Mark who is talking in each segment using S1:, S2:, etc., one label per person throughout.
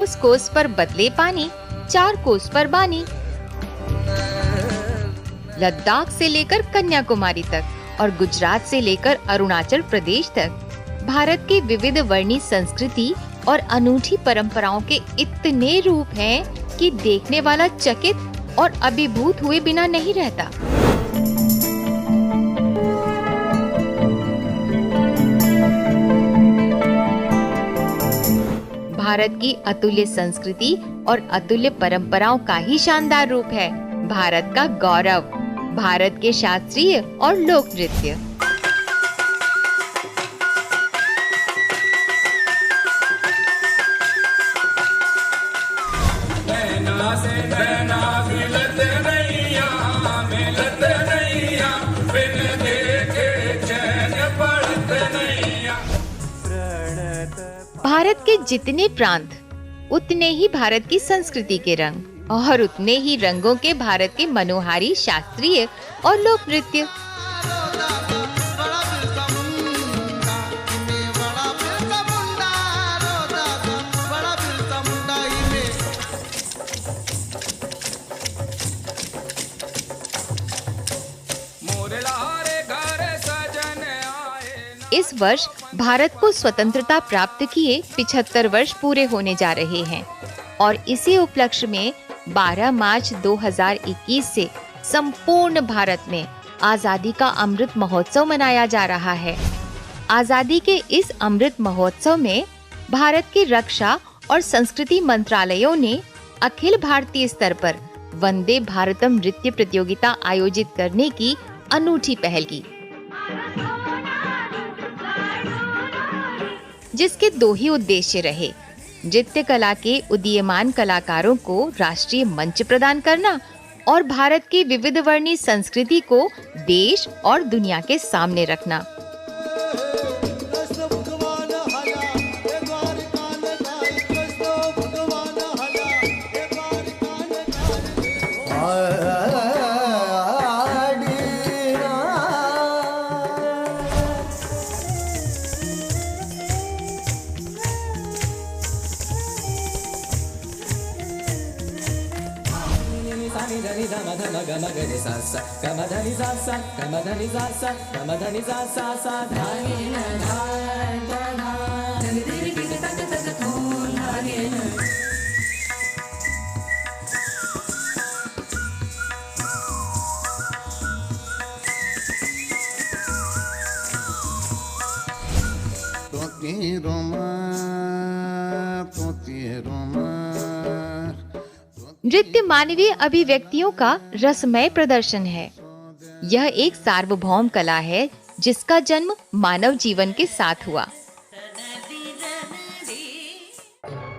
S1: उस कोस पर बदले पानी, 4 कोस पर बानी। लद्दाख से लेकर कन्याकुमारी तक और गुजरात से लेकर अरुणाचल प्रदेश तक भारत की विविध वर्णीय संस्कृति और अनूठी परंपराओं के इतने रूप हैं कि देखने वाला चकित और अभिभूत हुए बिना नहीं रहता। भारत की अतुल्य संस्कृति और अतुल्य परंपराओं का ही शानदार रूप है भारत का गौरव, भारत के शास्त्रीय और लोक नृत्य। भारत के जितने प्रांत उतने ही भारत की संस्कृति के रंग और उतने ही रंगों के भारत के मनोहारी शास्त्रीय और लोक नृत्य। इस वर्ष भारत को स्वतंत्रता प्राप्त किए 75 वर्ष पूरे होने जा रहे हैं और इसी उपलक्ष्य में 12 मार्च 2021 से संपूर्ण भारत में आजादी का अमृत महोत्सव मनाया जा रहा है। आजादी के इस अमृत महोत्सव में भारत के रक्षा और संस्कृति मंत्रालयों ने अखिल भारतीय स्तर पर वंदे भारतम नृत्य प्रतियोगिता आयोजित करने की अनूठी पहल की, जिसके 2 ही उद्देश्य रहे, नृत्य कला के उदीयमान कलाकारों को राष्ट्रीय मंच प्रदान करना और भारत की विविध वर्णीय संस्कृति को देश और दुनिया के सामने रखना। नृत्य मानवीय अभिव्यक्तियों का रसमय प्रदर्शन है। यह एक सार्वभौम कला है जिसका जन्म मानव जीवन के साथ हुआ।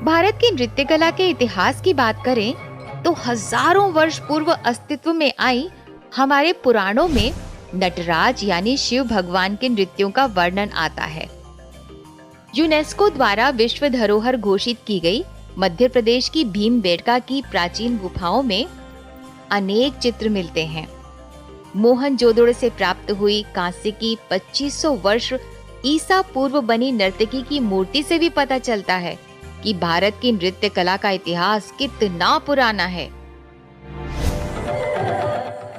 S1: भारत की नृत्य कला के इतिहास की बात करें तो हजारों वर्ष पूर्व अस्तित्व में आई हमारे पुराणों में नटराज यानी शिव भगवान के नृत्यों का वर्णन आता है। यूनेस्को द्वारा विश्व धरोहर घोषित की गई मध्य प्रदेश की भीमबेटका की प्राचीन गुफाओं में अनेक चित्र मिलते हैं। मोहनजोदड़ो से प्राप्त हुई कांस्य की 2500 वर्ष ईसा पूर्व बनी नर्तकी की मूर्ति से भी पता चलता है कि भारत की नृत्य कला का इतिहास कितना पुराना है।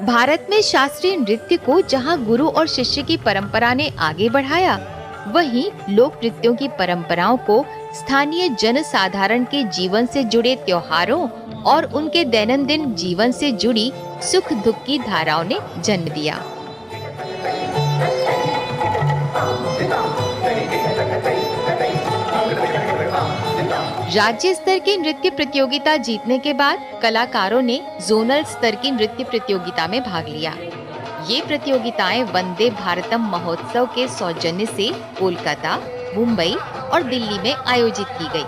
S1: भारत में शास्त्रीय नृत्य को जहां गुरु और शिष्य की परंपरा ने आगे बढ़ाया, वहीं लोक नृत्यों की परंपराओं को स्थानीय जन साधारण के जीवन से जुड़े त्योहारों और उनके दैनंदिन जीवन से जुड़ी सुख दुख की धाराओं ने जन्म दिया। राज्य स्तर की नृत्य प्रतियोगिता जीतने के बाद कलाकारों ने जोनल स्तर की नृत्य प्रतियोगिता में भाग लिया। ये प्रतियोगिताएं वंदे भारतम महोत्सव के सौजन्य से कोलकाता, मुंबई और दिल्ली में आयोजित की गई।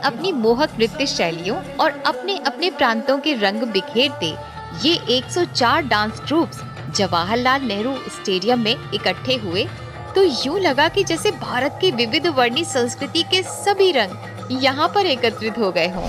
S1: अपनी मोहक नृत्य शैलियों और अपने अपने प्रांतों के रंग बिखेरते ये 104 dance troops Jawaharlal Nehru stadium में इकट्ठे हुए तो यूं लगा कि जैसे भारत की विविध वर्णी संस्कृति के सभी रंग यहाँ पर एकत्रित हो गए हों।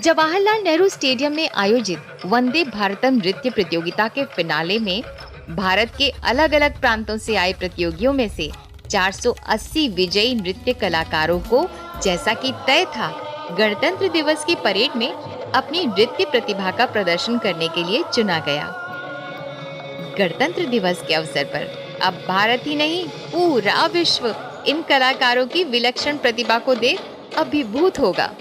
S1: जवाहरलाल नेहरू स्टेडियम में आयोजित वंदे भारतम नृत्य प्रतियोगिता के फिनाले में भारत के अलग अलग प्रांतों से आए प्रतियोगियों में से 480 विजयी नृत्य कलाकारों को, जैसा कि तय था, गणतंत्र दिवस की परेड में अपनी नृत्य प्रतिभा का प्रदर्शन करने के लिए चुना गया। गणतंत्र दिवस के अवसर पर अब भारत ही नहीं, पूरा विश्व इन कलाकारों की विलक्षण प्रतिभा को देख अभिभूत होगा।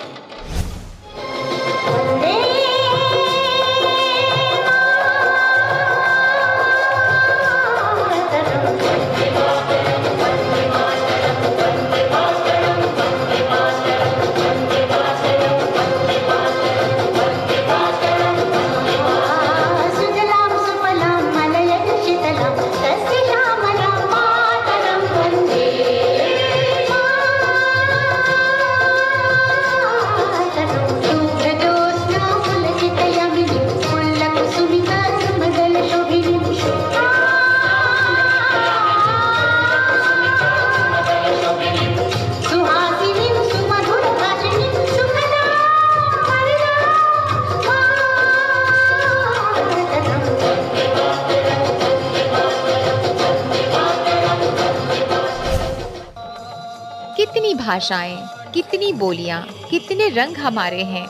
S1: कितनी भाषाएं, कितनी बोलियां, कितने रंग हमारे हैं,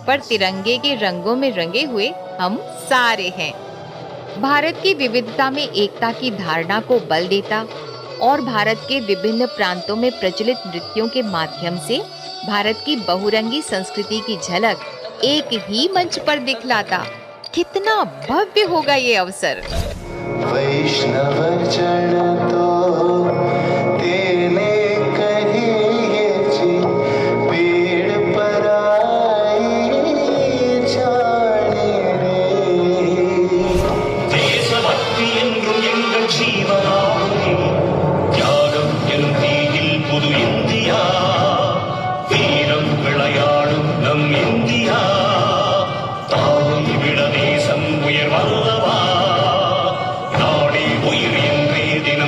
S1: पर तिरंगे के रंगों में रंगे हुए हम सारे हैं। भारत की विविधता में एकता की धारणा को बल देता और भारत के विभिन्न प्रांतों में प्रचलित नृत्यों के माध्यम से भारत की बहुरंगी संस्कृति की झलक एक ही मंच पर दिखलाता। कितना भव्य होगा ये अवसर।
S2: वैष्णव जन तो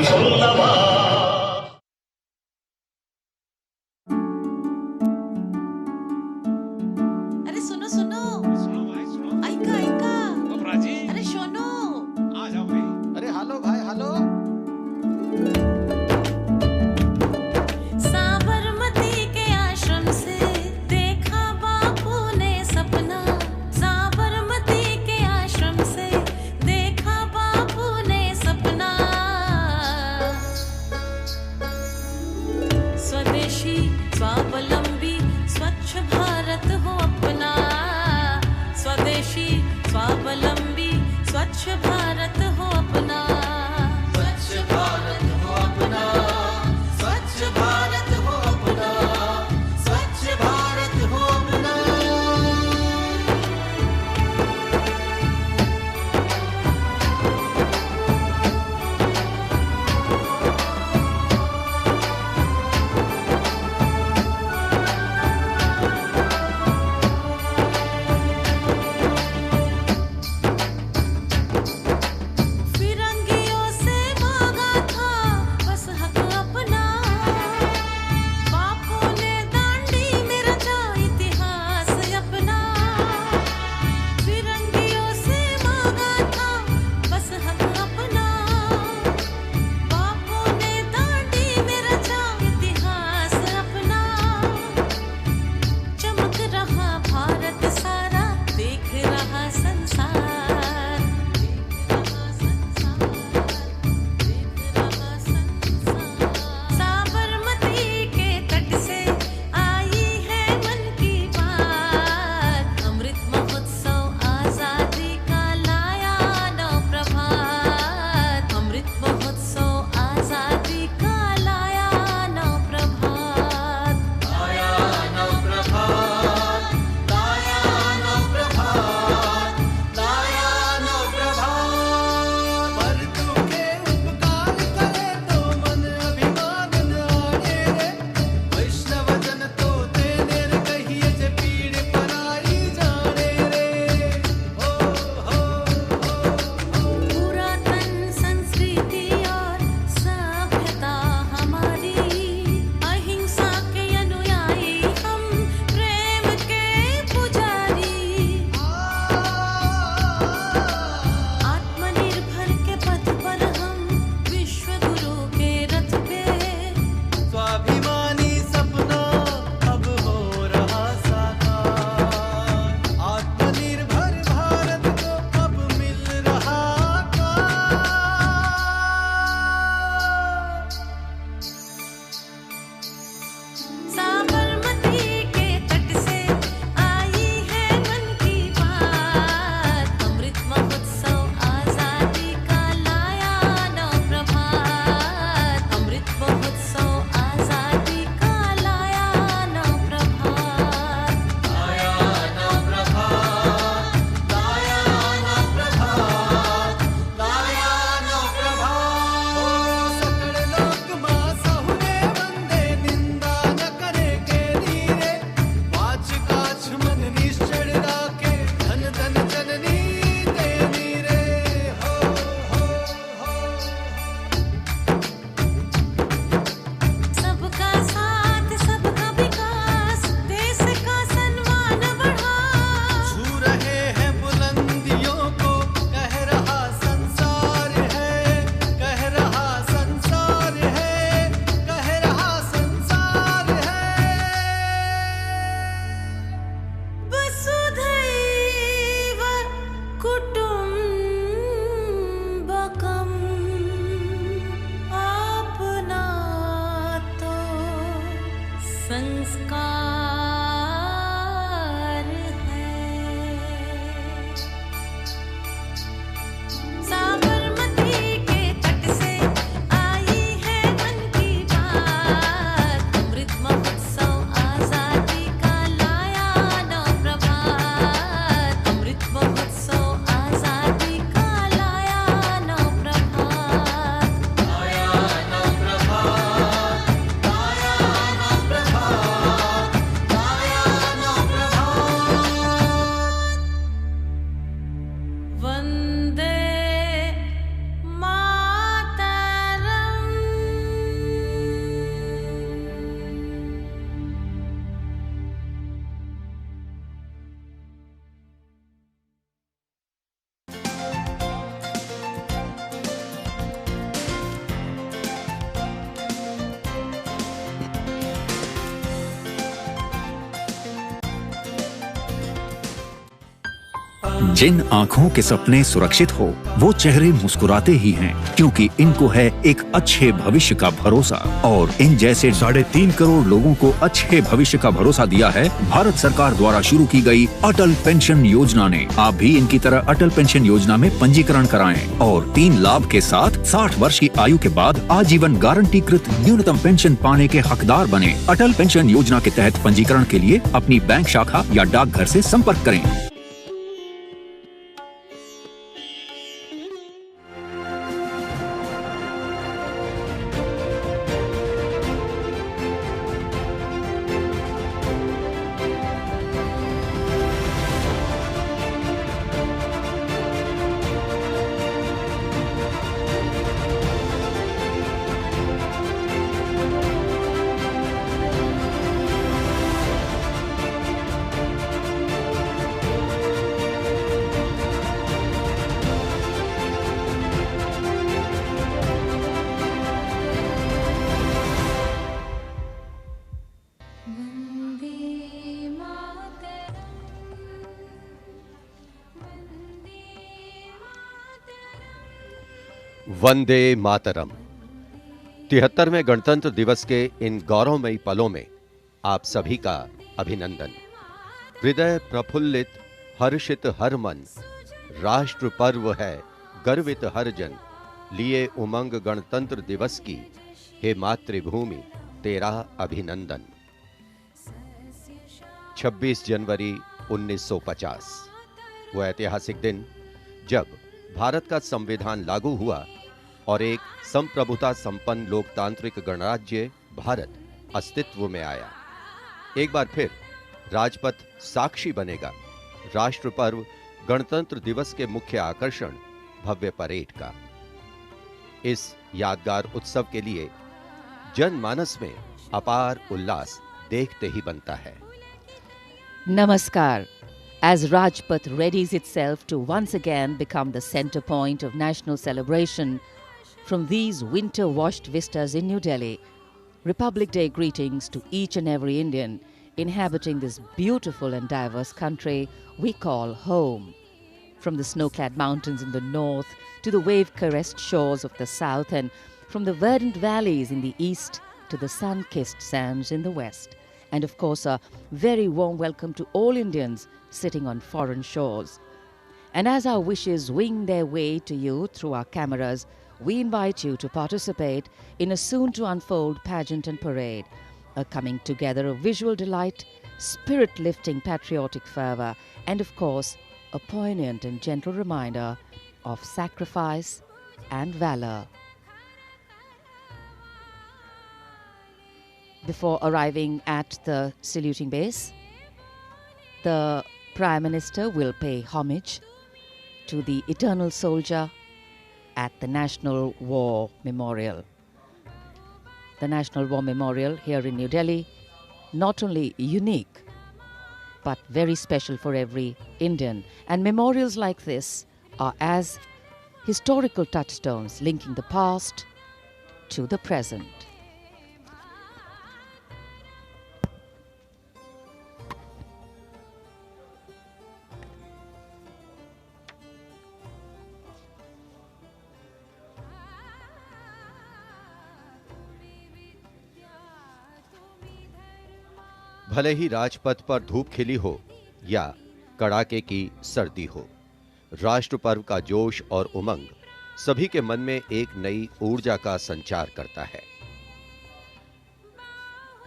S3: சொல்ல जिन आँखों के सपने सुरक्षित हो वो चेहरे मुस्कुराते ही हैं, क्योंकि इनको है एक अच्छे भविष्य का भरोसा। और इन जैसे 3.5 करोड़ लोगों को अच्छे भविष्य का भरोसा दिया है भारत सरकार द्वारा शुरू की गई अटल पेंशन योजना ने। आप भी इनकी तरह अटल पेंशन योजना में पंजीकरण कराएं और 3 लाभ के साथ 60 वर्ष की आयु के बाद आजीवन गारंटीकृत न्यूनतम पेंशन पाने के हकदार बने। अटल पेंशन योजना के तहत पंजीकरण के लिए अपनी बैंक शाखा या डाकघर से संपर्क करें।
S4: वंदे मातरम। 73वें गणतंत्र दिवस के इन गौरवमयी पलों में आप सभी का अभिनंदन। हृदय प्रफुल्लित हर्षित हर मन, राष्ट्र पर्व है गर्वित हर जन। लिए उमंग गणतंत्र दिवस की, हे मातृभूमि तेरा अभिनंदन। 26 जनवरी 1950 वो ऐतिहासिक दिन जब भारत का संविधान लागू हुआ और एक संप्रभुता संपन्न लोकतांत्रिक गणराज्य भारत अस्तित्व में आया। एक बार फिर राजपथ साक्षी बनेगा राष्ट्र पर्व गणतंत्र दिवस के मुख्य आकर्षण भव्य परेड का। इस यादगार उत्सव के लिए जनमानस में अपार उल्लास देखते ही बनता है।
S5: Namaskar. As Rajpath readies itself to once again become the center point of national celebration from these winter-washed vistas in New Delhi, Republic Day greetings to each and every Indian inhabiting this beautiful and diverse country we call home. From the snow-clad mountains in the north to the wave-caressed shores of the south, and from the verdant valleys in the east to the sun-kissed sands in the west. And of course, a very warm welcome to all Indians sitting on foreign shores. And as our wishes wing their way to you through our cameras, we invite you to participate in a soon-to-unfold pageant and parade, a coming together of visual delight, spirit-lifting patriotic fervor, and of course, a poignant and gentle reminder of sacrifice and valor. Before arriving at the saluting base, the Prime Minister will pay homage to the eternal soldier at the National War Memorial. The National War Memorial here in New Delhi, not only unique, but very special for every Indian. And memorials like this are as historical touchstones linking the past to the present.
S4: भले ही राजपथ पर धूप खिली हो या कड़ाके की सर्दी हो, राष्ट्र पर्व का जोश और उमंग सभी के मन में एक नई ऊर्जा का संचार करता है।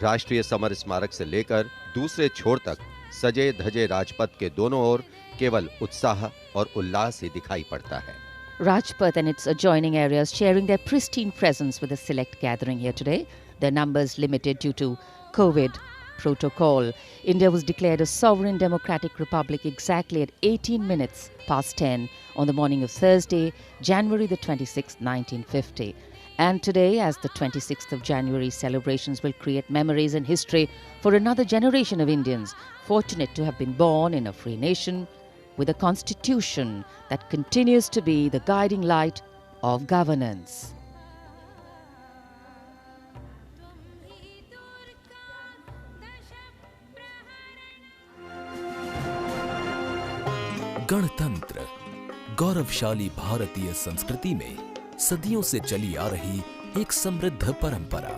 S4: राष्ट्रीय समर स्मारक से लेकर दूसरे छोर तक सजे धजे राजपथ के दोनों ओर केवल उत्साह और उल्लास ही दिखाई पड़ता है।
S5: Rajpath and its adjoining areas sharing their pristine presence with a select gathering here today. Their numbers limited due to COVID protocol. India was declared a sovereign democratic republic exactly at 18 minutes past 10 on the morning of Thursday, January the 26th, 1950. And today, as the 26th of January, celebrations will create memories and history for another generation of Indians fortunate to have been born in a free nation with a constitution that continues to be the guiding light of governance.
S6: गणतंत्र गौरवशाली भारतीय संस्कृति में सदियों से चली आ रही एक समृद्ध परंपरा।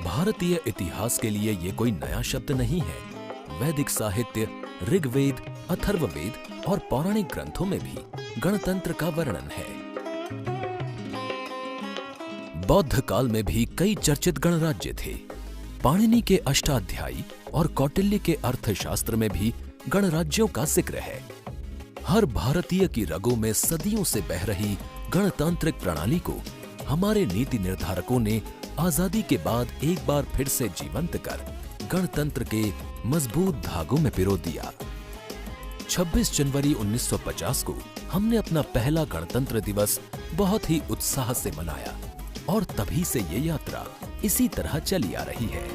S6: भारतीय इतिहास के लिए ये कोई नया शब्द नहीं है। वैदिक साहित्य, ऋग्वेद, अथर्ववेद और पौराणिक ग्रंथों में भी गणतंत्र का वर्णन है। बौद्ध काल में भी कई चर्चित गणराज्य थे। पाणिनि के अष्टाध्यायी और कौटिल्य के अर्थशास्त्र में भी गणराज्यों का जिक्र है। हर भारतीय की रगों में सदियों से बह रही गणतांत्रिक प्रणाली को हमारे नीति निर्धारकों ने आजादी के बाद एक बार फिर से जीवंत कर गणतंत्र के मजबूत धागों में पिरो दिया। 26 जनवरी 1950 को हमने अपना पहला गणतंत्र दिवस बहुत ही उत्साह से मनाया और तभी से ये यात्रा इसी तरह चली आ रही है।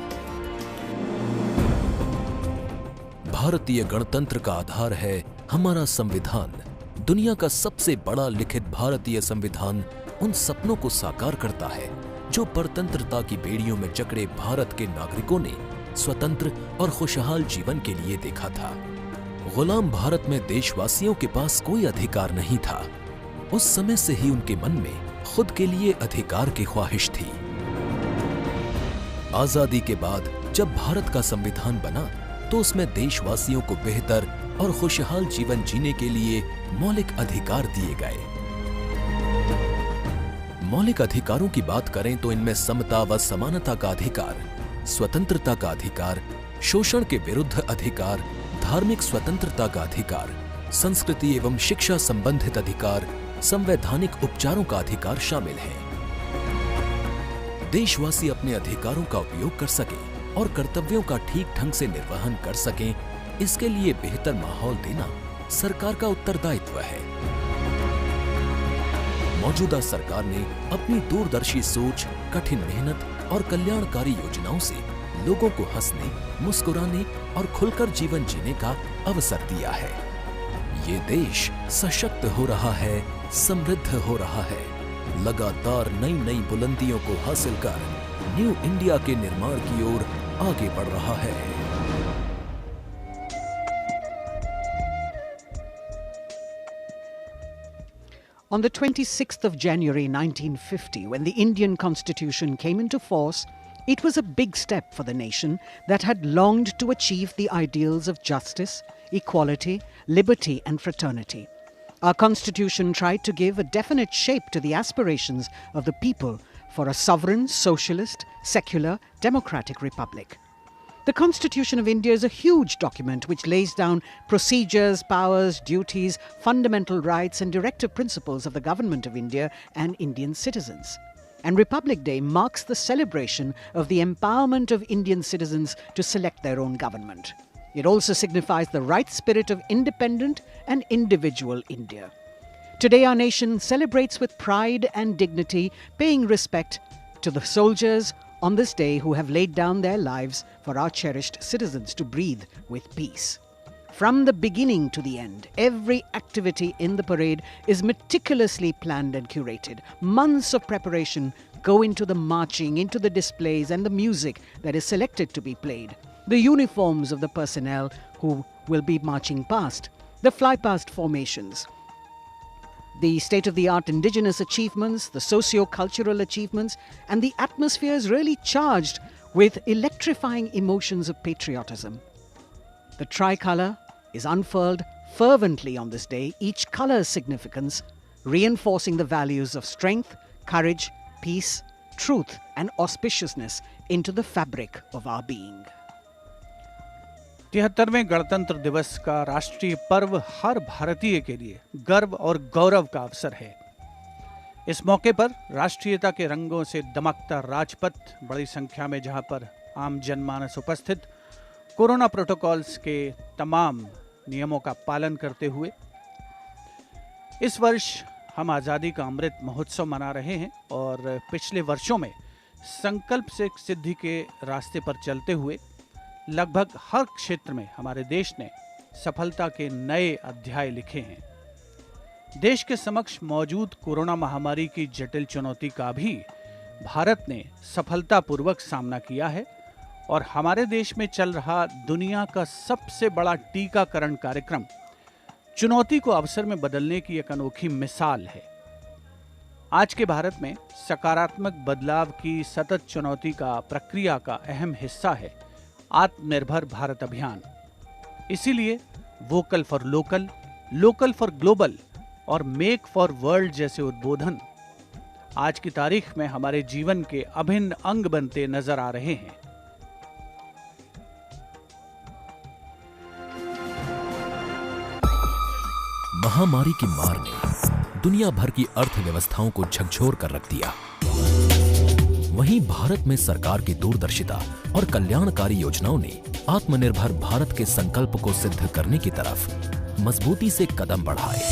S6: भारतीय गणतंत्र का आधार है हमारा संविधान। दुनिया का सबसे बड़ा लिखित भारतीय संविधान उन सपनों को साकार करता है जो परतंत्रता की बेड़ियों में जकड़े भारत के नागरिकों ने स्वतंत्र और खुशहाल जीवन के लिए देखा था। गुलाम भारत में देशवासियों के पास कोई अधिकार नहीं था। उस समय से ही उनके मन में खुद के लिए अधिकार की ख्वाहिश थी। आजादी के बाद जब भारत का संविधान बना तो उसमें देशवासियों को बेहतर और खुशहाल जीवन जीने के लिए मौलिक अधिकार दिए गए। मौलिक अधिकारों की बात करें तो इनमें समता व समानता का अधिकार, स्वतंत्रता का अधिकार, शोषण के विरुद्ध अधिकार, धार्मिक स्वतंत्रता का अधिकार, संस्कृति एवं शिक्षा संबंधित अधिकार, संवैधानिक उपचारों का अधिकार शामिल है। देशवासी अपने अधिकारों का उपयोग कर सकें और कर्तव्यों का ठीक ढंग से निर्वहन कर सकें, इसके लिए बेहतर माहौल देना सरकार का उत्तरदायित्व है। मौजूदा सरकार ने अपनी दूरदर्शी सोच, कठिन मेहनत और कल्याणकारी योजनाओं से लोगों को हंसने, मुस्कुराने और खुलकर जीवन जीने का अवसर दिया है। ये देश सशक्त हो रहा है, समृद्ध हो रहा है, लगातार नई नई बुलंदियों को हासिल कर न्यू इंडिया के निर्माण की ओर आगे बढ़ रहा है।
S7: On the 26th of January 1950, when the Indian Constitution came into force, it was a big step for the nation that had longed to achieve the ideals of justice, equality, liberty and fraternity. Our Constitution tried to give a definite shape to the aspirations of the people for a sovereign, socialist, secular, democratic republic. The Constitution of India is a huge document which lays down procedures, powers, duties, fundamental rights and directive principles of the Government of India and Indian citizens. And Republic Day marks the celebration of the empowerment of Indian citizens to select their own government. It also signifies the right spirit of independent and individual India. Today our nation celebrates with pride and dignity, paying respect to the soldiers on this day who have laid down their lives for our cherished citizens to breathe with peace. From the beginning to the end, every activity in the parade is meticulously planned and curated. Months of preparation go into the marching, into the displays and the music that is selected to be played, the uniforms of the personnel who will be marching past, the fly-past formations, the state-of-the-art indigenous achievements, the socio-cultural achievements, and the atmosphere is really charged with electrifying emotions of patriotism. The tricolour is unfurled fervently on this day, each colour's significance reinforcing the values of strength, courage, peace, truth and auspiciousness into the fabric of our being.
S8: 73वें गणतंत्र दिवस का राष्ट्रीय पर्व हर भारतीय के लिए गर्व और गौरव का अवसर है। इस मौके पर राष्ट्रीयता के रंगों से दमकता राजपथ, बड़ी संख्या में जहां पर आम जनमानस उपस्थित, कोरोना प्रोटोकॉल्स के तमाम नियमों का पालन करते हुए इस वर्ष हम आज़ादी का अमृत महोत्सव मना रहे हैं और पिछले वर्षों में संकल्प से सिद्धि के रास्ते पर चलते हुए लगभग हर क्षेत्र में हमारे देश ने सफलता के नए अध्याय लिखे हैं। देश के समक्ष मौजूद कोरोना महामारी की जटिल चुनौती का भी भारत ने सफलतापूर्वक सामना किया है और हमारे देश में चल रहा दुनिया का सबसे बड़ा टीकाकरण कार्यक्रम चुनौती को अवसर में बदलने की एक अनोखी मिसाल है। आज के भारत में सकारात्मक बदलाव की सतत चुनौती का प्रक्रिया का अहम हिस्सा है आत्मनिर्भर भारत अभियान। इसीलिए vocal for local, local for global और मेक फॉर वर्ल्ड जैसे उद्बोधन आज की तारीख में हमारे जीवन के अभिन्न अंग बनते नजर आ रहे हैं।
S6: महामारी की मार ने दुनिया भर की अर्थव्यवस्थाओं को झकझोर कर रख दिया। वहीं भारत में सरकार की दूरदर्शिता और कल्याणकारी योजनाओं ने आत्मनिर्भर भारत के संकल्प को सिद्ध करने की तरफ मजबूती से कदम बढ़ाए।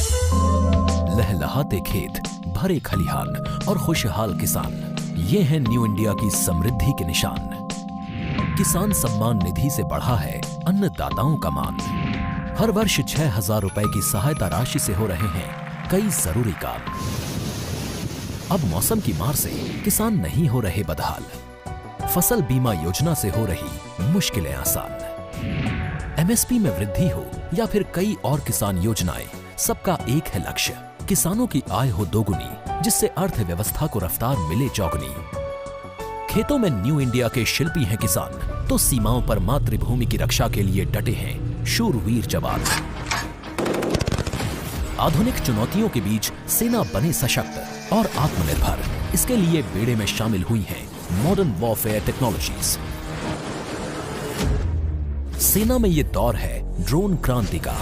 S6: लहलहाते खेत, भरे खलिहान और खुशहाल किसान, ये हैं न्यू इंडिया की समृद्धि के निशान। किसान सम्मान निधि से बढ़ा है अन्नदाताओं का मान। हर वर्ष 6,000 रुपए की सहायता राशि से हो रहे हैं कई जरूरी काम। अब मौसम की मार से किसान नहीं हो रहे बदहाल। फसल बीमा योजना से हो रही मुश्किलें आसान। एमएसपी में वृद्धि हो या फिर कई और किसान योजनाएं, सबका एक है लक्ष्य, किसानों की आय हो दोगुनी, जिससे अर्थव्यवस्था को रफ्तार मिले चौगुनी। खेतों में न्यू इंडिया के शिल्पी हैं किसान, तो सीमाओं पर मातृभूमि की रक्षा के लिए डटे हैं शूरवीर जवान। आधुनिक चुनौतियों के बीच सेना बने सशक्त और आत्मनिर्भर। इसके लिए बेड़े में शामिल हुई हैं मॉडर्न वॉरफेयर टेक्नोलॉजीज। सेना में ये दौर है ड्रोन क्रांति का।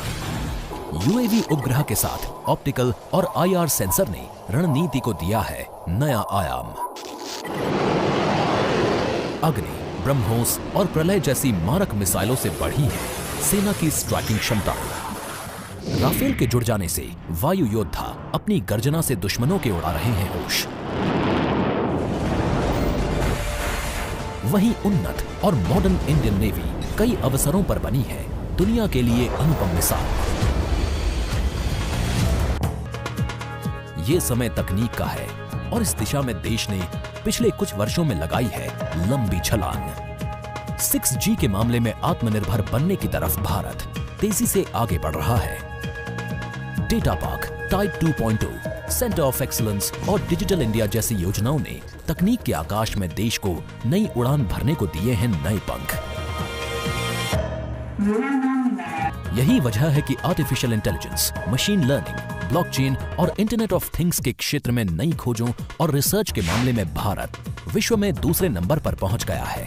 S6: यूएवी उपग्रह के साथ ऑप्टिकल और आईआर सेंसर ने रणनीति को दिया है नया आयाम। अग्नि, ब्रह्मोस और प्रलय जैसी मारक मिसाइलों से बढ़ी है सेना की स्ट्राइकिंग क्षमता। राफेल के जुड़ जाने से वायु योद्धा अपनी गर्जना से दुश्मनों के उड़ा रहे हैं होश। वहीं उन्नत और मॉडर्न इंडियन नेवी कई अवसरों पर बनी है दुनिया के लिए अनुपम मिसाल। ये समय तकनीक का है और इस दिशा में देश ने पिछले कुछ वर्षों में लगाई है लंबी छलांग। 6G के मामले में आत्मनिर्भर बनने की तरफ भारत तेजी से आगे बढ़ रहा है। Data park, TIDE 2.0, centre of excellence और डिजिटल इंडिया जैसी योजनाओं ने तकनीक के आकाश में देश को नई उड़ान भरने को दिए हैं नए पंख। यही वजह है कि artificial intelligence, machine learning, blockchain और इंटरनेट ऑफ थिंग्स के क्षेत्र में नई खोजों और रिसर्च के मामले में भारत विश्व में दूसरे नंबर पर पहुंच गया है।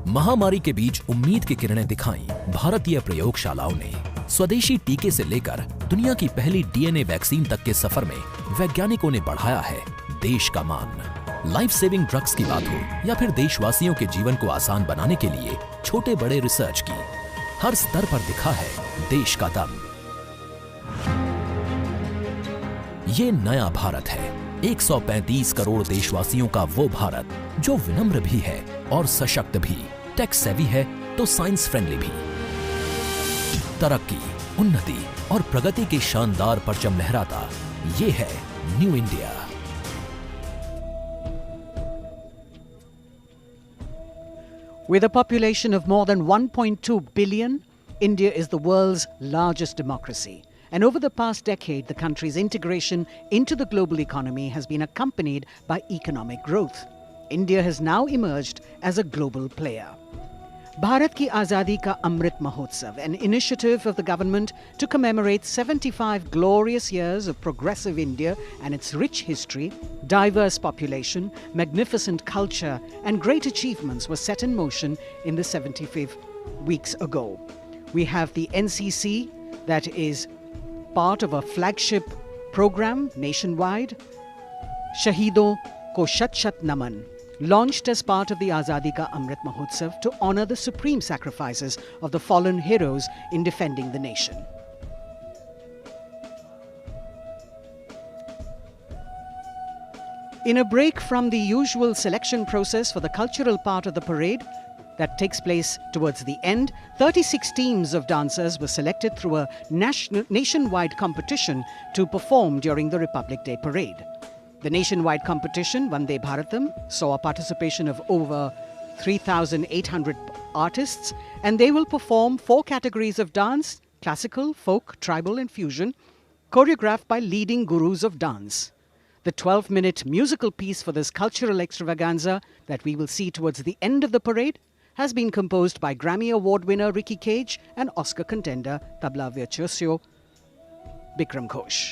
S6: महामारी के बीच उम्मीद की किरणें दिखाई भारतीय प्रयोगशालाओं ने। स्वदेशी टीके से लेकर दुनिया की पहली डीएनए वैक्सीन तक के सफर में वैज्ञानिकों ने बढ़ाया है देश का मान। लाइफ सेविंग ड्रग्स की बात हो या फिर देशवासियों के जीवन को आसान बनाने के लिए छोटे बड़े रिसर्च की, हर स्तर पर दिखा है देश का दम। ये नया भारत है, 135 करोड़ देशवासियों का वो भारत जो विनम्र भी है और सशक्त भी, टेक सेवी है तो साइंस फ्रेंडली भी। तरक्की, उन्नति और प्रगति के शानदार परचम लहराता ये है new India.
S7: With a population of more than 1.2 billion, India is the world's largest democracy. And over the past decade, the country's integration into the global economy has been accompanied by economic growth. India has now emerged as a global player. Bharat Ki Azadi Ka Amrit Mahotsav, an initiative of the government to commemorate 75 glorious years of progressive India and its rich history, diverse population, magnificent culture and great achievements were set in motion in the 75 weeks ago. We have the NCC that is part of a flagship program nationwide, Shaheedon Ko Shat Shat Naman, launched as part of the Azadi Ka Amrit Mahotsav to honor the supreme sacrifices of the fallen heroes in defending the nation. In a break from the usual selection process for the cultural part of the parade that takes place towards the end, 36 teams of dancers were selected through a nationwide competition to perform during the Republic Day parade. The nationwide competition, Vande Bharatam, saw a participation of over 3,800 artists, and they will perform 4 categories of dance: classical, folk, tribal and fusion, choreographed by leading gurus of dance. The 12-minute musical piece for this cultural extravaganza that we will see towards the end of the parade has been composed by Grammy Award winner Ricky Cage and Oscar contender tabla virtuoso Bikram Ghosh.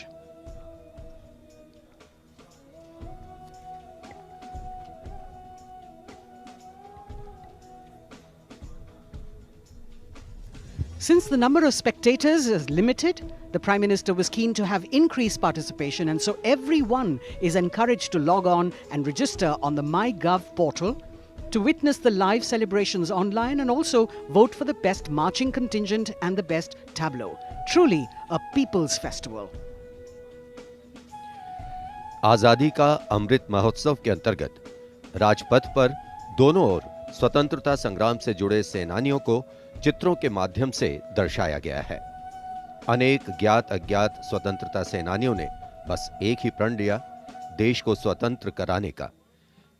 S7: Since the number of spectators is limited, the Prime Minister was keen to have increased participation, and so everyone is encouraged to log on and register on the MyGov portal to witness the live celebrations online and also vote for the best marching contingent and the best tableau. Truly a people's festival.
S4: आजादी का अमृत महोत्सव के अंतर्गत राजपथ पर दोनों ओर स्वतंत्रता संग्राम से जुड़े सेनानियों को चित्रों के माध्यम से दर्शाया गया है। अनेक ज्ञात अज्ञात स्वतंत्रता सेनानियों ने बस एक ही प्रण लिया, देश को स्वतंत्र कराने का।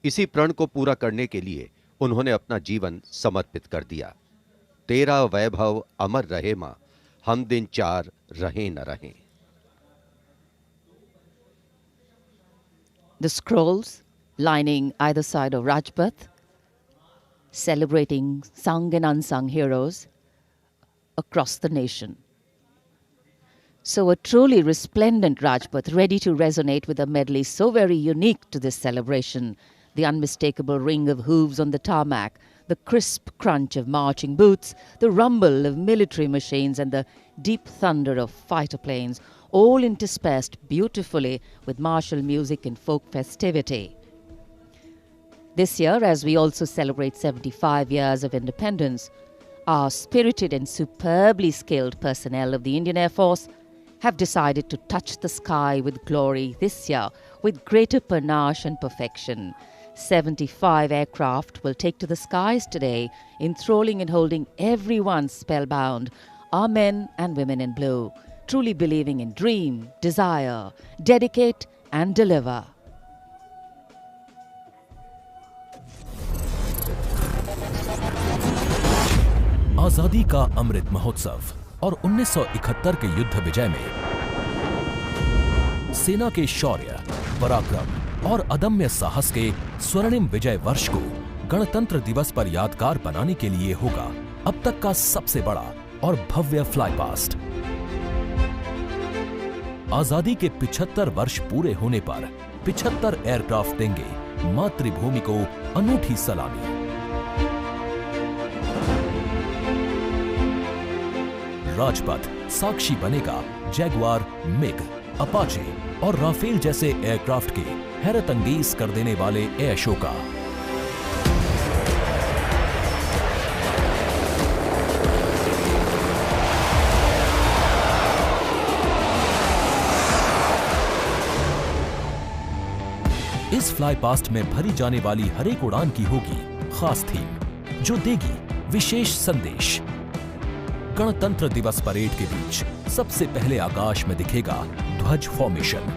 S4: इसी प्रण को पूरा करने के लिए उन्होंने अपना जीवन समर्पित कर दिया। तेरा वैभव अमर रहे मां, हम दिन चार रहें न रहें।
S5: The scrolls lining either side of Rajpath, celebrating sung and unsung heroes across the nation. So a truly resplendent Rajpath, ready to resonate with a medley so very unique to this celebration. The unmistakable ring of hooves on the tarmac, the crisp crunch of marching boots, the rumble of military machines and the deep thunder of fighter planes, all interspersed beautifully with martial music and folk festivity. This year, as we also celebrate 75 years of independence, our spirited and superbly skilled personnel of the Indian Air Force have decided to touch the sky with glory this year with greater panache and perfection. 75 aircraft will take to the skies today, enthralling and holding everyone spellbound, our men and women in blue, truly believing in dream, desire, dedicate and deliver.
S6: आजादी का अमृत महोत्सव और 1971 के युद्ध विजय में सेना के शौर्य, पराक्रम और अदम्य साहस के स्वर्णिम विजय वर्ष को गणतंत्र दिवस पर यादगार बनाने के लिए होगा अब तक का सबसे बड़ा और भव्य फ्लाई पास्ट। आजादी के 75 वर्ष पूरे होने पर 75 एयरक्राफ्ट देंगे मातृभूमि को अनूठी सलामी। राजपथ साक्षी बनेगा जैगवार, मिग, अपाचे और राफेल जैसे एयरक्राफ्ट के हैरत अंगेज कर देने वाले एयर शो का। इस फ्लाई पास्ट में भरी जाने वाली हर एक उड़ान की होगी खास थीम, जो देगी विशेष संदेश। गणतंत्र दिवस परेड के बीच सबसे पहले आकाश में दिखेगा ध्वज फॉर्मेशन।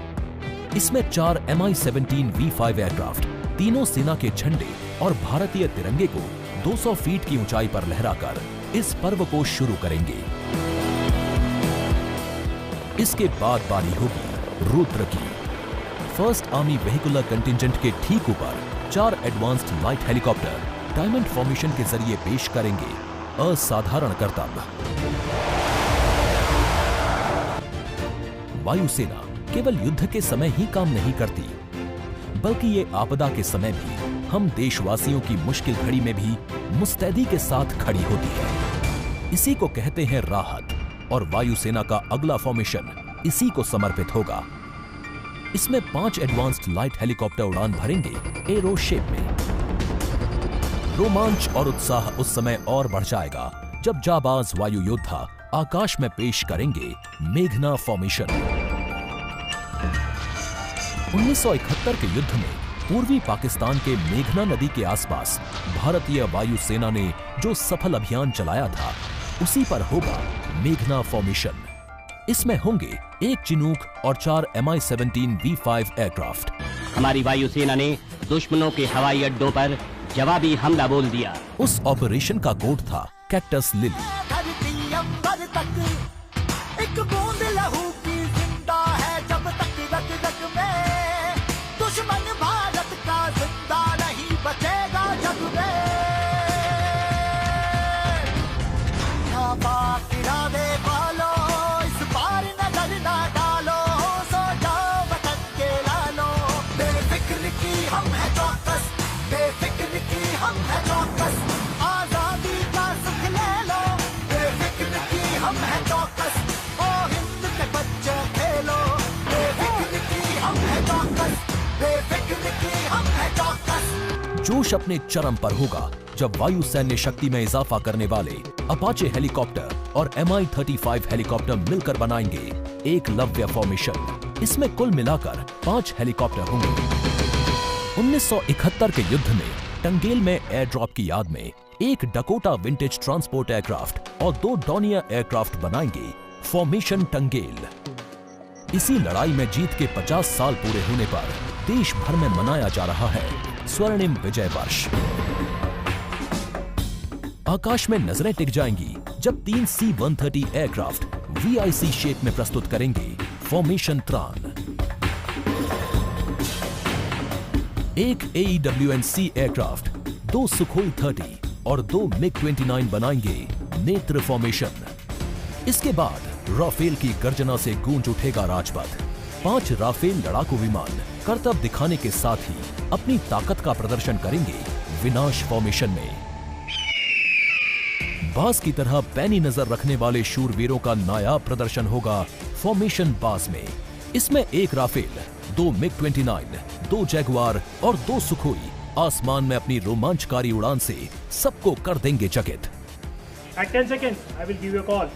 S6: इसमें 4 Mi-17 V5 एयरक्राफ्ट तीनों सेना के झंडे और भारतीय तिरंगे को 200 फीट की ऊंचाई पर लहराकर इस पर्व को शुरू करेंगे। इसके बाद बारी होगी रुद्र की। फर्स्ट आर्मी वेहिकुलर कंटिंजेंट के ठीक ऊपर 4 advanced light helicopter diamond formation के जरिए पेश करेंगे असाधारण करतब। वायुसेना केवल युद्ध के समय ही काम नहीं करती, बल्कि ये आपदा के समय भी हम देशवासियों की मुश्किल घड़ी में भी मुस्तैदी के साथ खड़ी होती है। इसी को कहते हैं राहत, और वायुसेना का अगला फॉर्मेशन इसी को समर्पित होगा। इसमें 5 एडवांस्ड लाइट हेलीकॉप्टर उड़ान भरेंगे एरो शेप में। रोमांच और उत्साह उस समय और बढ़ जाएगा जब जाबाज वायु योद्धा आकाश में पेश करेंगे मेघना फॉर्मेशन। 1971 के युद्ध में पूर्वी पाकिस्तान के मेघना नदी के आसपास भारतीय वायुसेना ने जो सफल अभियान चलाया था, उसी पर होगा मेघना फॉर्मेशन। इसमें होंगे 1 चिनूक और 4 Mi-17 V5 एयरक्राफ्ट।
S9: हमारी वायुसेना ने दुश्मनों के हवाई अड्डों पर जवाबी हमला बोल दिया।
S6: उस ऑपरेशन का कोड था कैक्टस लिली।
S10: एक बूंद लहू की जिंदा है जब तक रग रग में, दुश्मन भारत का जिंदा नहीं बचेगा जग में। नापाक इरादे वालों इस बार नजर ना डालो, सो जाओ वतन के लालो। बेफिक्र की हम है चौकस, बेफिक्र की हम है चौकस, आजादी का सुख ले लो। बेफिक्र की हम है चौकस, ओ हिंद के बच्चे खेलो। बेफिक्र की हम है चौकस, बेफिक्र की हम है चौकस।
S6: जोश अपने चरम पर होगा जब वायु सैन्य शक्ति में इजाफा करने वाले अपाचे हेलीकॉप्टर और Mi-35 हेलीकॉप्टर मिलकर बनाएंगे एक लव्य फॉर्मेशन। इसमें कुल मिलाकर 5 हेलीकॉप्टर होंगे। 1971 के युद्ध में टंगेल में एयर ड्रॉप की याद में एक डकोटा विंटेज ट्रांसपोर्ट एयरक्राफ्ट और 2 डॉनियर एयरक्राफ्ट बनाएंगे फॉर्मेशन टंगेल। इसी लड़ाई में जीत के 50 साल पूरे होने पर देश भर में मनाया जा रहा है स्वर्णिम विजय वर्ष। आकाश में नजरें टिक जाएंगी जब 3 C-130 एयरक्राफ्ट VIC शेप में प्रस्तुत करेंगे फॉर्मेशन त्रान। एक AEWNC एयरक्राफ्ट, 2 सुखोई 30 और 2 MiG-29 बनाएंगे नेत्र फॉर्मेशन। इसके बाद राफेल की गर्जना से गूंज उठेगा राजपथ। 5 राफेल लड़ाकू विमान करतब दिखाने के साथ ही अपनी ताकत का प्रदर्शन करेंगे विनाश फॉर्मेशन में। बास की तरह पैनी नजर रखने वाले शूरवीरों का नायाब प्रदर्शन होगा फॉर्मेशन बास में। इसमें 1 राफेल, 2 MiG-29, 2 जैगुआर और 2 सुखोई आसमान में अपनी रोमांचकारी उड़ान से सबको कर देंगे चकित।
S11: At 10 seconds, I will give you a call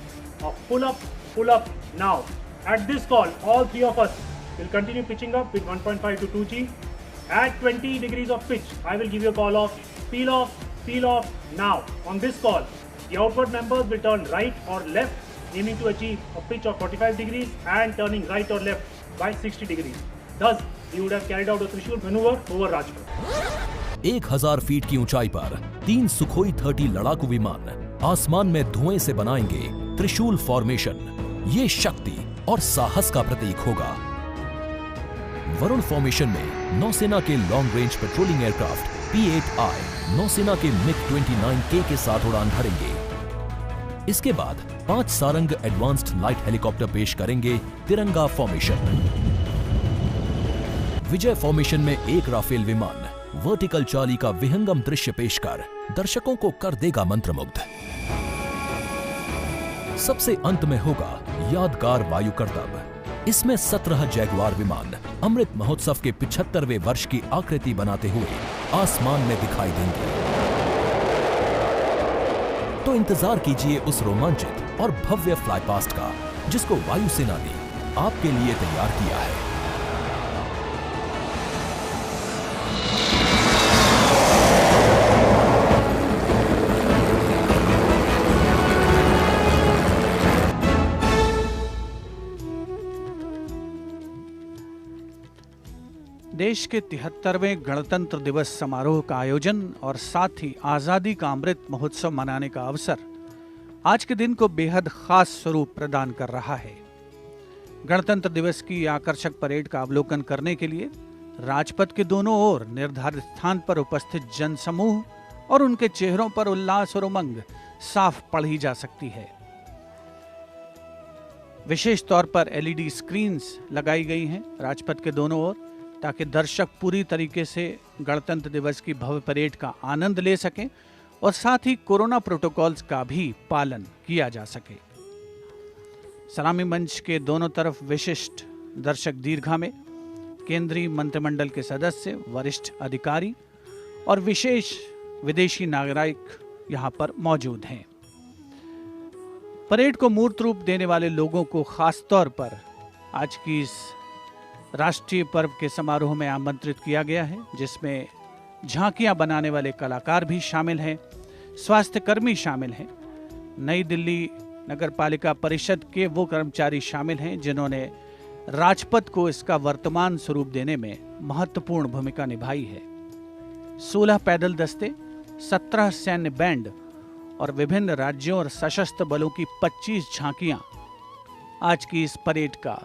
S11: of pull up now. At this call, all 3 of us will continue pitching up with 1.5 to 2G. At 20 degrees of pitch, I will give you a call of peel off now. On this call, the outward members will turn right or left, aiming to achieve a pitch of 45 degrees and turning right or left by 60 degrees. Thus, we would have carried out a Trishul maneuver over Rajpath.
S6: 1000 feet की ऊंचाई पर 3 Sukhoi 30 लड़ाकू विमान आसमान में धुएं से बनाएंगे त्रिशूल फॉर्मेशन। ये शक्ति और साहस का प्रतीक होगा। वरुण फॉर्मेशन में नौसेना के long range patrolling aircraft P-8I नौसेना के MiG-29K के साथ उड़ान भरेंगे। इसके बाद 5 सारंग एडवांस्ड लाइट हेलीकॉप्टर पेश करेंगे तिरंगा फॉर्मेशन। विजय फॉर्मेशन में 1 राफेल विमान वर्टिकल चाली का विहंगम दृश्य पेश कर दर्शकों को कर देगा मंत्रमुग्ध। सबसे अंत में होगा यादगार वायु करतब। इसमें 17 जैगुआर विमान अमृत महोत्सव के 75वें वर्ष की आकृति बनाते हुए आसमान में दिखाई देंगे। तो इंतजार कीजिए उस रोमांचित और भव्य फ्लाईपास्ट का जिसको वायुसेना ने आपके लिए तैयार किया है।
S8: देश के 73वें गणतंत्र दिवस समारोह का आयोजन और साथ ही आजादी का अमृत महोत्सव मनाने का अवसर आज के दिन को बेहद खास स्वरूप प्रदान कर रहा है। गणतंत्र दिवस की आकर्षक परेड का अवलोकन करने के लिए राजपथ के दोनों ओर निर्धारित स्थान पर उपस्थित जनसमूह और उनके चेहरों पर उल्लास और उमंग साफ पढ़ी जा सकती है। विशेष तौर पर LED स्क्रीन्स लगाई गई हैं राजपथ के दोनों ओर, ताकि दर्शक पूरी तरीके से गणतंत्र दिवस की भव्य परेड का आनंद ले सकें और साथ ही कोरोना प्रोटोकॉल्स का भी पालन किया जा सके। सलामी मंच के दोनों तरफ विशिष्ट दर्शक दीर्घा में केंद्रीय मंत्रिमंडल के सदस्य, वरिष्ठ अधिकारी और विशेष विदेशी नागरिक यहां पर मौजूद हैं। परेड को मूर्त रूप देने वाले लोगों को खास तौर पर आज की इस राष्ट्रीय पर्व के समारोह में आमंत्रित किया गया है, जिसमें झांकियां बनाने वाले कलाकार भी शामिल हैं, स्वास्थ्य कर्मी शामिल हैं, नई दिल्ली नगर पालिका परिषद के वो कर्मचारी शामिल हैं जिन्होंने राजपथ को इसका वर्तमान स्वरूप देने में महत्वपूर्ण भूमिका निभाई है। 16 पैदल दस्ते, 17 सैन्य बैंड और विभिन्न राज्यों और सशस्त्र बलों की 25 झांकियां आज की इस परेड का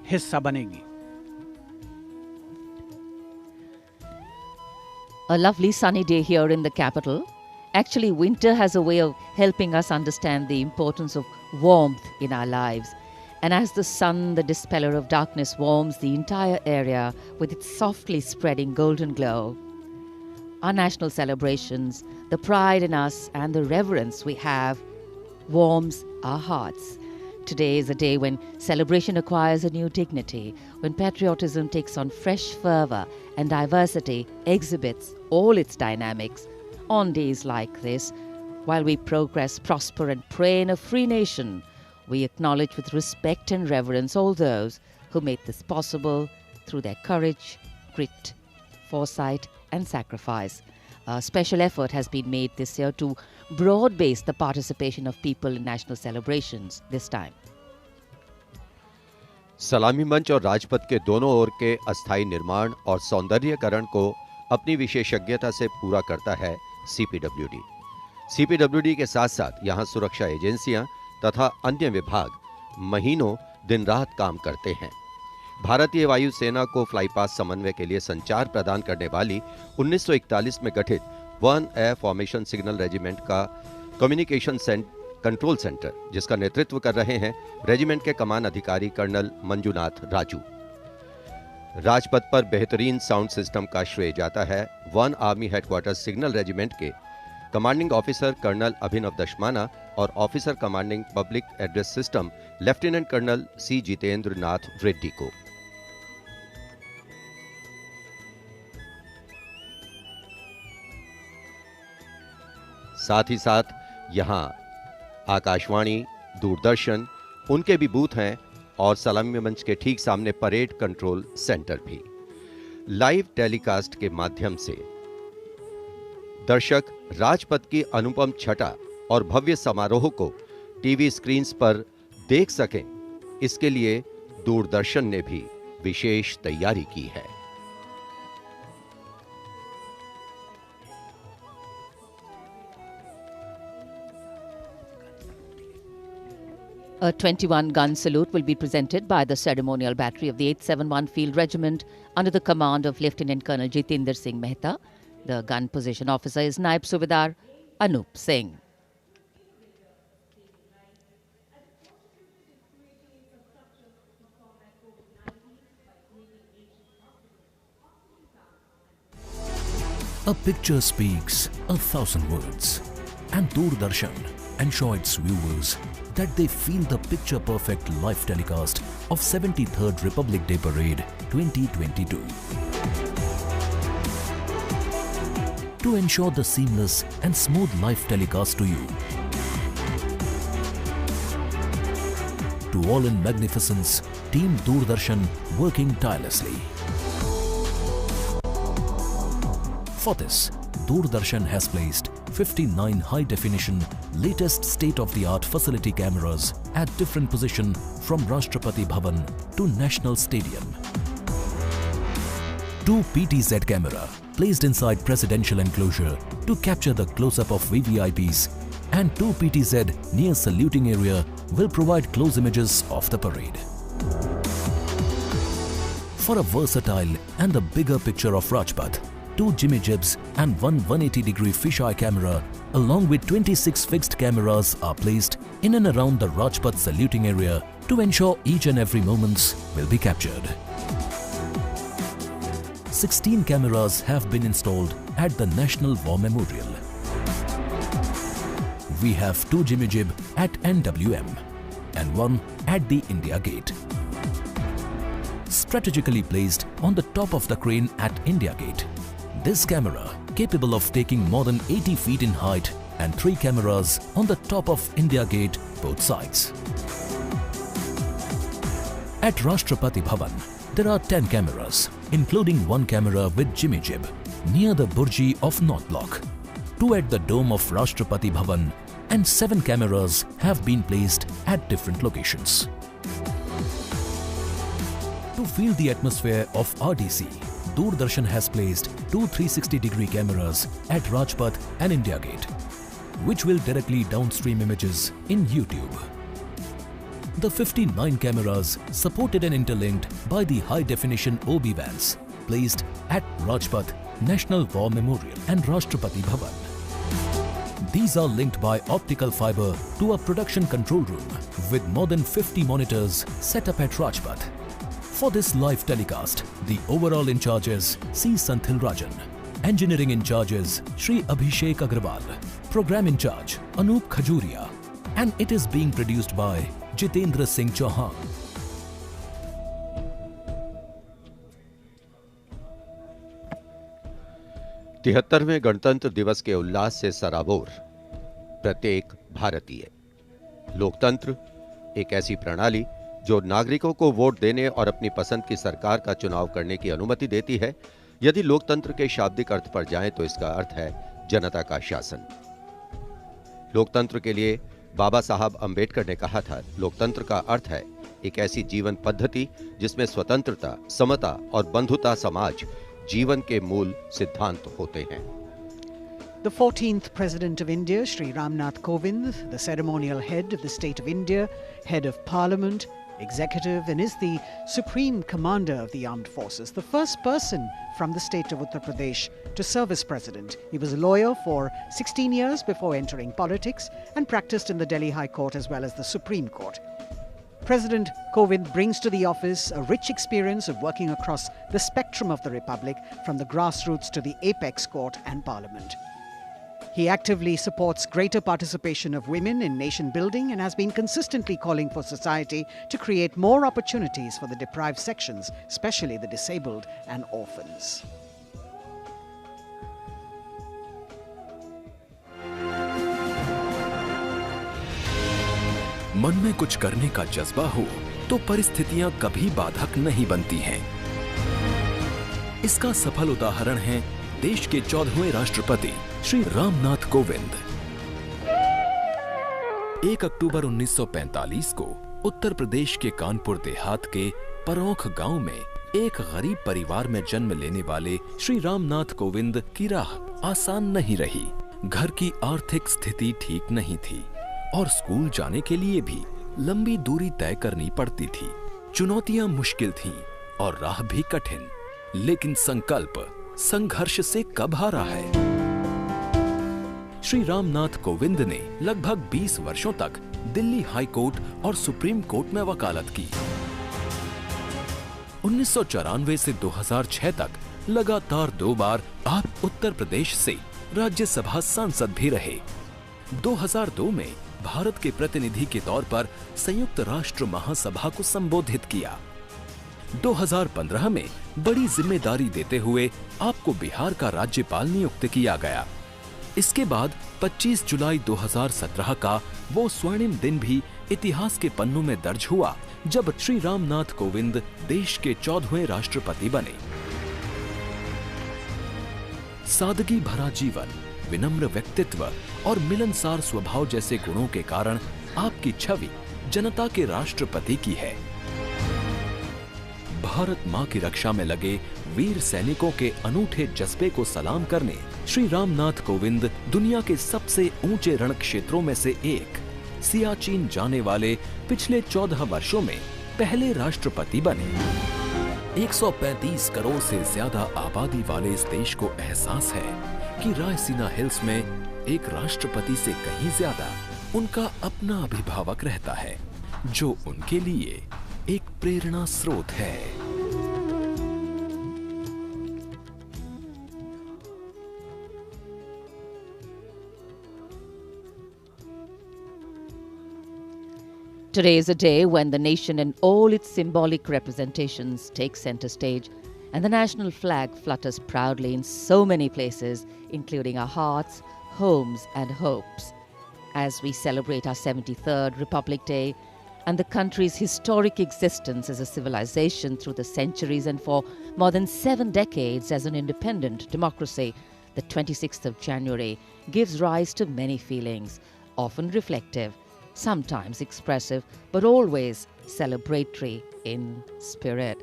S8: हिस्सा बनेगी।
S5: A lovely sunny day here in the capital. Actually, winter has a way of helping us understand the importance of warmth in our lives. And as the sun, the dispeller of darkness, warms the entire area with its softly spreading golden glow, our national celebrations, the pride in us and the reverence we have warms our hearts. Today is a day when celebration acquires a new dignity, when patriotism takes on fresh fervour and diversity exhibits all its dynamics. On days like this, while we progress, prosper and pray in a free nation, we acknowledge with respect and reverence all those who made this possible through their courage, grit, foresight and sacrifice. A special effort has been made this year to broad-base the participation of people in national celebrations this time.
S4: सलामी मंच और राजपथ के दोनों ओर के अस्थायी निर्माण और सौंदर्यीकरण को अपनी विशेषज्ञता से पूरा करता है सीपीडब्ल्यूडी। सीपीडब्ल्यूडी के साथ साथ यहां सुरक्षा एजेंसियां तथा अन्य विभाग महीनों दिन रात काम करते हैं। भारतीय वायुसेना को फ्लाईपास्ट समन्वय के लिए संचार प्रदान करने वाली 1941 में गठित 1 एयर फॉर्मेशन सिग्नल रेजिमेंट का कम्युनिकेशन कंट्रोल सेंटर, जिसका नेतृत्व कर रहे हैं रेजिमेंट के कमान अधिकारी कर्नल मंजुनाथ राजू। राजपथ पर बेहतरीन साउंड सिस्टम का श्रेय जाता है 1 आर्मी हेडक्वार्टर सिग्नल रेजिमेंट के commanding officer colonel Abhinav Dashmana और officer commanding public address system lieutenant colonel C Jitendra Nath Reddy को। साथ ही साथ यहां आकाशवाणी, दूरदर्शन, उनके भी बूथ हैं और सलामी मंच के ठीक सामने परेड कंट्रोल सेंटर भी। लाइव टेलीकास्ट के माध्यम से दर्शक राजपथ की अनुपम छटा और भव्य समारोह को टीवी स्क्रीन्स पर देख सकें, इसके लिए दूरदर्शन ने भी विशेष तैयारी की है।
S5: A 21-gun salute will be presented by the ceremonial battery of the 871 Field Regiment under the command of Lieutenant Colonel Jitendra Singh Mehta. The gun position officer is Naib Subedar Anup Singh.
S6: A picture speaks 1,000 words, and Doordarshan ensure its viewers that they feel the picture-perfect live telecast of 73rd Republic Day Parade 2022. To ensure the seamless and smooth live telecast to you, to all in magnificence, Team Doordarshan working tirelessly. For this, Doordarshan has placed 59 high-definition, latest state-of-the-art facility cameras at different positions from Rashtrapati Bhavan to National Stadium. 2 PTZ camera placed inside presidential enclosure to capture the close-up of VVIPs, and 2 PTZ near saluting area will provide close images of the parade. For a versatile and a bigger picture of Rajpath, 2 Jimmy Jibs and 1 180-degree fisheye camera along with 26 fixed cameras are placed in and around the Rajpath saluting area to ensure each and every moments will be captured. 16 cameras have been installed at the National War Memorial. We have 2 Jimmy Jib at NWM and 1 at the India Gate. Strategically placed on the top of the crane at India Gate, this camera, capable of taking more than 80 feet in height, and 3 cameras on the top of India Gate, both sides. At Rashtrapati Bhavan, there are 10 cameras, including 1 camera with Jimmy Jib, near the Burji of North Block, 2 at the dome of Rashtrapati Bhavan, and 7 cameras have been placed at different locations. To feel the atmosphere of RDC, Doordarshan has placed 2 360-degree cameras at Rajpath and India Gate, which will directly downstream images in YouTube. The 59 cameras, supported and interlinked by the high-definition OB vans, placed at Rajpath, National War Memorial and Rashtrapati Bhavan. These are linked by optical fiber to a production control room with more than 50 monitors set up at Rajpath. For this live telecast, the overall in charge is C. Santhil Rajan, engineering in charge is Shri Abhishek Agrawal, program in charge Anup Khajuria, and it is being produced by Jitendra Singh Chauhan.
S4: तिहत्तरवें गणतंत्र दिवस के उल्लास से सराबोर प्रत्येक भारतीय। लोकतंत्र एक ऐसी प्रणाली जो नागरिकों को वोट देने और अपनी पसंद की सरकार का चुनाव करने की अनुमति देती है। यदि लोकतंत्र के शाब्दिक अर्थ पर जाएं तो इसका अर्थ है जनता का शासन। लोकतंत्र के लिए बाबा साहब अंबेडकर ने कहा था, लोकतंत्र का अर्थ है एक ऐसी जीवन पद्धति जिसमें स्वतंत्रता, समता और बंधुता समाज जीवन के मूल सिद्धांत होते हैं।
S7: The 14th President of India, Shri Ramnath Kovind, the ceremonial head of the State of India, head of Parliament, executive, and is the Supreme Commander of the Armed Forces, the first person from the state of Uttar Pradesh to serve as President. He was a lawyer for 16 years before entering politics and practiced in the Delhi High Court as well as the Supreme Court. President Kovind brings to the office a rich experience of working across the spectrum of the Republic, from the grassroots to the apex court and Parliament. He actively supports greater participation of women in nation building and has been consistently calling for society to create more opportunities for the deprived sections, especially the disabled and orphans.
S6: मन में कुछ करने का जज्बा हो तो परिस्थितियां कभी बाधक नहीं बनती हैं। इसका सफल उदाहरण है देश के 14वें राष्ट्रपति श्री रामनाथ कोविंद। 1 अक्टूबर 1945 को उत्तर प्रदेश के कानपुर देहात के परौख गांव में एक गरीब परिवार में जन्म लेने वाले श्री रामनाथ कोविंद की राह आसान नहीं रही। घर की आर्थिक स्थिति ठीक नहीं थी और स्कूल जाने के लिए भी लंबी दूरी तय करनी पड़ती थी। चुनौतियां मुश्किल थीं और राह भी कठिन, लेकिन संकल्प संघर्ष से कब हारा है। श्री रामनाथ कोविंद ने लगभग 20 वर्षों तक दिल्ली हाई कोर्ट और सुप्रीम कोर्ट में वकालत की। 1994 से 2006 तक लगातार 2 बार आप उत्तर प्रदेश से राज्यसभा सांसद भी रहे। 2002 में भारत के प्रतिनिधि के तौर पर संयुक्त राष्ट्र महासभा को संबोधित किया। 2015 में बड़ी जिम्मेदारी देते हुए आपको बिहार का राज्यपाल नियुक्त किया गया। इसके बाद 25 जुलाई 2017 का वो स्वर्णिम दिन भी इतिहास के पन्नों में दर्ज हुआ जब श्री रामनाथ कोविंद देश के 14वें राष्ट्रपति बने। सादगी भरा जीवन, विनम्र व्यक्तित्व और मिलनसार स्वभाव जैसे गुणों के कारण आपकी छवि जनता के राष्ट्रपति की है। भारत मां की रक्षा में लगे वीर सैनिकों के अनूठे जज्बे को सलाम करने श्री रामनाथ कोविंद दुनिया के सबसे ऊंचे रण क्षेत्रों में से एक सियाचिन जाने वाले पिछले 14 वर्षों में पहले राष्ट्रपति बने। 135 करोड़ से ज्यादा आबादी वाले इस देश को एहसास है कि रायसीना हिल्स में एक राष्ट्रपति से कहीं ज्यादा उनका अपना अभिभावक रहता है, जो उनके लिए एक प्रेरणा स्रोत है।
S5: Today is a day when the nation and all its symbolic representations take center stage, and the national flag flutters proudly in so many places, including our hearts, homes, and hopes. As we celebrate our 73rd Republic Day and the country's historic existence as a civilization through the centuries and for more than 7 decades as an independent democracy, the 26th of January gives rise to many feelings, often reflective, sometimes expressive, but always celebratory in spirit.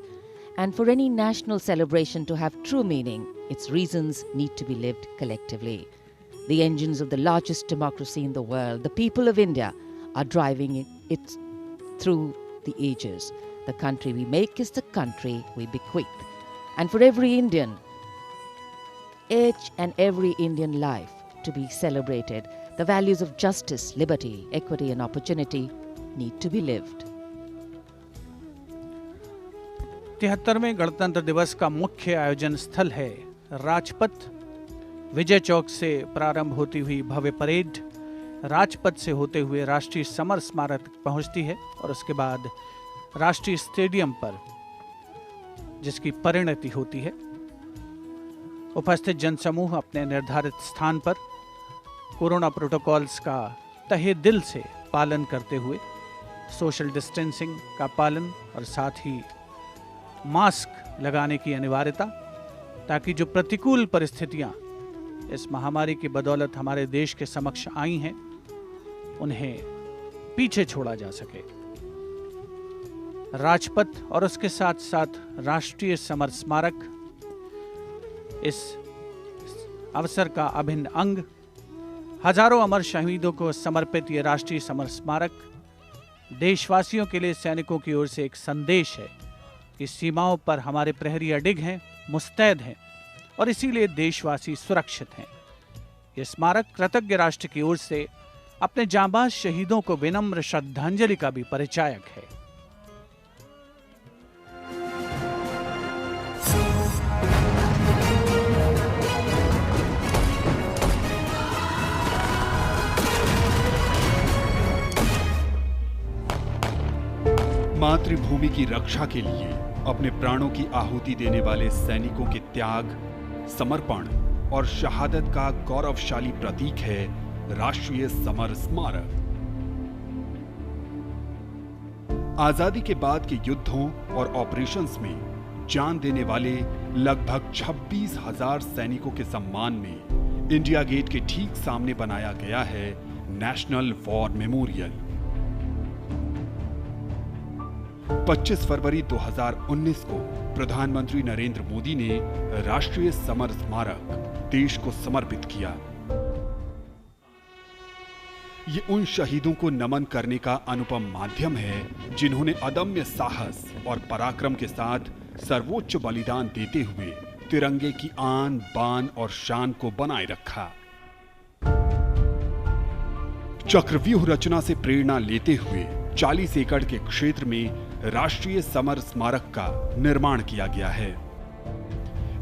S5: And for any national celebration to have true meaning, its reasons need to be lived collectively. The engines of the largest democracy in the world, the people of India, are driving it through the ages. The country we make is the country we bequeath. And for every Indian, each and every Indian life to be celebrated, the values of justice, liberty, equity and opportunity need to be lived.
S8: 73वें गणतंत्र दिवस का मुख्य आयोजन स्थल है राजपथ। विजय चौक से प्रारंभ होती हुई भव्य परेड राजपथ से होते हुए राष्ट्रीय समर स्मारक पहुंचती है और उसके बाद राष्ट्रीय स्टेडियम पर जिसकी परिणति होती है। उपस्थित जनसमूह अपने निर्धारित स्थान पर कोरोना प्रोटोकॉल्स का तहे दिल से पालन करते हुए सोशल डिस्टेंसिंग का पालन और साथ ही मास्क लगाने की अनिवार्यता, ताकि जो प्रतिकूल परिस्थितियां इस महामारी की बदौलत हमारे देश के समक्ष आई हैं उन्हें पीछे छोड़ा जा सके। राजपथ और उसके साथ साथ राष्ट्रीय समर स्मारक इस अवसर का अभिन्न अंग। हजारों अमर शहीदों को समर्पित ये राष्ट्रीय समर स्मारक देशवासियों के लिए सैनिकों की ओर से एक संदेश है कि सीमाओं पर हमारे प्रहरी अडिग हैं, मुस्तैद हैं और इसीलिए देशवासी सुरक्षित हैं। यह स्मारक कृतज्ञ राष्ट्र की ओर से अपने जांबाज शहीदों को विनम्र श्रद्धांजलि का भी परिचायक है।
S12: मातृभूमि की रक्षा के लिए अपने प्राणों की आहुति देने वाले सैनिकों के त्याग, समर्पण और शहादत का गौरवशाली प्रतीक है राष्ट्रीय समर स्मारक। आजादी के बाद के युद्धों और ऑपरेशंस में जान देने वाले लगभग 26,000 सैनिकों के सम्मान में इंडिया गेट के ठीक सामने बनाया गया है नेशनल वॉर मेमोरियल। 25 फरवरी 2019 को प्रधानमंत्री नरेंद्र मोदी ने राष्ट्रीय समर स्मारक देश को समर्पित किया। ये उन शहीदों को नमन करने का अनुपम माध्यम है जिन्होंने अदम्य साहस और पराक्रम के साथ सर्वोच्च बलिदान देते हुए तिरंगे की आन, बान और शान को बनाए रखा। चक्रव्यूह रचना से प्रेरणा लेते हुए 40 एकड़ के क्षेत्र में राष्ट्रीय समर स्मारक का निर्माण किया गया है।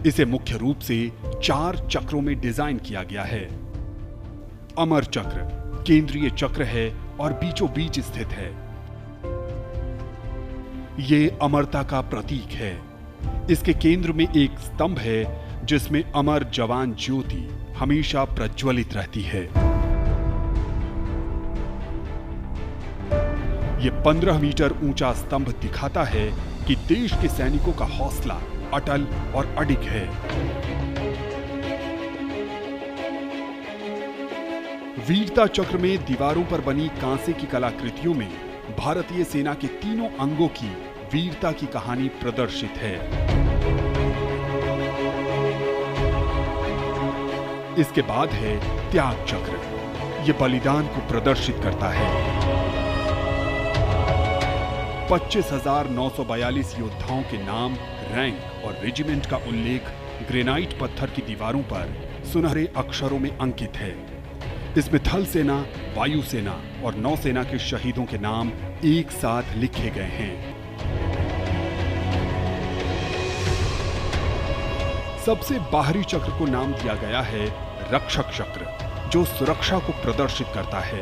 S12: इसे मुख्य रूप से 4 चक्रों में डिजाइन किया गया है। अमर चक्र केंद्रीय चक्र है और बीचों बीच स्थित है। ये अमरता का प्रतीक है। इसके केंद्र में एक स्तंभ है जिसमें अमर जवान ज्योति हमेशा प्रज्वलित रहती है। ये 15 मीटर ऊंचा स्तंभ दिखाता है कि देश के सैनिकों का हौसला अटल और अडिग है। वीरता चक्र में दीवारों पर बनी कांसे की कलाकृतियों में भारतीय सेना के तीनों अंगों की वीरता की कहानी प्रदर्शित है। इसके बाद है त्याग चक्र। यह बलिदान को प्रदर्शित करता है। 25,942 योद्धाओं के नाम, रैंक और रेजिमेंट का उल्लेख ग्रेनाइट पत्थर की दीवारों पर सुनहरे अक्षरों में अंकित है। इसमें थल सेना, वायु सेना और नौसेना के शहीदों के नाम एक साथ लिखे गए हैं। सबसे बाहरी चक्र को नाम दिया गया है रक्षक चक्र, जो सुरक्षा को प्रदर्शित करता है।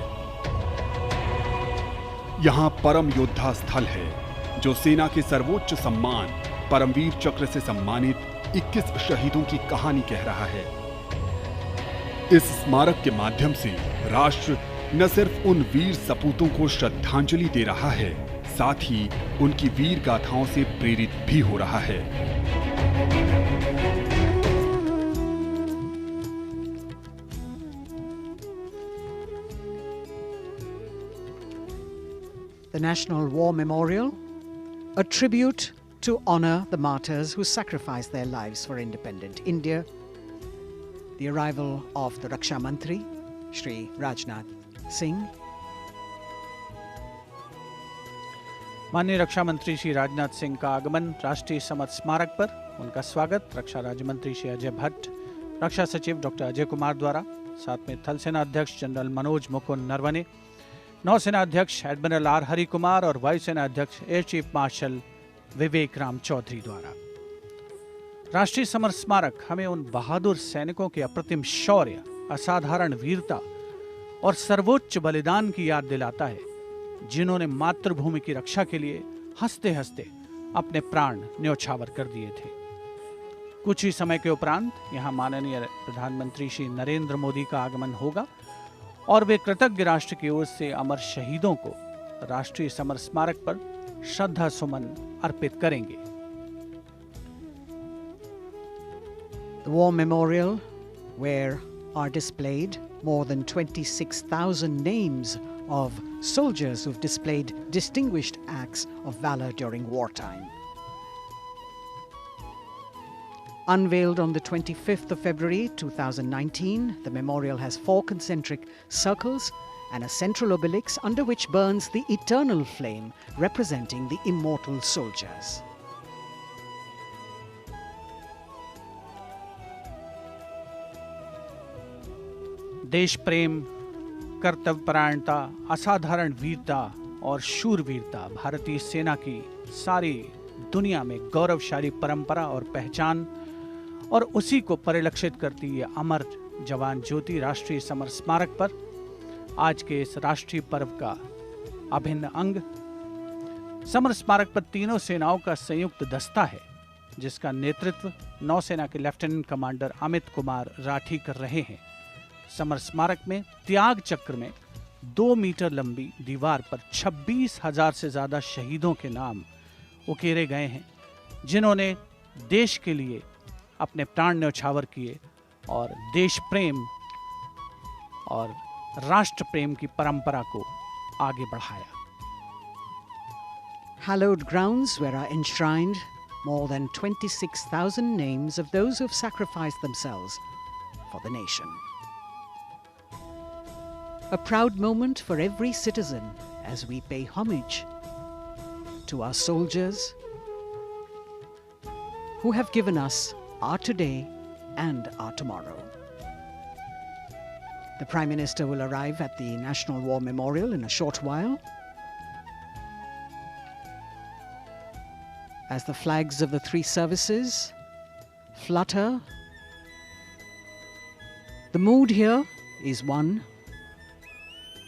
S12: यहां परम योद्धा स्थल है, जो सेना के सर्वोच्च सम्मान परमवीर चक्र से सम्मानित 21 शहीदों की कहानी कह रहा है। इस स्मारक के माध्यम से राष्ट्र न सिर्फ उन वीर सपूतों को श्रद्धांजलि दे रहा है, साथ ही उनकी वीर गाथाओं से प्रेरित भी हो रहा है।
S7: The National War Memorial, a tribute to honor the martyrs who sacrificed their lives for independent India. The arrival of the Raksha Mantri, Shri Rajnath Singh.
S8: माननीय रक्षा मंत्री श्री राजनाथ सिंह का आगमन राष्ट्रीय समर स्मारक पर, उनका स्वागत रक्षा राज्य मंत्री श्री अजय भट्ट, रक्षा सचिव डॉक्टर अजय कुमार द्वारा, साथ में थल सेना अध्यक्ष जनरल मनोज मुकुंद नरवणे, नौसेना अध्यक्ष एडमिरल आर हरि कुमार और वायुसेना अध्यक्ष एयर चीफ मार्शल विवेक राम चौधरी द्वारा। राष्ट्रीय समर स्मारक हमें उन बहादुर सैनिकों के अप्रतिम शौर्य, असाधारण वीरता और सर्वोच्च बलिदान की याद दिलाता है, जिन्होंने मातृभूमि की रक्षा के लिए हंसते हंसते अपने प्राण न्यौछावर कर दिए थे। कुछ ही समय के उपरांत यहाँ माननीय प्रधानमंत्री श्री नरेंद्र मोदी का आगमन होगा और वे कृतज्ञ राष्ट्र की ओर से अमर शहीदों को राष्ट्रीय समर स्मारक पर श्रद्धा सुमन अर्पित करेंगे।
S7: The War Memorial, where are displayed more than 26,000 names of soldiers who've displayed distinguished acts of valor during wartime. Unveiled on the 25th of February 2019, the memorial has 4 concentric circles and a central obelix under which burns the eternal flame representing the immortal soldiers.
S8: देश प्रेम, कर्तव्यपरायणता, असाधारण वीरता और शूरवीरता भारतीय सेना की सारी दुनिया में गौरवशाली परंपरा और पहचान, और उसी को परिलक्षित करती ये अमर जवान ज्योति राष्ट्रीय समर स्मारक पर आज के इस राष्ट्रीय पर्व का अभिन्न अंग। समर स्मारक पर तीनों सेनाओं का संयुक्त दस्ता है, जिसका नेतृत्व नौसेना के लेफ्टिनेंट कमांडर अमित कुमार राठी कर रहे हैं। समर स्मारक में त्याग चक्र में 2 मीटर लंबी दीवार पर 26,000 से ज्यादा शहीदों के नाम उकेरे गए हैं, जिन्होंने देश के लिए अपने प्राण न्यौछावर किए और देश प्रेम और राष्ट्र प्रेम की परंपरा को आगे बढ़ाया।
S7: Hallowed grounds where are enshrined more than 26,000 names of those who have sacrificed themselves for the nation. A proud moment for every citizen as we pay homage to our soldiers who have given us our today and our tomorrow. The Prime Minister will arrive at the National War Memorial in a short while as the flags of the 3 services flutter. The mood here is one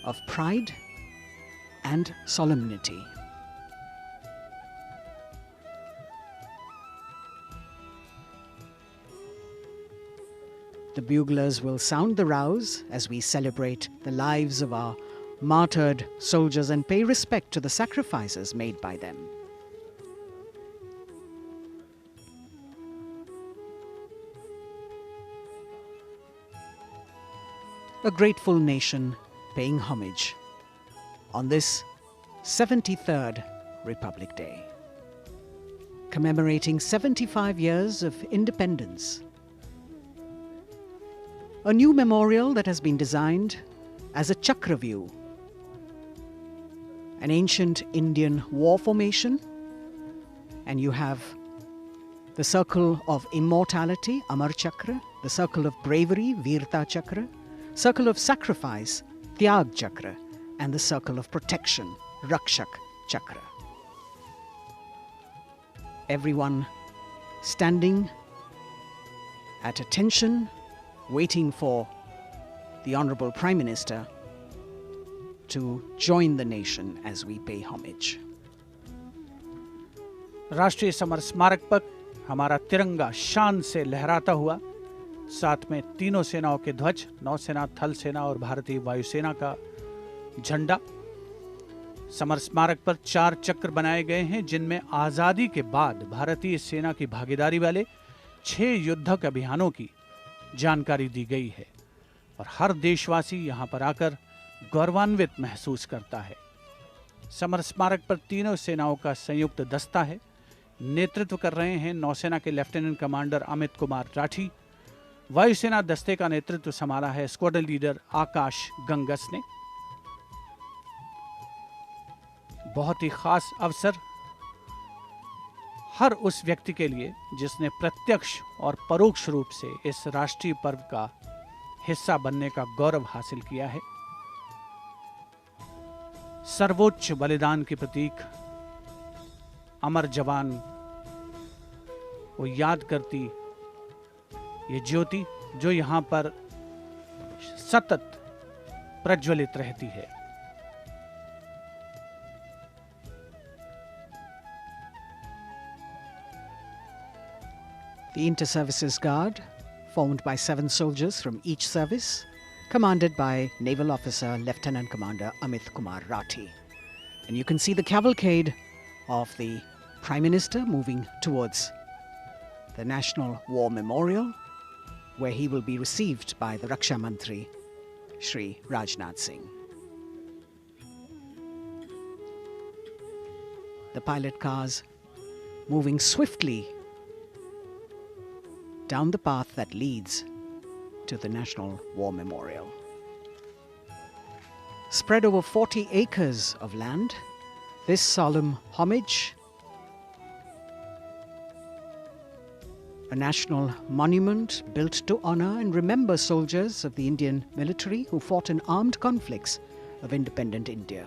S7: of pride and solemnity. The buglers will sound the rouse as we celebrate the lives of our martyred soldiers and pay respect to the sacrifices made by them. A grateful nation paying homage on this 73rd Republic Day, commemorating 75 years of independence. A new memorial that has been designed as a chakra view, an ancient Indian war formation, and you have the circle of immortality, Amar Chakra, the circle of bravery, Virta Chakra, circle of sacrifice, Tyag Chakra, and the circle of protection, Rakshak Chakra. Everyone standing at attention, waiting for the Honorable Prime Minister to join the nation as we pay homage.
S8: राष्ट्रीय summer स्मारक पर हमारा तिरंगा शान से लहराता हुआ, साथ में तीनों सेनाओं के ध्वज, नौसेना, थल सेना और भारतीय वायुसेना का झंडा। समर स्मारक पर 4 चक्र बनाए गए हैं, जिनमें आजादी के बाद भारतीय सेना की भागीदारी वाले 6 युद्धक अभियानों की जानकारी दी गई है और हर देशवासी यहां पर आकर गौरवान्वित महसूस करता है। समर स्मारक पर तीनों सेनाओं का संयुक्त दस्ता है। नेतृत्व कर रहे हैं नौसेना के लेफ्टिनेंट कमांडर अमित कुमार राठी। वायुसेना दस्ते का नेतृत्व संभाला है स्क्वाड्रन लीडर आकाश गंगस ने। बहुत ही खास अवसर हर उस व्यक्ति के लिए जिसने प्रत्यक्ष और परोक्ष रूप से इस राष्ट्रीय पर्व का हिस्सा बनने का गौरव हासिल किया है। सर्वोच्च बलिदान के प्रतीक अमर जवान को याद करती ये ज्योति जो यहां पर सतत प्रज्वलित रहती है।
S7: The Inter-Services Guard, formed by 7 soldiers from each service, commanded by Naval Officer Lieutenant Commander Amit Kumar Rathi. And you can see the cavalcade of the Prime Minister moving towards the National War Memorial, where he will be received by the Raksha Mantri, Shri Rajnath Singh. The pilot cars moving swiftly down the path that leads to the National War Memorial. Spread over 40 acres of land, this solemn homage, a national monument built to honor and remember soldiers of the Indian military who fought in armed conflicts of independent India.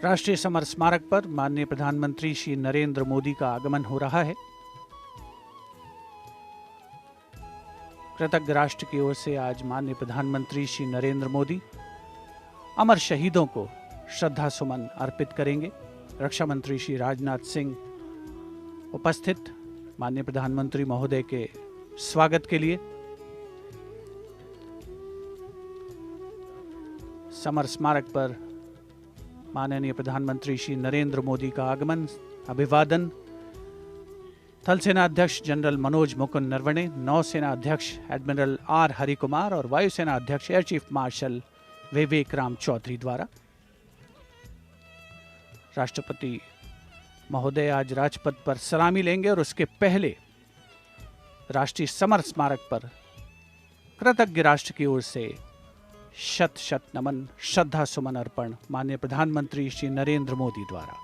S8: राष्ट्रीय summer स्मारक पर माननीय प्रधानमंत्री श्री नरेंद्र मोदी का आगमन हो रहा है। कृतज्ञ राष्ट्र की ओर से आज माननीय प्रधानमंत्री श्री नरेंद्र मोदी अमर शहीदों को श्रद्धा सुमन अर्पित करेंगे। रक्षा मंत्री श्री राजनाथ सिंह उपस्थित माननीय प्रधानमंत्री महोदय के स्वागत के लिए समर स्मारक पर माननीय प्रधानमंत्री श्री नरेंद्र मोदी का आगमन, अभिवादन थल सेना अध्यक्ष जनरल मनोज मुकुंद नरवणे, नौसेना अध्यक्ष एडमिरल आर हरिकुमार और वायुसेना अध्यक्ष एयर चीफ मार्शल विवेक राम चौधरी द्वारा। राष्ट्रपति महोदय आज राजपथ पर सलामी लेंगे और उसके पहले राष्ट्रीय समर स्मारक पर कृतज्ञ राष्ट्र की ओर से शत शत नमन, श्रद्धा सुमन अर्पण माननीय प्रधानमंत्री श्री नरेंद्र मोदी द्वारा।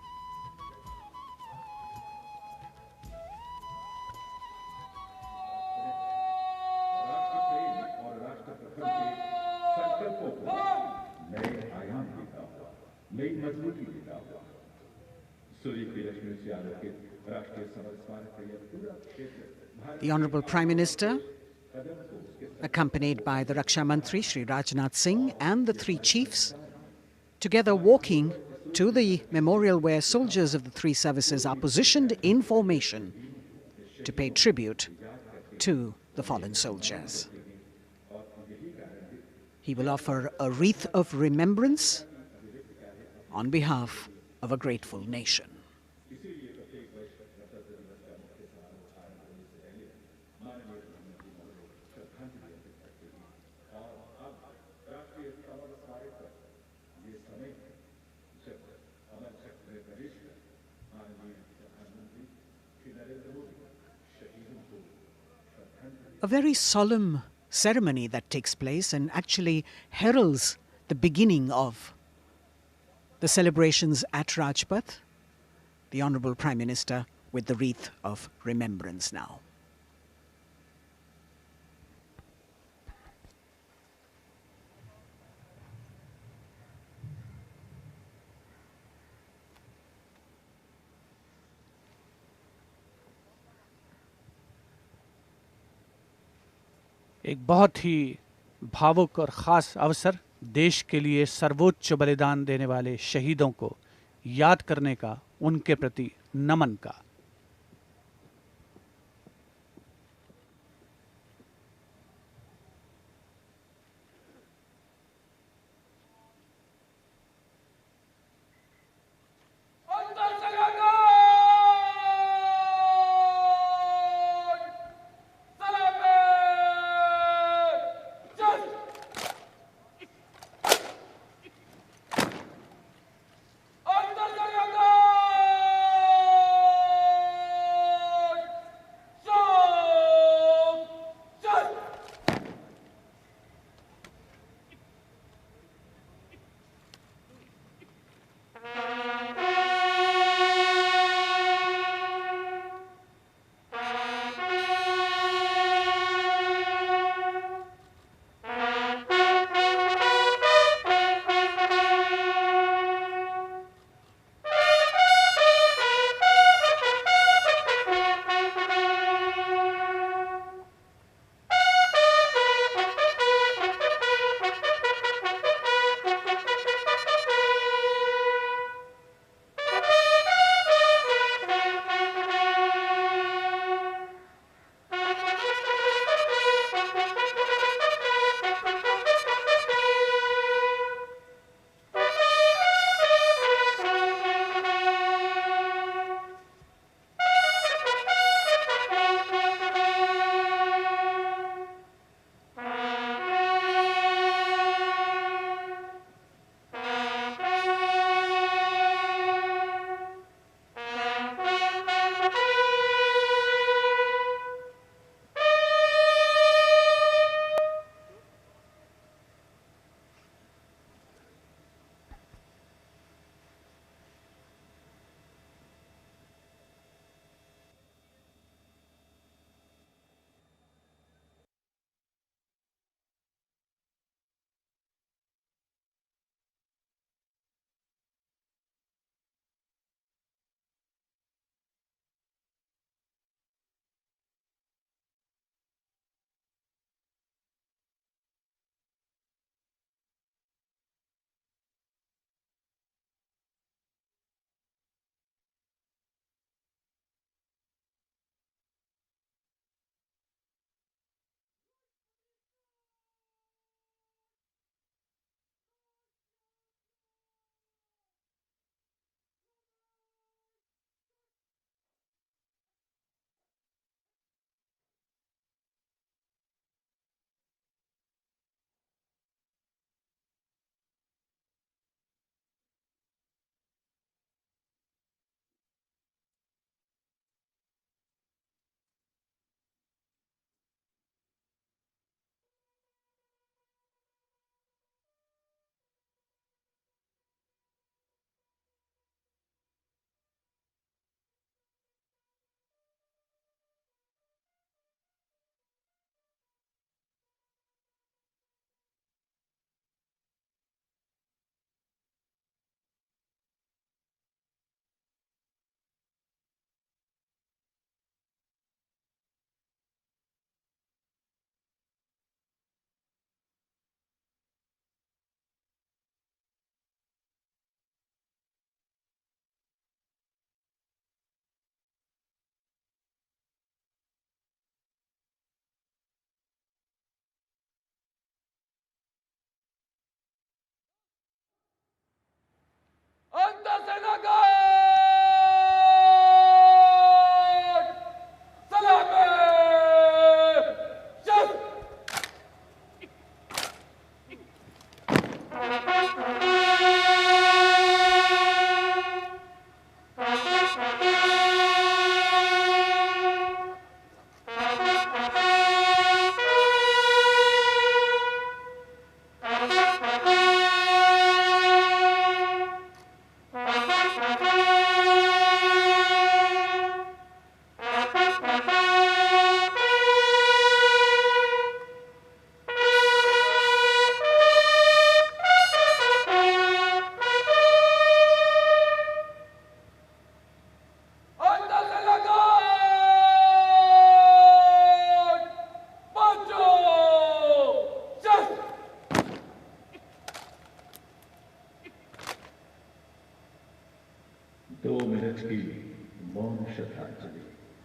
S7: The Honorable Prime Minister, accompanied by the Raksha Mantri Shri Rajnath Singh and the 3 chiefs, together walking to the memorial where soldiers of the 3 services are positioned in formation to pay tribute to the fallen soldiers. He will offer a wreath of remembrance on behalf of a grateful nation. A very solemn ceremony that takes place and actually heralds the beginning of the celebrations at Rajpath. The Honorable Prime Minister with the wreath of remembrance now.
S8: एक बहुत ही भावुक और ख़ास अवसर, देश के लिए सर्वोच्च बलिदान देने वाले शहीदों को याद करने का, उनके प्रति नमन का।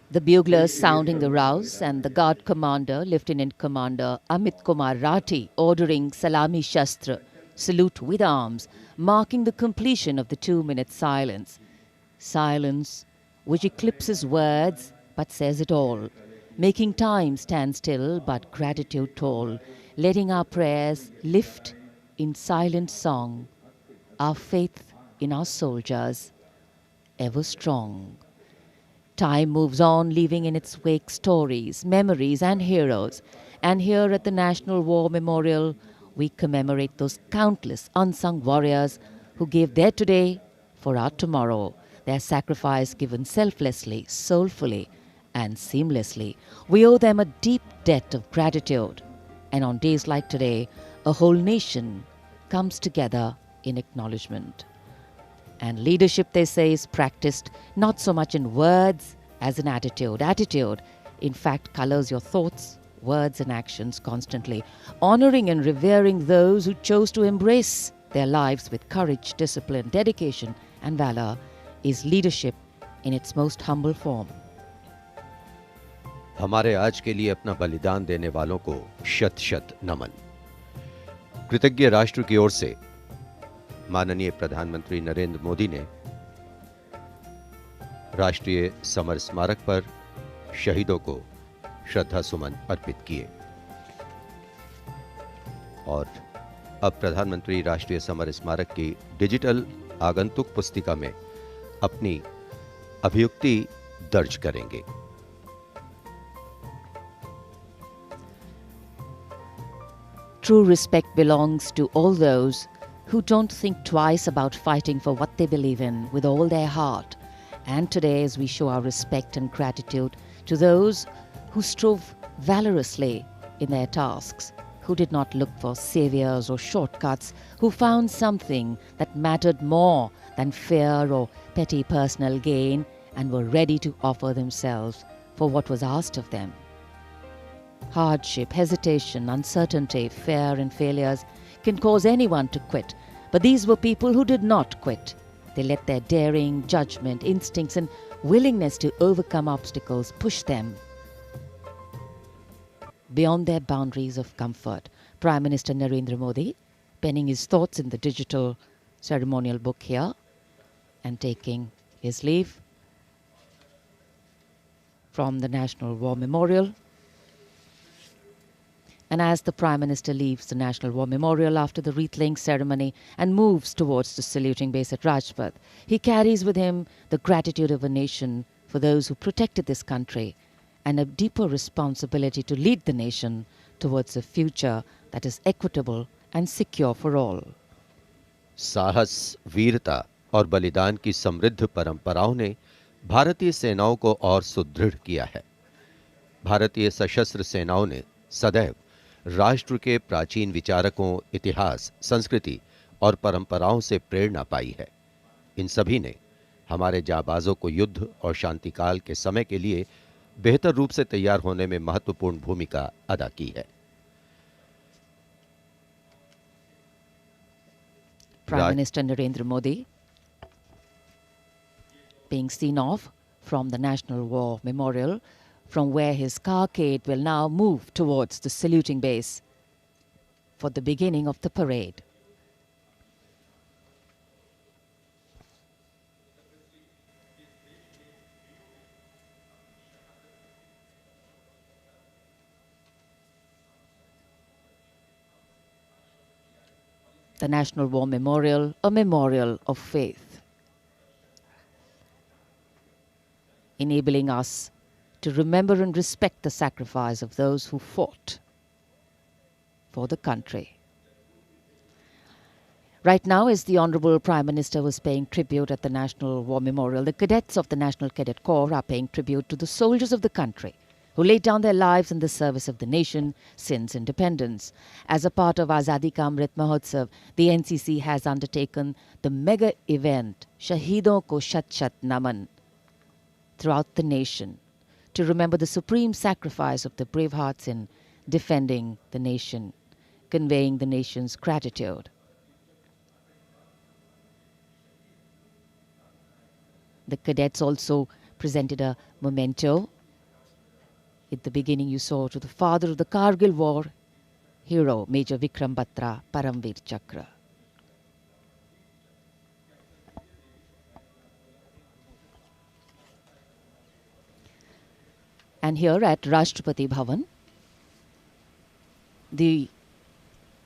S5: The buglers sounding the rouse and the guard commander, Lieutenant Commander Amit Kumar Rathi, ordering Salami Shastra, salute with arms, marking the completion of the 2-minute silence. Silence which eclipses words but says it all, making time stand still but gratitude toll, letting our prayers lift in silent song, our faith in our soldiers ever strong. Time moves on, leaving in its wake stories, memories and heroes. And here at the National War Memorial, we commemorate those countless unsung warriors who gave their today for our tomorrow, their sacrifice given selflessly, soulfully and seamlessly. We owe them a deep debt of gratitude. And on days like today, a whole nation comes together in acknowledgement. And leadership, they say, is practiced not so much in words as in attitude. Attitude, in fact, colors your thoughts, words and actions constantly. Honoring and revering those who chose to embrace their lives with courage, discipline, dedication and valor is leadership in its most humble form.
S4: हमारे आज के लिए अपना बलिदान देने वालों को शत शत नमन। कृतज्ञ राष्ट्र की ओर से माननीय प्रधानमंत्री नरेंद्र मोदी ने राष्ट्रीय समर स्मारक पर शहीदों को श्रद्धा सुमन अर्पित किए और अब प्रधानमंत्री राष्ट्रीय समर स्मारक की डिजिटल आगंतुक पुस्तिका में अपनी अभियुक्ति दर्ज करेंगे।
S5: True respect belongs to all those who don't think twice about fighting for what they believe in with all their heart. And today, as we show our respect and gratitude to those who strove valorously in their tasks, who did not look for saviors or shortcuts, who found something that mattered more than fear or petty personal gain and were ready to offer themselves for what was asked of them. Hardship, hesitation, uncertainty, fear and failures can cause anyone to quit. But these were people who did not quit. They let their daring, judgment, instincts and willingness to overcome obstacles push them beyond their boundaries of comfort. Prime Minister Narendra Modi penning his thoughts in the digital ceremonial book here and taking his leave from the National War Memorial. And as the Prime Minister leaves the National War Memorial after the wreath-laying ceremony and moves towards the saluting base at Rajpath, he carries with him the gratitude of a nation for those who protected this country and a deeper responsibility to lead the nation towards a future that is equitable and secure for all.
S4: साहस, वीरता और बलिदान की समृद्ध परंपराओं ने भारतीय सेनाओं को और सुदृढ़ किया है। भारतीय सशस्त्र सेनाओं ने सदैव राष्ट्र के प्राचीन विचारकों, इतिहास, संस्कृति और परंपराओं से प्रेरणा पाई है। इन सभी ने हमारे जाबाजों को युद्ध और शांतिकाल के समय के लिए बेहतर रूप से तैयार होने में महत्वपूर्ण भूमिका अदा की है।
S5: Prime Minister Narendra Modi being seen off from the National War Memorial, from where his carcade will now move towards the saluting base for the beginning of the parade. the National War Memorial, a memorial of faith, enabling us to remember and respect the sacrifice of those who fought for the country. Right now, as the Honorable Prime Minister was paying tribute at the National War Memorial, the cadets of the National Cadet Corps are paying tribute to the soldiers of the country who laid down their lives in the service of the nation since independence. As a part of Azadi Ka Amrit Mahotsav, the NCC has undertaken the mega event Shahidon Ko Shat Shat Naman throughout the nation to remember the supreme sacrifice of the brave hearts in defending the nation, conveying the nation's gratitude. The cadets also presented a memento. At the beginning you saw to the father of the Kargil war, hero Major Vikram Batra, Paramveer Chakra. And here at Rashtrapati Bhavan, the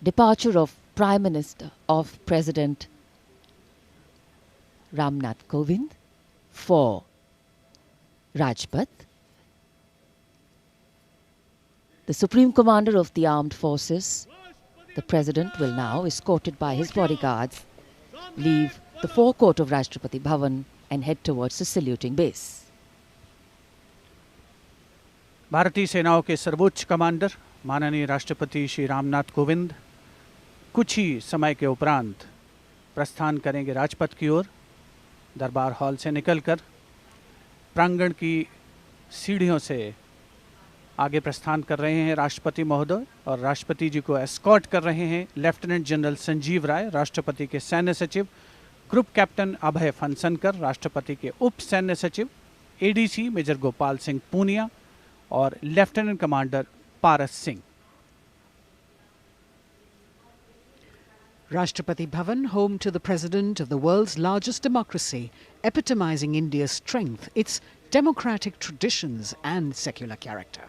S5: departure of Prime Minister of President Ramnath Kovind for Rajpath. The Supreme Commander of the Armed Forces, the President, will now, escorted by his bodyguards, leave the forecourt of Rashtrapati Bhavan and head towards the saluting base.
S8: भारतीय सेनाओं के सर्वोच्च commander माननीय राष्ट्रपति श्री रामनाथ कोविंद कुछ ही समय के उपरांत प्रस्थान करेंगे राजपथ की ओर। दरबार हॉल से निकलकर प्रांगण की सीढ़ियों से आगे प्रस्थान कर रहे हैं राष्ट्रपति महोदय, और राष्ट्रपति जी को एस्कॉर्ट कर रहे हैं लेफ्टिनेंट जनरल संजीव राय, राष्ट्रपति के सैन्य सचिव, ग्रुप कैप्टन अभय फनसनकर, राष्ट्रपति के उप सैन्य सचिव एडीसी मेजर गोपाल सिंह पूनिया और lieutenant commander Paras Singh.
S7: Rashtrapati Bhavan, home to the president of the world's largest democracy, epitomizing India's strength, its democratic traditions and secular character.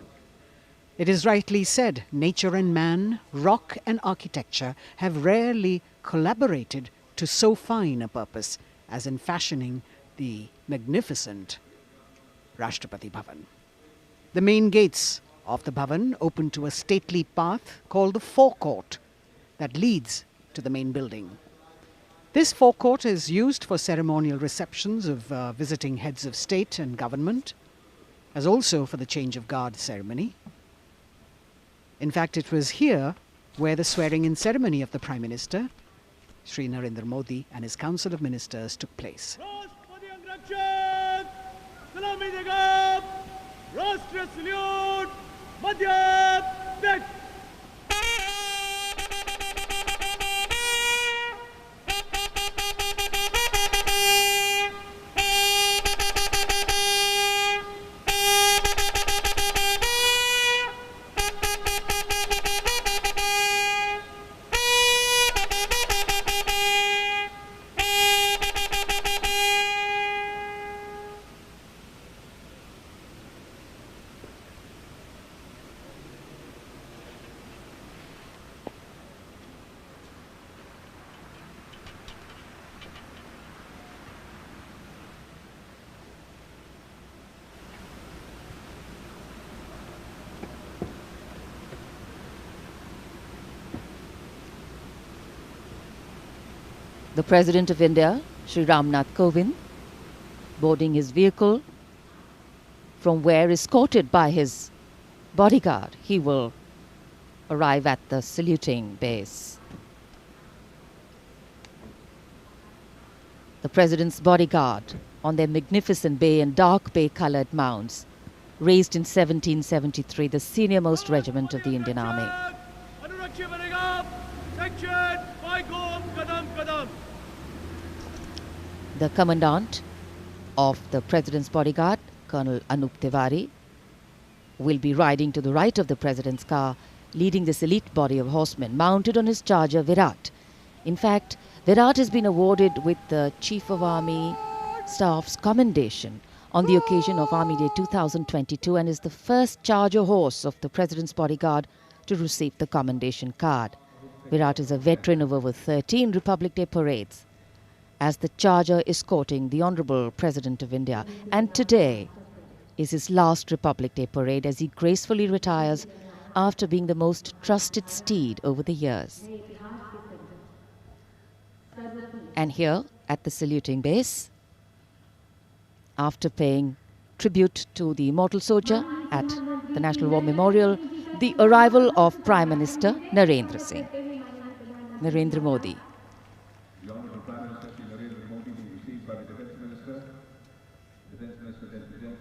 S7: It is rightly said, nature and man, rock and architecture have rarely collaborated to so fine a purpose as in fashioning the magnificent Rashtrapati Bhavan. The main gates of the Bhavan open to a stately path called the forecourt that leads to the main building. This forecourt is used for ceremonial receptions of visiting heads of state and government, as also for the change of guard ceremony. In fact, it was here where the swearing-in ceremony of the Prime Minister, Shri Narendra Modi, and his Council of Ministers took place.
S5: The President of India, Shri Ramnath Kovind, boarding his vehicle, from where, escorted by his bodyguard, he will arrive at the saluting base. The President's bodyguard on their magnificent bay and dark bay-coloured mounts, raised in 1773, the senior-most regiment of the Indian Army. The Commandant of the President's bodyguard, Colonel Anup Tiwari, will be riding to the right of the President's car, leading this elite body of horsemen mounted on his charger Virat. In fact, Virat has been awarded with the Chief of Army Staff's commendation on the occasion of Army Day 2022 and is the first charger horse of the President's bodyguard to receive the commendation card. Virat is a veteran of over 13 Republic Day parades as the charger escorting the Honorable President of India. And today is his last Republic Day parade as he gracefully retires after being the most trusted steed over the years. And here at the saluting base, after paying tribute to the immortal soldier at the National War Memorial, the arrival of Prime Minister Narendra Modi.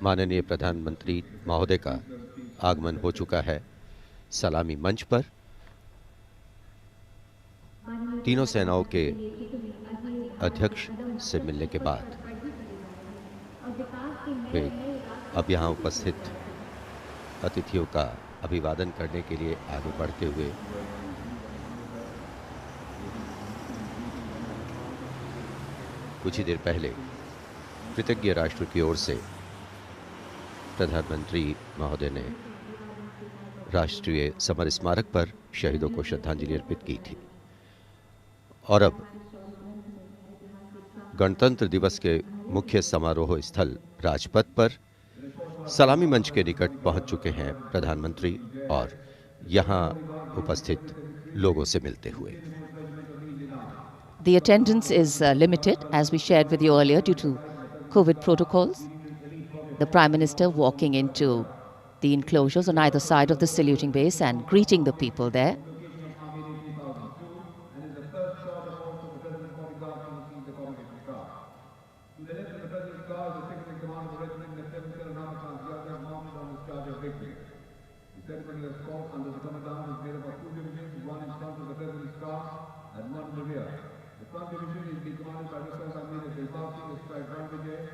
S4: माननीय प्रधानमंत्री महोदय का आगमन हो चुका है सलामी मंच पर। तीनों सेनाओं के अध्यक्ष से मिलने के बाद वे अब यहाँ उपस्थित अतिथियों का अभिवादन करने के लिए आगे बढ़ते हुए कुछ ही देर पहले कृतज्ञ राष्ट्र की ओर से प्रधानमंत्री महोदय ने राष्ट्रीय समर स्मारक पर शहीदों को श्रद्धांजलि अर्पित की थी और अब गणतंत्र दिवस के मुख्य समारोह स्थल राजपथ पर सलामी मंच के निकट पहुंच चुके हैं प्रधानमंत्री और यहां उपस्थित लोगों से मिलते हुए।
S5: The attendance is limited, as we shared with you earlier, due to COVID protocols. The Prime Minister walking into the enclosures on either side of the saluting base and greeting the people there.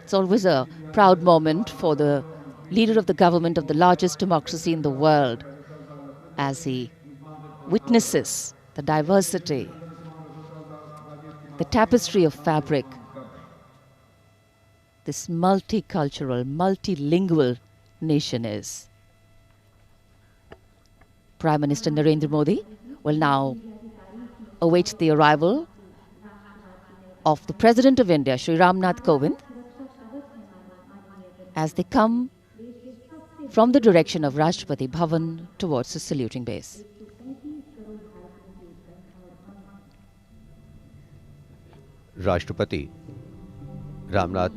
S5: It's always a proud moment for the leader of the government of the largest democracy in the world as he witnesses the diversity, the tapestry of fabric, this multicultural, multilingual nation is. Prime Minister Narendra Modi will now await the arrival of the President of India, Shri Ram Nath Kovind, as they come from the direction of Rashtrapati Bhavan towards the saluting base.
S4: राष्ट्रपति रामनाथ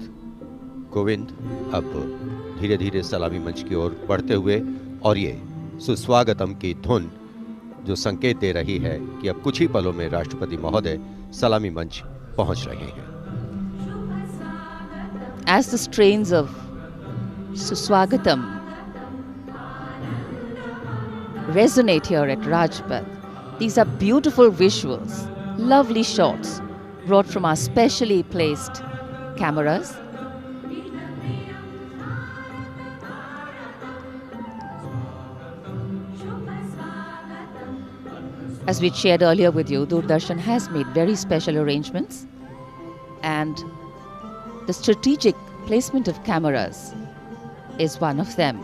S4: कोविंद अब धीरे धीरे सलामी मंच की ओर बढ़ते हुए और ये सुस्वागतम की धुन जो संकेत दे रही है कि अब कुछ ही पलों में राष्ट्रपति महोदय सलामी मंच पहुंच रहे हैं।
S5: As the strains of Suswagatam resonate here at Rajpath, these are beautiful visuals, lovely shots brought from our specially placed cameras. As we shared earlier with you, Doordarshan has made very special arrangements, and the strategic placement of cameras is one of them.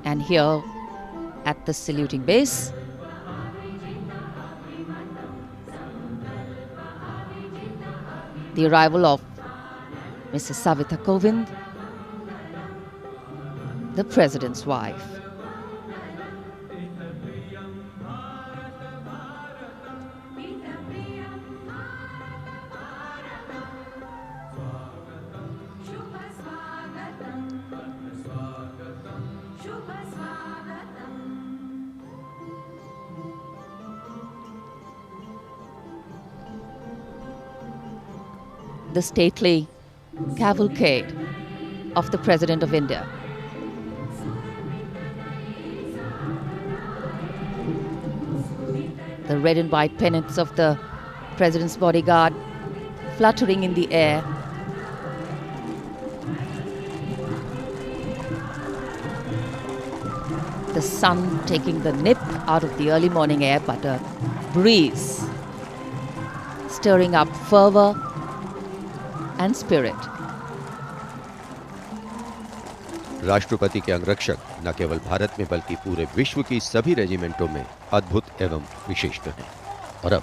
S5: And here at the saluting base, the arrival of Mrs. Savita Kovind, the President's wife. The stately cavalcade of the President of India. The red and white pennants of the President's bodyguard fluttering in the air. The sun taking the nip out of the early morning air but a breeze, stirring up fervor and spirit.
S4: राष्ट्रपति के अंगरक्षक न केवल भारत में बल्कि पूरे विश्व की सभी रेजिमेंटों में अद्भुत एवं विशिष्ट हैं। और अब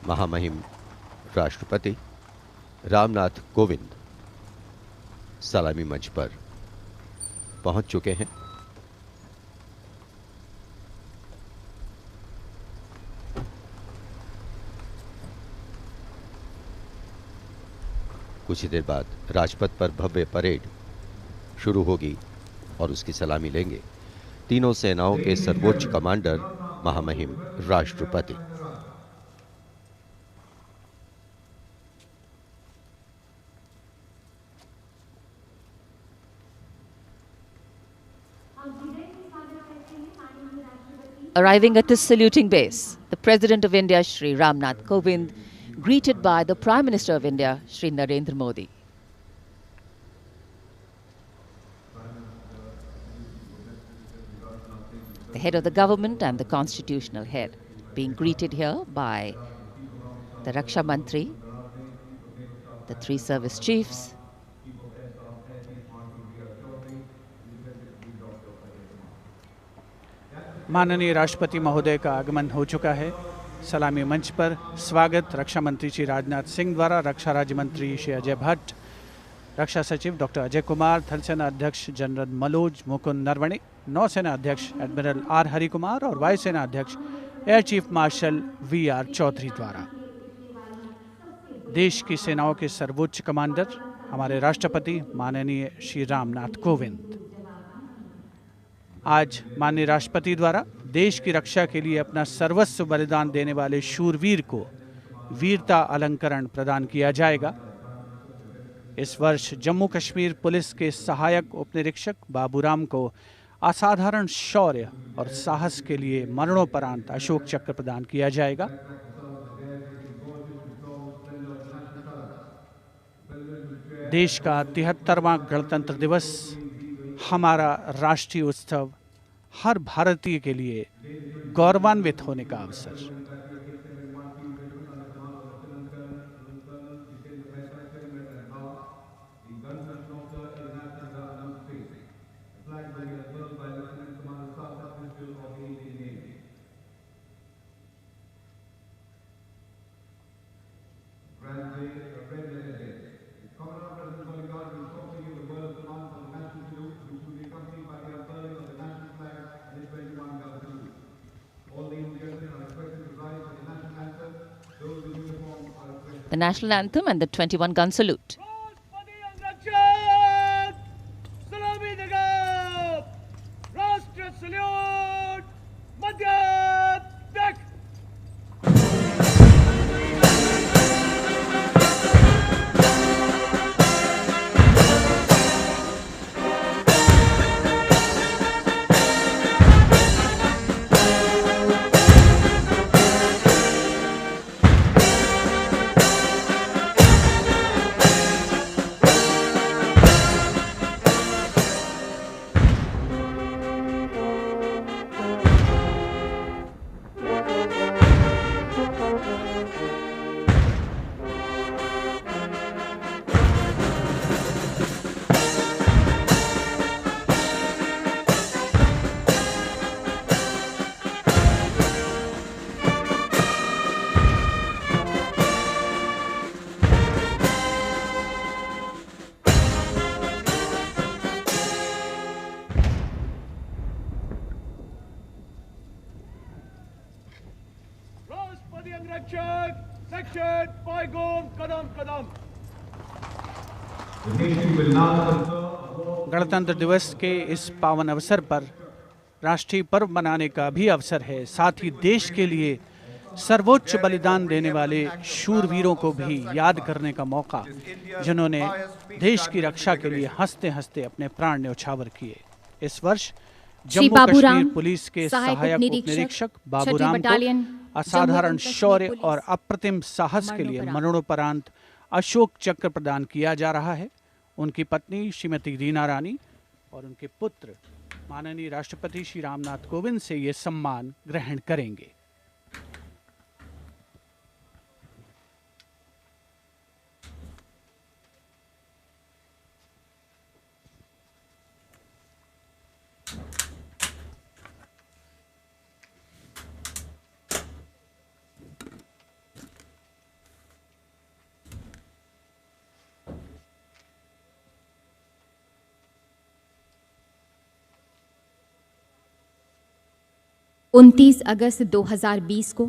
S4: महामहिम राष्ट्रपति रामनाथ कोविंद सलामी मंच पर पहुंच चुके हैं। कुछ ही देर बाद राजपथ पर भव्य परेड शुरू होगी और उसकी सलामी लेंगे तीनों सेनाओं के सर्वोच्च कमांडर महामहिम राष्ट्रपति।
S5: Arriving at the saluting base, the President of India, Shri Ramnath Kovind, greeted by the Prime Minister of India, Shri Narendra Modi. The head of the government and the constitutional head being greeted here by the Raksha Mantri, the three service chiefs,
S8: माननीय राष्ट्रपति महोदय का आगमन हो चुका है। सलामी मंच पर स्वागत रक्षा मंत्री श्री राजनाथ सिंह द्वारा रक्षा राज्य मंत्री श्री अजय भट्ट, रक्षा सचिव डॉक्टर अजय कुमार, थल सेना अध्यक्ष जनरल मनोज मुकुंद नरवणे, नौसेना अध्यक्ष एडमिरल आर हरि कुमार और वायुसेना अध्यक्ष air chief marshal V R. Chaudhari द्वारा। देश की सेनाओं के सर्वोच्च कमांडर हमारे राष्ट्रपति माननीय श्री रामनाथ कोविंद आज माननीय राष्ट्रपति द्वारा देश की रक्षा के लिए अपना सर्वस्व बलिदान देने वाले शूरवीर को वीरता अलंकरण प्रदान किया जाएगा। इस वर्ष जम्मू कश्मीर पुलिस के सहायक उपनिरीक्षक बाबूराम को असाधारण शौर्य और साहस के लिए मरणोपरांत अशोक चक्र प्रदान किया जाएगा। देश का 73वां गणतंत्र दिवस हमारा राष्ट्रीय उत्सव हर भारतीय के लिए गौरवान्वित होने का अवसर।
S5: the national anthem and the 21-gun salute.
S8: गणतंत्र दिवस के इस पावन अवसर पर राष्ट्रीय पर्व मनाने का भी अवसर है। साथ ही देश के लिए सर्वोच्च बलिदान देने वाले शूरवीरों को भी याद करने का मौका, जिन्होंने देश की रक्षा के लिए हंसते हंसते अपने प्राण न्यौछावर किए। इस वर्ष जम्मू कश्मीर पुलिस के सहायक उपनिरीक्षक बाबूराम को असाधारण शौर्य और अप्रतिम साहस के लिए मरणोपरांत अशोक चक्र प्रदान किया जा रहा है। उनकी पत्नी श्रीमती रीना रानी और उनके पुत्र माननीय राष्ट्रपति श्री रामनाथ कोविंद से ये सम्मान ग्रहण करेंगे।
S13: उनतीस अगस्त 2020 को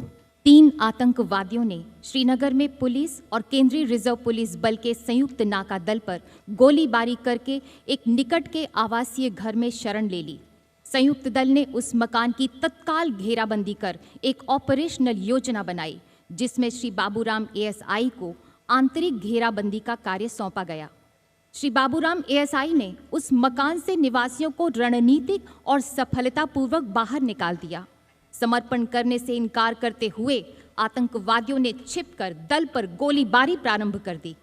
S13: 3 आतंकवादियों ने श्रीनगर में पुलिस और केंद्रीय रिजर्व पुलिस बल के संयुक्त नाका दल पर गोलीबारी करके एक निकट के आवासीय घर में शरण ले ली। संयुक्त दल ने उस मकान की तत्काल घेराबंदी कर एक ऑपरेशनल योजना बनाई, जिसमें श्री बाबूराम एएसआई को आंतरिक घेराबंदी का कार्य सौंपा गया। श्री बाबूराम एएसआई ने उस मकान से निवासियों को रणनीतिक और सफलतापूर्वक बाहर निकाल दिया। समर्पण करने से इनकार करते हुए आतंकवादियों ने छिपकर दल पर गोलीबारी प्रारंभ कर दी।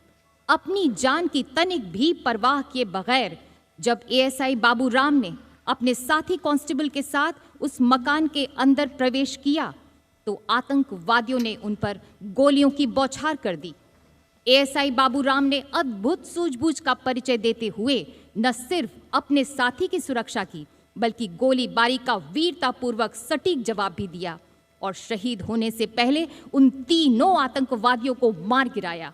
S13: अपनी जान की तनिक भी परवाह किए बगैर जब एएसआई बाबूराम ने अपने साथी कांस्टेबल के साथ उस मकान के अंदर प्रवेश किया तो आतंकवादियों ने उन पर गोलियों की बौछार कर दी। एएसआई बाबूराम ने अद्भुत सूझबूझ का परिचय देते हुए न सिर्फ अपने साथी की सुरक्षा की, बल्कि गोलीबारी का वीरतापूर्वक सटीक जवाब भी दिया और शहीद होने से पहले उन तीनों आतंकवादियों को मार गिराया।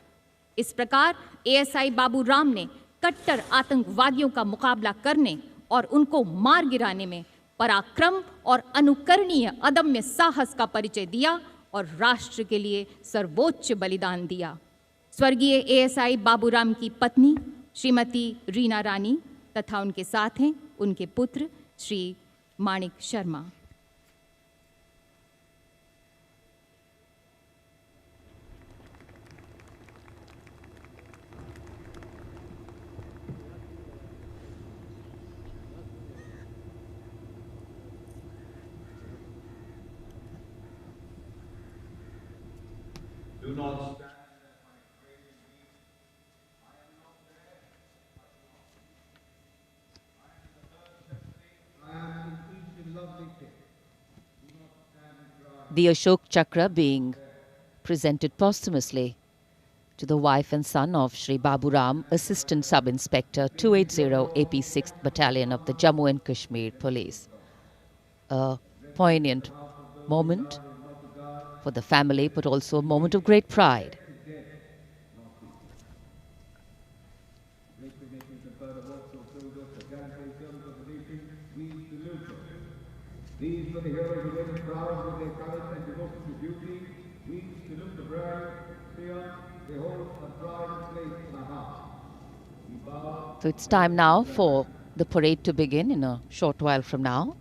S13: इस प्रकार एएसआई बाबूराम ने कट्टर आतंकवादियों का मुकाबला करने और उनको मार गिराने में पराक्रम और अनुकरणीय अदम्य साहस का परिचय दिया और राष्ट्र के लिए सर्वोच्च बलिदान दिया। स्वर्गीय एएसआई बाबूराम की पत्नी श्रीमती रीना रानी तथा उनके साथ हैं उनके पुत्र श्री माणिक Sharma.
S14: Do not stand.
S5: The Ashok Chakra being presented posthumously to the wife and son of Shri Baburam, Assistant Sub-Inspector 280 AP 6th Battalion of the Jammu and Kashmir Police. A poignant moment for the family, but also a moment of great pride.
S14: These were the heroes who were proud with their courage and devotion to duty. We salute the brave fear they hold a pride and place in our hearts.
S5: So it's time now for the parade to begin in a short while from now.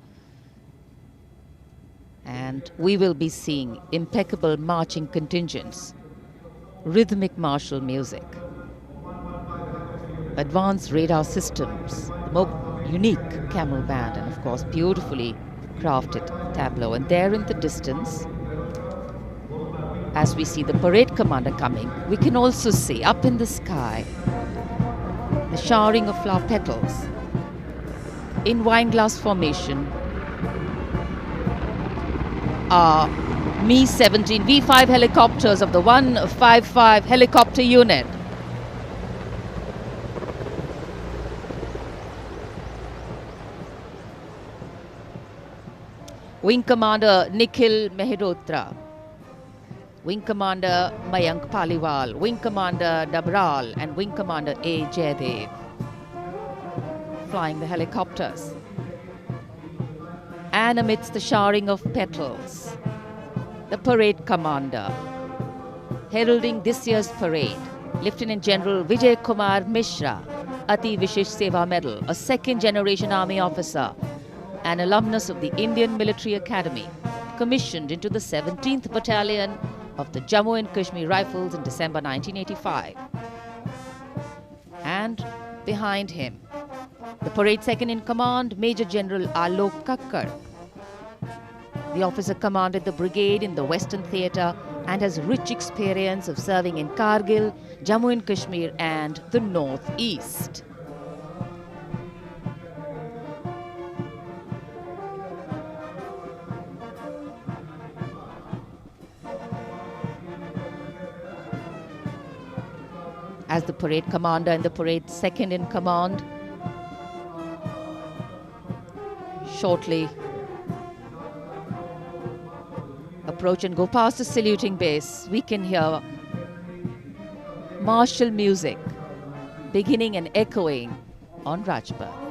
S5: And we will be seeing impeccable marching contingents, rhythmic martial music, advanced radar systems, the more unique camel band, and of course beautifully crafted tableau. And there in the distance, as we see the parade commander coming, we can also see up in the sky the showering of flower petals in wineglass formation are Mi-17 V5 helicopters of the 155 helicopter unit. Wing Commander Nikhil Mehrotra, Wing Commander Mayank Paliwal, Wing Commander Dabral and Wing Commander A. Jaydev flying the helicopters. And amidst the showering of petals, the parade commander, heralding this year's parade, Lieutenant General Vijay Kumar Mishra, Ati Vishesh Seva Medal, a second-generation army officer, an alumnus of the Indian Military Academy, commissioned into the 17th Battalion of the Jammu and Kashmir Rifles in December 1985. And behind him, the parade second-in-command, Major General Alok Kakkar. The officer commanded the brigade in the Western Theatre and has rich experience of serving in Kargil, Jammu and Kashmir and the North East. as the parade commander and the parade second in command. Shortly approach and go past the saluting base, we can hear martial music beginning and echoing on Rajpath.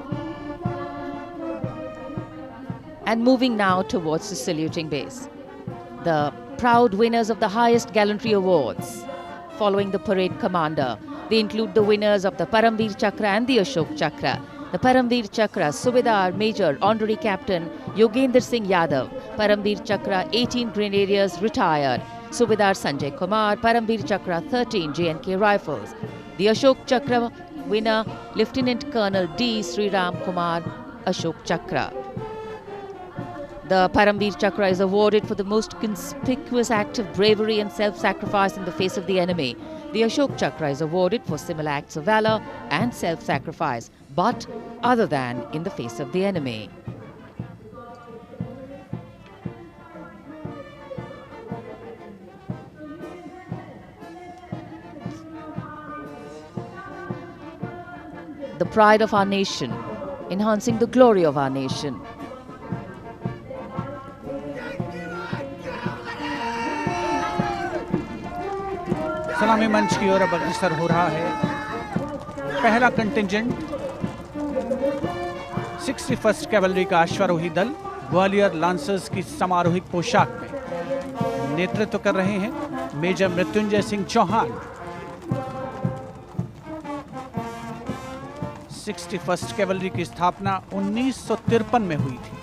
S5: And moving now towards the saluting base, the proud winners of the highest gallantry awards following the parade commander. They include the winners of the Paramveer Chakra and the Ashok Chakra. The Paramveer Chakra, Subedar Major Honorary Captain Yogendra Singh Yadav. Paramveer Chakra, 18 Grenadiers retired. Subedar Sanjay Kumar. Paramveer Chakra, 13 J&K Rifles. The Ashok Chakra winner, Lieutenant Colonel D. Sriram Kumar, Ashok Chakra. The Paramveer Chakra is awarded for the most conspicuous act of bravery and self-sacrifice in the face of the enemy. The Ashok Chakra is awarded for similar acts of valor and self-sacrifice, but other than in the face of the enemy. The pride of our nation, enhancing the glory of our nation.
S8: सलामी मंच की ओर अब अग्रसर हो रहा है पहला contingent 61st cavalry का अश्वारोही दल ग्वालियर लांसर्स की समारोहिक पोशाक में नेतृत्व कर रहे हैं major Mrityunjay Singh Chauhan. 61st cavalry की स्थापना 1953 में हुई थी।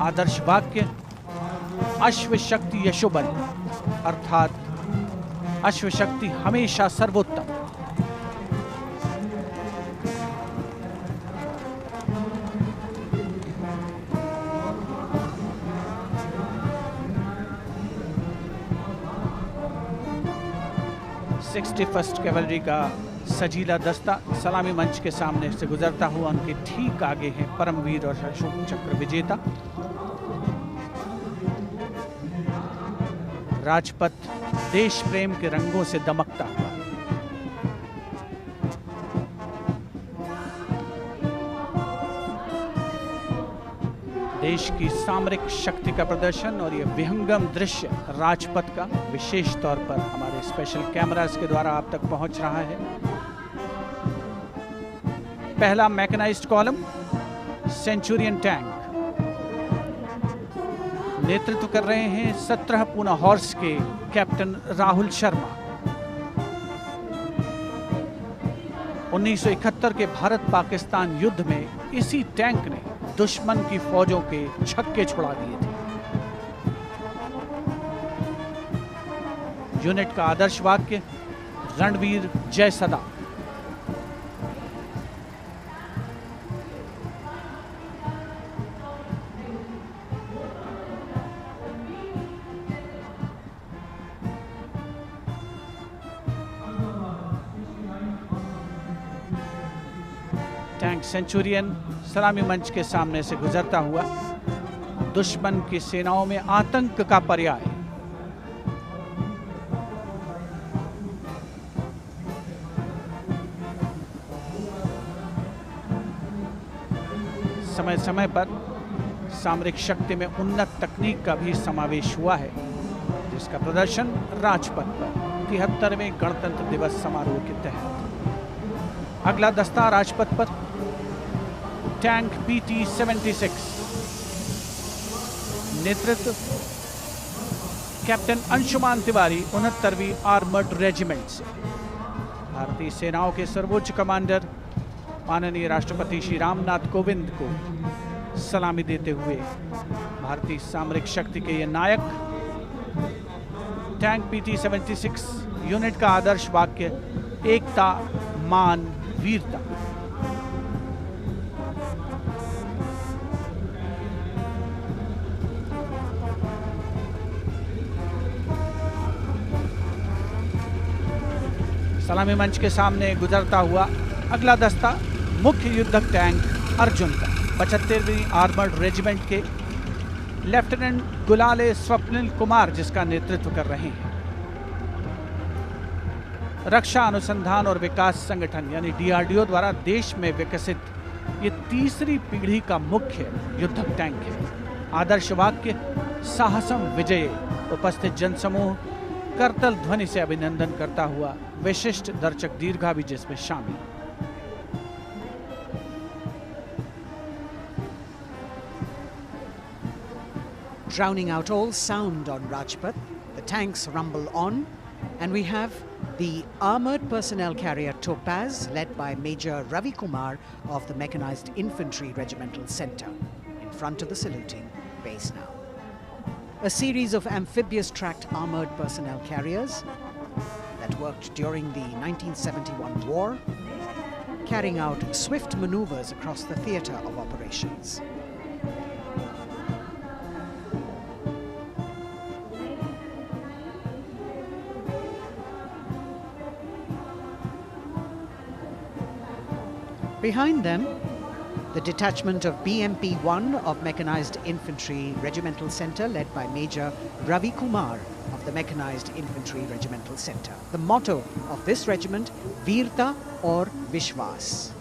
S8: आदर्श वाक्य अश्व शक्ति यशोबल, अर्थात अश्व शक्ति हमेशा सर्वोत्तम। फर्स्ट कैवलरी का सजीला दस्ता सलामी मंच के सामने से गुजरता हुआ उनके ठीक आगे हैं परमवीर और अशोक चक्र विजेता राजपथ देश प्रेम के रंगों से दमकता हुआ। देश की सामरिक शक्ति का प्रदर्शन और यह विहंगम दृश्य राजपथ का विशेष तौर पर हमारे स्पेशल कैमरास के द्वारा आप तक पहुंच रहा है। पहला मैकेनाइज्ड कॉलम सेंचुरियन टैंक नेतृत्व कर रहे हैं 17 पूना हॉर्स के कैप्टन राहुल शर्मा। 1971 के भारत पाकिस्तान युद्ध में इसी टैंक ने दुश्मन की फौजों के छक्के छुड़ा दिए थे। यूनिट का आदर्श वाक्य रणवीर जय सदा। टैंक सेंचुरियन सलामी मंच के सामने से गुजरता हुआ दुश्मन की सेनाओं में आतंक का पर्याय। समय समय पर सामरिक शक्ति में उन्नत तकनीक का भी समावेश हुआ है, जिसका प्रदर्शन राजपथ पर 73वें गणतंत्र दिवस समारोह के तहत। अगला दस्ता राजपथ पर टैंक PT-76 नेतृत्व कैप्टन अंशुमान तिवारी 69वीं आर्मर्ड रेजिमेंट से। भारतीय सेनाओं के सर्वोच्च कमांडर माननीय राष्ट्रपति श्री रामनाथ कोविंद को सलामी देते हुए भारतीय सामरिक शक्ति के ये नायक। टैंक PT-76 यूनिट का आदर्श वाक्य एकता मान वीरता। सलामी मंच के सामने गुजरता हुआ अगला दस्ता मुख्य युद्धक टैंक अर्जुन का 75वीं आर्मर्ड रेजिमेंट के लेफ्टिनेंट गुलाले स्वप्निल कुमार जिसका नेतृत्व कर रहे हैं। रक्षा अनुसंधान और विकास संगठन यानी DRDO द्वारा देश में विकसित ये तीसरी पीढ़ी का मुख्य युद्धक टैंक है। आदर्श वाक्य साहसम विजय। उपस्थित जनसमूह करतल ध्वनि से अभिनंदन करता हुआ विशिष्ट दर्शक दीर्घा भी जिसमें शामिल।
S7: Drowning out all sound on Rajpath, the tanks rumble on, and we have the armoured personnel carrier Topaz, led by Major Ravi Kumar of the Mechanized Infantry Regimental Centre, in front of the saluting base now. A series of amphibious tracked armoured personnel carriers that worked during the 1971 war, carrying out swift manoeuvres across the theatre of operations. Behind them, the detachment of BMP-1 of Mechanized Infantry Regimental Centre, led by Major Ravi Kumar of the Mechanized Infantry Regimental Centre. The motto of this regiment, Veerta or Vishwas.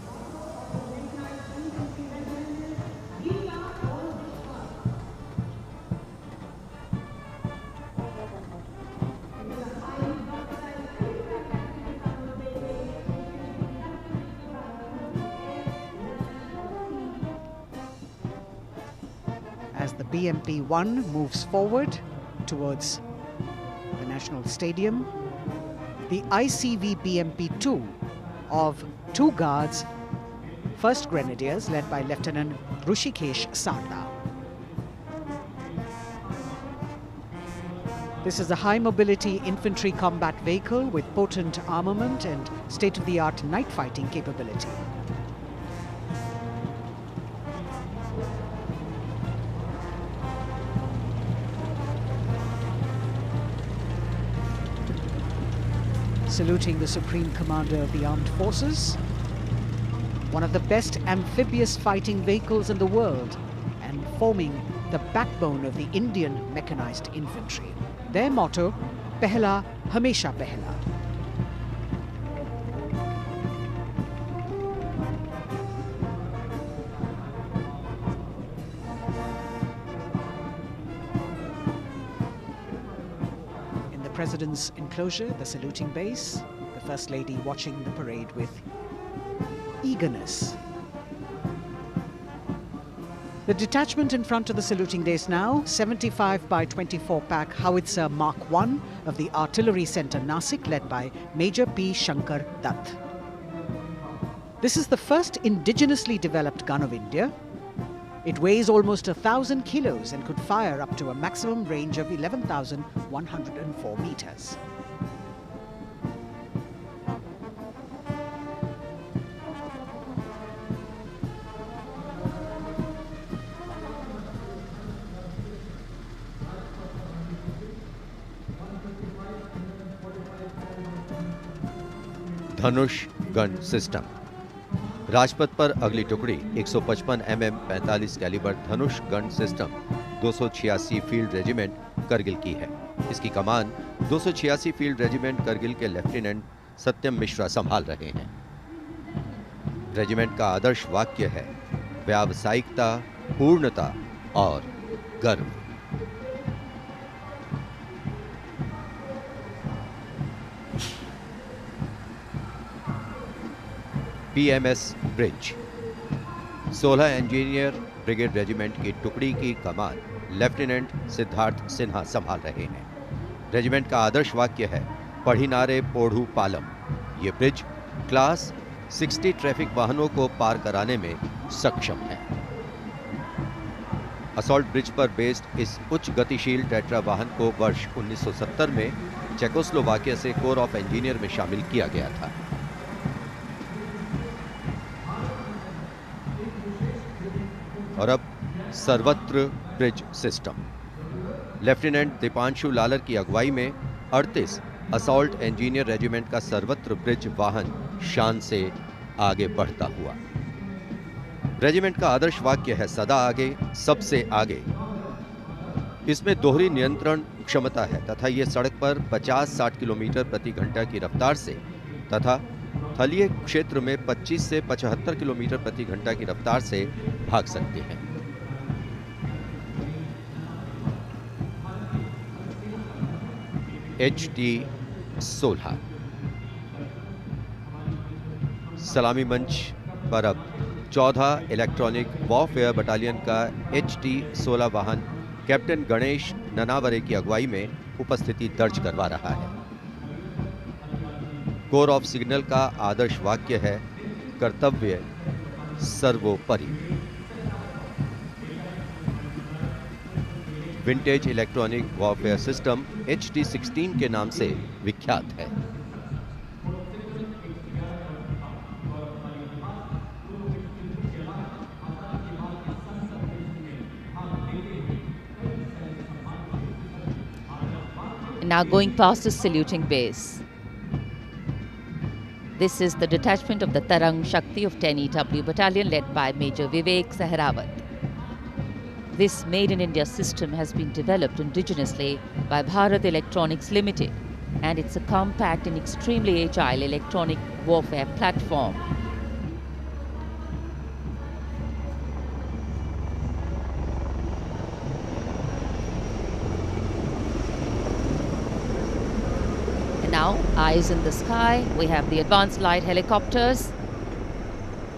S7: As the BMP-1 moves forward towards the National Stadium, the ICV BMP-2 of 2 Guards, 1st Grenadiers, led by Lieutenant Rushikesh Sarda. This is a high-mobility infantry combat vehicle with potent armament and state-of-the-art night fighting capability. Saluting the Supreme Commander of the Armed Forces, one of the best amphibious fighting vehicles in the world and forming the backbone of the Indian Mechanized Infantry. Their motto, Pehla Hamesha Pehla. President's enclosure, the saluting base, the First Lady watching the parade with eagerness. The detachment in front of the saluting base now, 75 by 24 pack howitzer Mark I of the Artillery Centre Nasik, led by Major P. Shankar Dutt. This is the first indigenously developed gun of India. It weighs almost 1,000 kilos and could fire up to a maximum range of 11,104 meters.
S4: Dhanush gun system. Rajpath पर अगली टुकड़ी 155 mm 45 calibre Dhanush gun system 286 field regiment Kargil की है। इसकी कमान 286 field regiment Kargil के lieutenant सत्यम मिश्रा संभाल रहे हैं। रेजिमेंट का आदर्श वाक्य है व्यावसायिकता, पूर्णता और गर्व। PMS bridge. 16 engineer brigade regiment की टुकड़ी की कमान लेफ्टिनेंट सिद्धार्थ सिन्हा संभाल रहे हैं। रेजिमेंट का आदर्श वाक्य है पढ़िनारे पोढ़ू पालम। ये ब्रिज क्लास 60 ट्रैफिक वाहनों को पार कराने में सक्षम है। असॉल्ट ब्रिज पर बेस्ड इस उच्च गतिशील टेट्रा वाहन को वर्ष 1970 में चेकोस्लोवाकिया से कोर ऑफ इंजीनियर में शामिल किया गया था। और अब सर्वत्र bridge system. Lieutenant Deepanshu Lalor की अगुवाई में 38 असॉल्ट इंजीनियर रेजिमेंट का सर्वत्र ब्रिज वाहन शान से आगे बढ़ता हुआ। रेजिमेंट का आदर्श वाक्य है सदा आगे, सबसे आगे। इसमें दोहरी नियंत्रण क्षमता है तथा ये सड़क पर 50-60 किलोमीटर प्रति घंटा की रफ्तार से तथा थलीय क्षेत्र में 25 से 75 किलोमीटर प्रति घंटा की रफ्तार से भाग सकते हैं। HT-16 सलामी मंच पर अब 14 इलेक्ट्रॉनिक वॉरफेयर बटालियन का HT-16 वाहन कैप्टन गणेश ननावरे की अगुवाई में उपस्थिति दर्ज करवा रहा है। कोर ऑफ सिग्नल का आदर्श वाक्य है, कर्तव्य सर्वोपरि। Vintage electronic warfare system HT-16 के नाम से विख्यात है।
S5: Now going past the saluting base. This is the detachment of the Tarang Shakti of 10 EW Battalion led by Major Vivek Sehrawat. This Made in India system has been developed indigenously by Bharat Electronics Limited, and it's a compact and extremely agile electronic warfare platform. Now, eyes in the sky, we have the advanced light helicopters.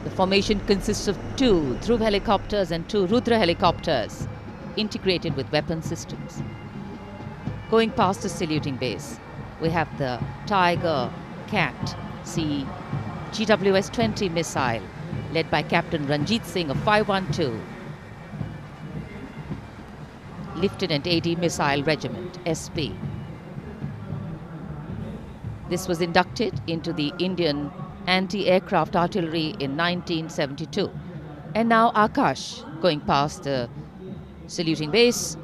S5: The formation consists of 2 Dhruv helicopters and 2 Rudra helicopters, integrated with weapon systems. Going past the saluting base, we have the Tiger Cat C GWS-20 missile, led by Captain Ranjit Singh of 512, Lieutenant AD Missile Regiment, SP. This was inducted into the Indian Anti-Aircraft Artillery in 1972. And now Akash, going past the saluting base,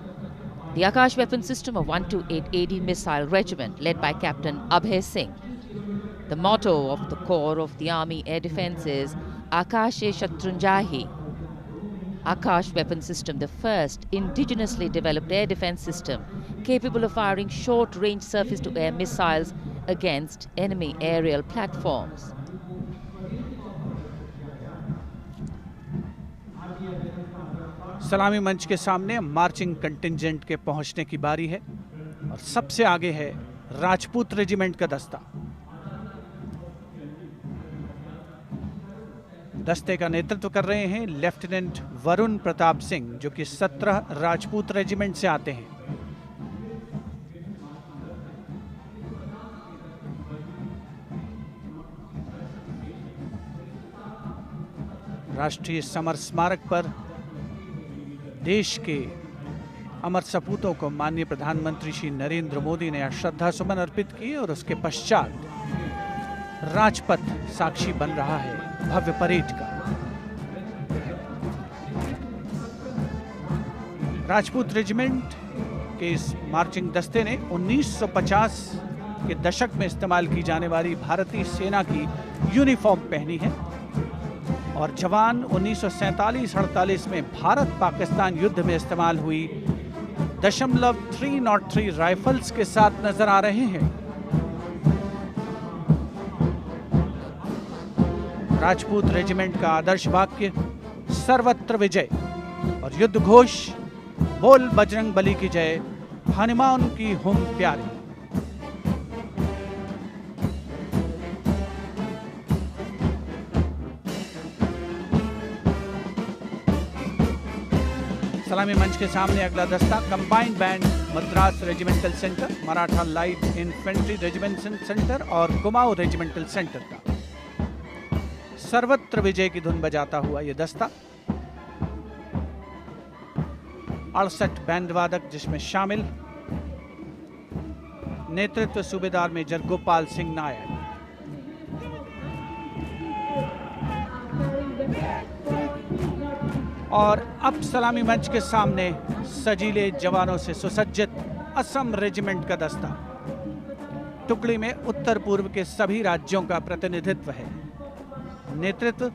S5: the Akash weapon system of 128 AD Missile Regiment, led by Captain Abhay Singh. The motto of the Corps of the Army Air Defence is Akashe Shatrunjahi. Akash weapon system, the first indigenously developed air defence system capable of firing short-range surface-to-air missiles against enemy aerial platforms.
S8: सलामी मंच के सामने marching contingent के पहुंचने की बारी है और सबसे आगे है राजपूत रेजिमेंट का दस्ता। दस्ते का नेतृत्व कर रहे हैं लेफ्टिनेंट वरुण प्रताप सिंह, जो कि 17 राजपूत रेजिमेंट से आते हैं। राष्ट्रीय समर स्मारक पर देश के अमर सपूतों को माननीय प्रधानमंत्री श्री नरेंद्र मोदी ने श्रद्धा सुमन अर्पित किए और उसके पश्चात राजपथ साक्षी बन रहा है भव्य परेड का। राजपूत रेजिमेंट के इस मार्चिंग दस्ते ने 1950 के दशक में इस्तेमाल की जाने वाली भारतीय सेना की यूनिफॉर्म पहनी है और जवान 1947-48 में भारत पाकिस्तान युद्ध में इस्तेमाल हुई .303 राइफल्स के साथ नजर आ रहे हैं। राजपूत रेजिमेंट का आदर्श वाक्य सर्वत्र विजय और युद्ध घोष बोल बजरंग बली की जय, हनुमान की हुम प्यारी। सलामी मंच के सामने अगला दस्ता combined band Madras regimental centre, Maratha light infantry regimental centre और कुमाऊं रेजिमेंटल सेंटर का सर्वत्र विजय की धुन बजाता हुआ यह दस्ता 68 बैंड वादक जिसमें शामिल नेतृत्व सूबेदार मेजर गोपाल सिंह नायक। और अब सलामी मंच के सामने सजीले जवानों से सुसज्जित असम रेजिमेंट का दस्ता। टुकड़ी में उत्तर पूर्व के सभी राज्यों का प्रतिनिधित्व है। नेतृत्व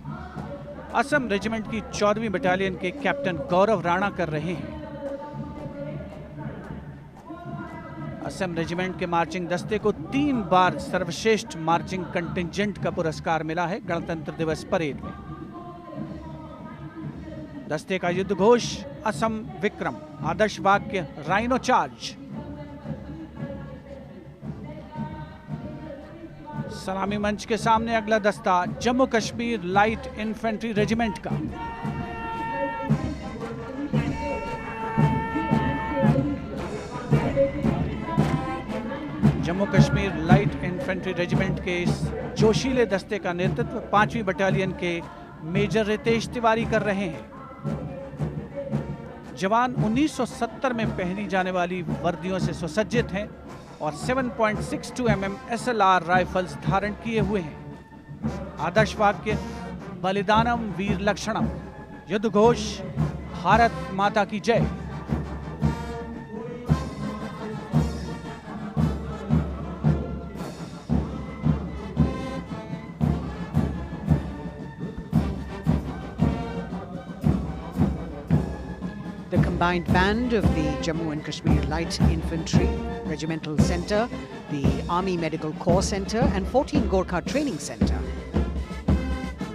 S8: असम रेजिमेंट की 14वीं बटालियन के कैप्टन गौरव राणा कर रहे हैं। असम रेजिमेंट के मार्चिंग दस्ते को 3 बार सर्वश्रेष्ठ मार्चिंग कंटिंजेंट का पुरस्कार मिला है गणतंत्र दिवस परेड में। दस्ते का युद्ध घोष असम विक्रम, आदर्श वाक्य राइनो चार्ज। सलामी मंच के सामने अगला दस्ता Jammu Kashmir light infantry regiment का। Jammu Kashmir light infantry regiment के इस जोशीले दस्ते का नेतृत्व 5वीं बटालियन के मेजर रितेश तिवारी कर रहे हैं। जवान 1970 में पहनी जाने वाली वर्दियों से सुसज्जित हैं और 7.62 mm SLR राइफल्स धारण किए हुए हैं। आदर्श वाक्य बलिदानम वीर लक्षणम, युद्ध घोष भारत माता की जय।
S7: The combined band of the Jammu and Kashmir Light Infantry Regimental Centre, the Army Medical Corps Centre and 14 Gorkha Training Centre,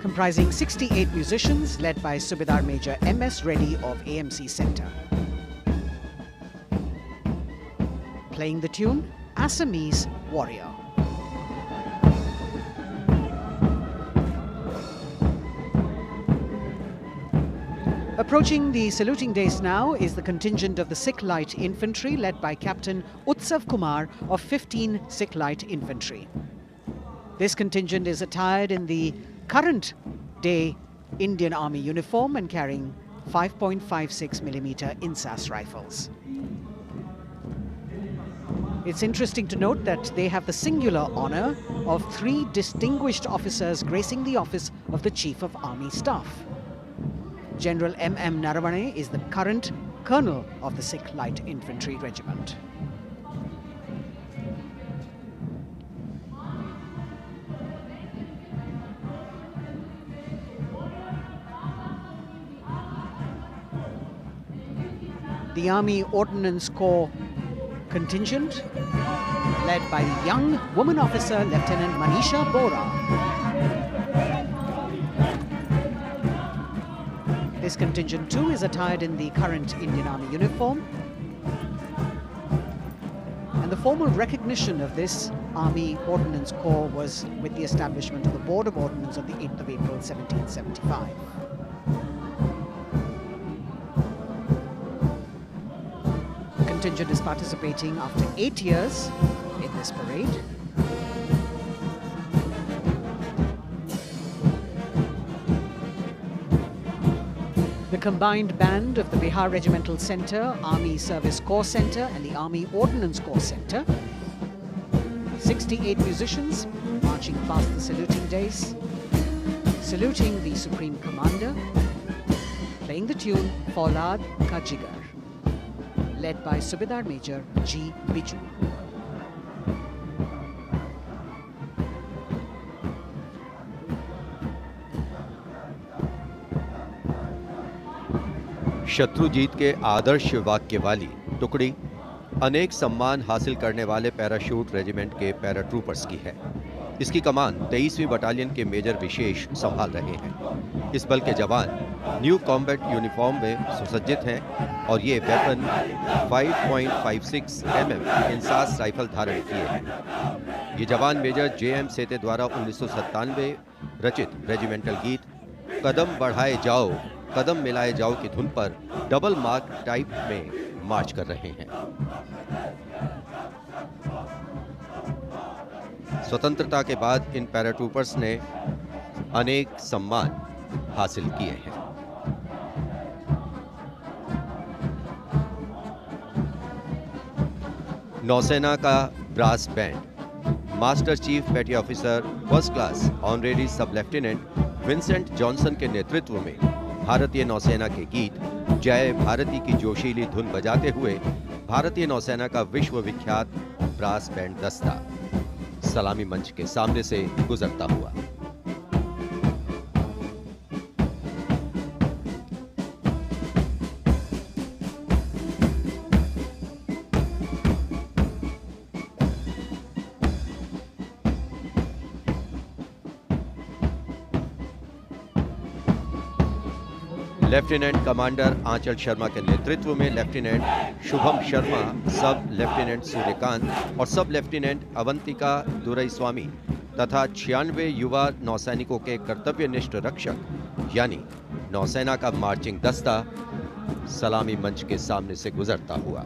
S7: comprising 68 musicians led by Subedar Major M.S. Reddy of AMC Centre. Playing the tune Assamese Warrior. Approaching the saluting dais now is the contingent of the Sikh Light Infantry led by Captain Utsav Kumar of 15 Sikh Light Infantry. This contingent is attired in the current day Indian Army uniform and carrying 5.56mm INSAS rifles. It's interesting to note that they have the singular honor of 3 distinguished officers gracing the office of the Chief of Army Staff. General M.M. Naravane is the current colonel of the Sikh Light Infantry Regiment. The Army Ordnance Corps contingent, led by the young woman officer Lieutenant Manisha Bora. This contingent too is attired in the current Indian Army uniform. And the formal recognition of this Army Ordnance Corps was with the establishment of the Board of Ordnance on the 8th of April 1775. The contingent is participating after 8 years in this parade. The combined band of the Bihar Regimental Centre, Army Service Corps Centre and the Army Ordnance Corps Centre. 68 musicians marching past the saluting dais, saluting the Supreme Commander, playing the tune Faulad Ka Jigar, led by Subedar Major G. Biju.
S4: Shatrujeet के आदर्श वाक्य वाली टुकड़ी अनेक सम्मान हासिल करने वाले parachute regiment के पैराट्रूपर्स की है। इसकी कमान 23वीं बटालियन के मेजर विशेष संभाल रहे हैं। इस बल के जवान न्यू कॉम्बैट यूनिफॉर्म में सुसज्जित हैं और ये वेपन 5.56 mm इंसास राइफल धारण किए हैं। ये जवान मेजर जे.एम. सेते द्वारा 1997 रचित रेजिमेंटल गीत कदम बढ़ाए जाओ कदम मिलाए जाओ की धुन पर डबल मार्क टाइप में मार्च कर रहे हैं। स्वतंत्रता के बाद इन पैराट्रूपर्स ने अनेक सम्मान हासिल किए हैं। नौसेना का ब्रास बैंड मास्टर चीफ पेटी ऑफिसर फर्स्ट क्लास ऑनरेरी सब लेफ्टिनेंट विंसेंट जॉनसन के नेतृत्व में भारतीय नौसेना के गीत जय भारती की जोशीली धुन बजाते हुए भारतीय नौसेना का विश्व विख्यात ब्रास बैंड दस्ता सलामी मंच के सामने से गुजरता हुआ। लेफ्टिनेंट कमांडर आंचल शर्मा के नेतृत्व में लेफ्टिनेंट शुभम शर्मा, सब लेफ्टिनेंट सूर्यकांत और सब लेफ्टिनेंट अवंतिका दुरईस्वामी तथा 96 युवा नौसैनिकों के कर्तव्यनिष्ठ रक्षक यानी नौसेना का मार्चिंग दस्ता सलामी मंच के सामने से गुजरता हुआ।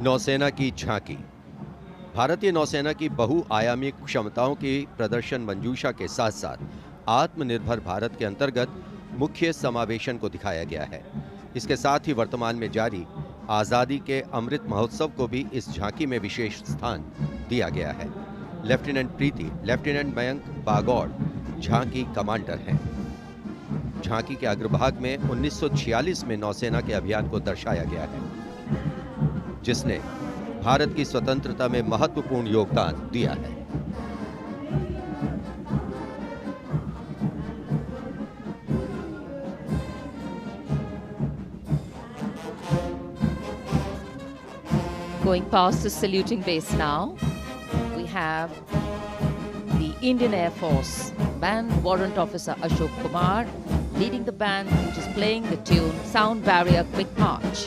S4: नौसेना की झांकी। भारतीय नौसेना की बहुआयामी क्षमताओं की प्रदर्शन मंजूषा के साथ साथ आत्मनिर्भर भारत के अंतर्गत मुख्य समावेशन को दिखाया गया है। इसके साथ ही वर्तमान में जारी आज़ादी के अमृत महोत्सव को भी इस झांकी में विशेष स्थान दिया गया है। लेफ्टिनेंट प्रीति, लेफ्टिनेंट मयंक बागौड़ झांकी कमांडर हैं। झांकी के अग्रभाग में 1946 में नौसेना के अभियान को दर्शाया गया है, जिसने भारत की स्वतंत्रता में महत्वपूर्ण योगदान दिया है।
S5: Going past the saluting base now, we have the Indian Air Force Band Warrant Officer Ashok Kumar leading the band, which is playing the tune Sound Barrier Quick March.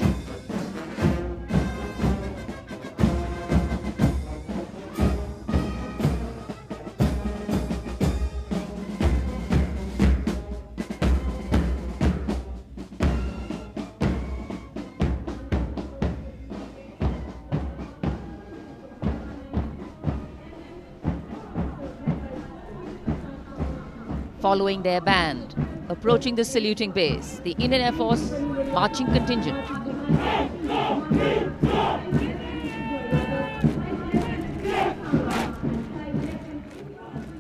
S5: Following their band, approaching the saluting base, the Indian Air Force marching contingent.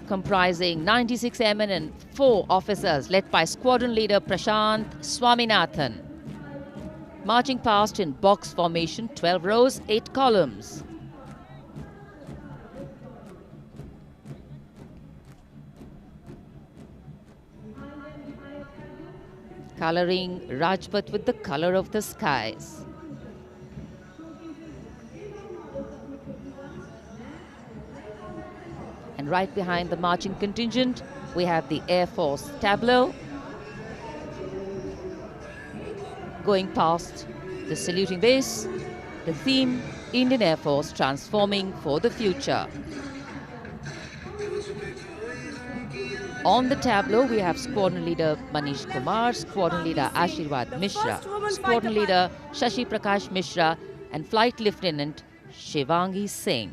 S5: Comprising 96 airmen and 4 officers led by squadron leader Prashant Swaminathan. Marching past in box formation, 12 rows, 8 columns. Coloring Rajpath with the color of the skies. And right behind the marching contingent, we have the Air Force tableau. Going past the saluting base, the theme, Indian Air Force transforming for the future. On the tableau, we have Squadron Leader Manish Kumar, Squadron Leader Ashirwad Mishra, Squadron Leader Shashi Prakash Mishra, and Flight Lieutenant Shivangi Singh.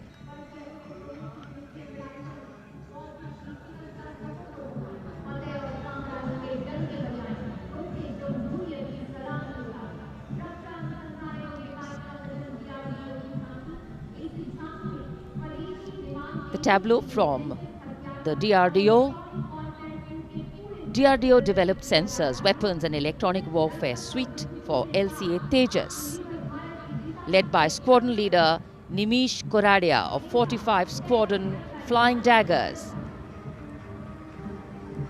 S5: The tableau from the DRDO. DRDO developed sensors, weapons and electronic warfare suite for LCA Tejas. Led by Squadron Leader Nimish Koradia of 45 Squadron Flying Daggers.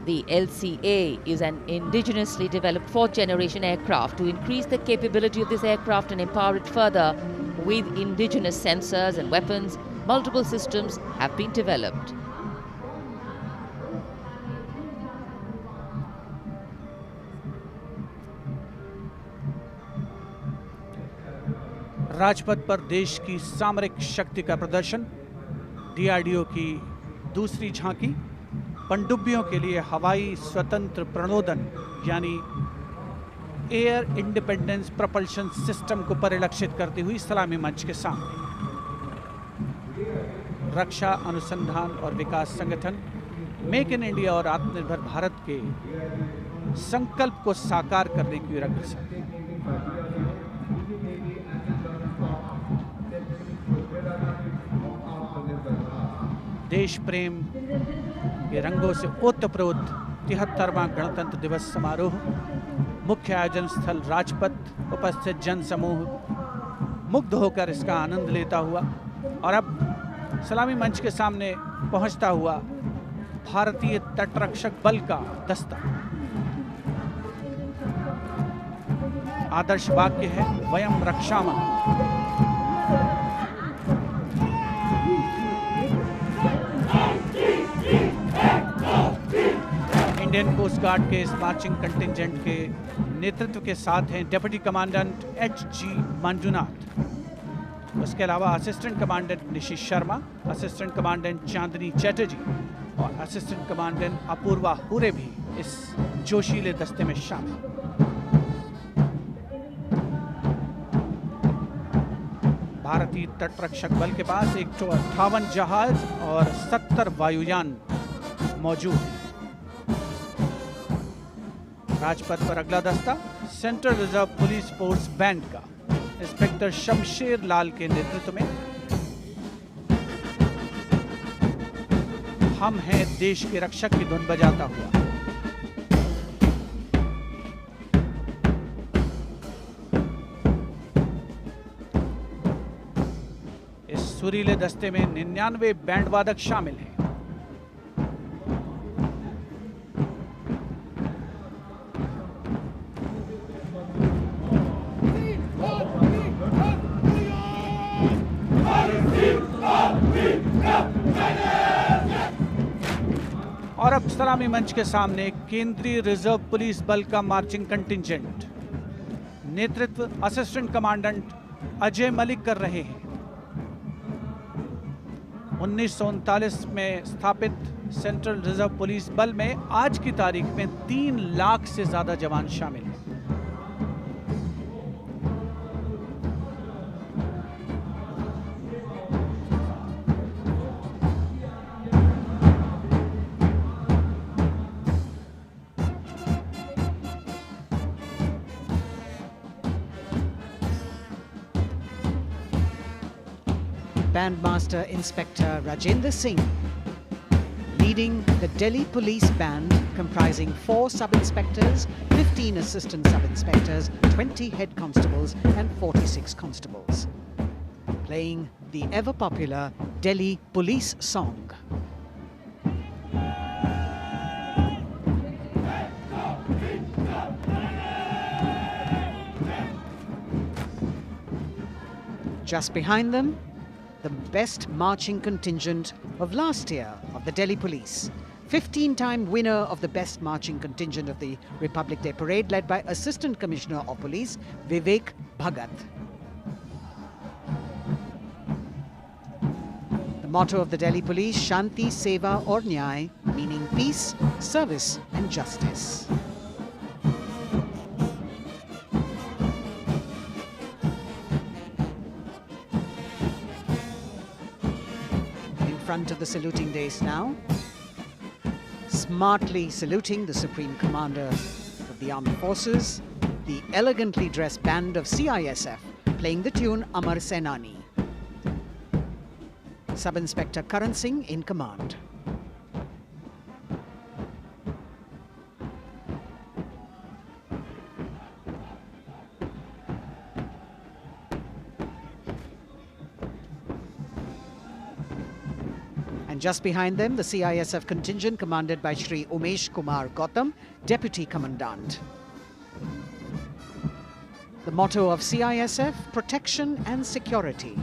S5: The LCA is an indigenously developed 4th generation aircraft. To increase the capability of this aircraft and empower it further with indigenous sensors and weapons, multiple systems have been developed.
S8: Rajpath पर देश की सामरिक शक्ति का प्रदर्शन, DRDO की दूसरी झांकी, पनडुब्बियों के लिए हवाई स्वतंत्र प्रणोदन यानी एयर इंडिपेंडेंस प्रपल्शन सिस्टम को परिलक्षित करती हुई सलामी मंच के सामने। रक्षा अनुसंधान और विकास संगठन मेक इन इंडिया और आत्मनिर्भर भारत के संकल्प को साकार करने की रक्षा। देश प्रेम के रंगों से ओतप्रोत 73वां गणतंत्र दिवस समारोह, मुख्य आयोजन स्थल राजपथ, उपस्थित जन समूह मुग्ध होकर इसका आनंद लेता हुआ और अब सलामी मंच के सामने पहुंचता हुआ भारतीय तटरक्षक बल का दस्ता। आदर्श वाक्य है वयम रक्षामः। इंडियन कोस्ट गार्ड के इस मार्चिंग कंटिंजेंट के नेतृत्व के साथ हैं डिप्टी कमांडेंट H.G. मंजुनाथ। उसके अलावा assistant commandant Nishi Sharma, assistant commandant Chandni Chatterjee और असिस्टेंट कमांडेंट अपूर्वा हुरे भी इस जोशीले दस्ते में शामिल। भारतीय तटरक्षक बल के पास 158 जहाज और 70 वायुयान मौजूद हैं। राजपथ पर अगला दस्ता central reserve police force band का इंस्पेक्टर शमशेर लाल के नेतृत्व में। हम हैं देश के रक्षक की धुन बजाता हुआ। इस सुरीले दस्ते में 99 बैंड वादक शामिल हैं। और अब सलामी मंच के सामने केंद्रीय रिजर्व पुलिस बल का मार्चिंग कंटिंजेंट, नेतृत्व असिस्टेंट कमांडेंट अजय मलिक कर रहे हैं। 1939 में स्थापित सेंट्रल रिजर्व पुलिस बल में आज की तारीख में 3 लाख से ज्यादा जवान शामिल हैं।
S7: Bandmaster Inspector Rajendra Singh, leading the Delhi Police Band comprising 4 sub-inspectors, 15 assistant sub-inspectors, 20 head constables and 46 constables, playing the ever-popular Delhi Police song. Just behind them, the best marching contingent of last year of the Delhi Police. 15-time winner of the best marching contingent of the Republic Day Parade, led by Assistant Commissioner of Police Vivek Bhagat. The motto of the Delhi Police, Shanti, Seva aur Nyay, meaning peace, service and justice. Front of the saluting dais now, smartly saluting the Supreme Commander of the Armed Forces, the elegantly dressed band of CISF playing the tune Amar Senani. Sub-Inspector Karan Singh in command. Just behind them, the CISF contingent commanded by Shri Umesh Kumar Gautam, Deputy Commandant. The motto of CISF, protection and security.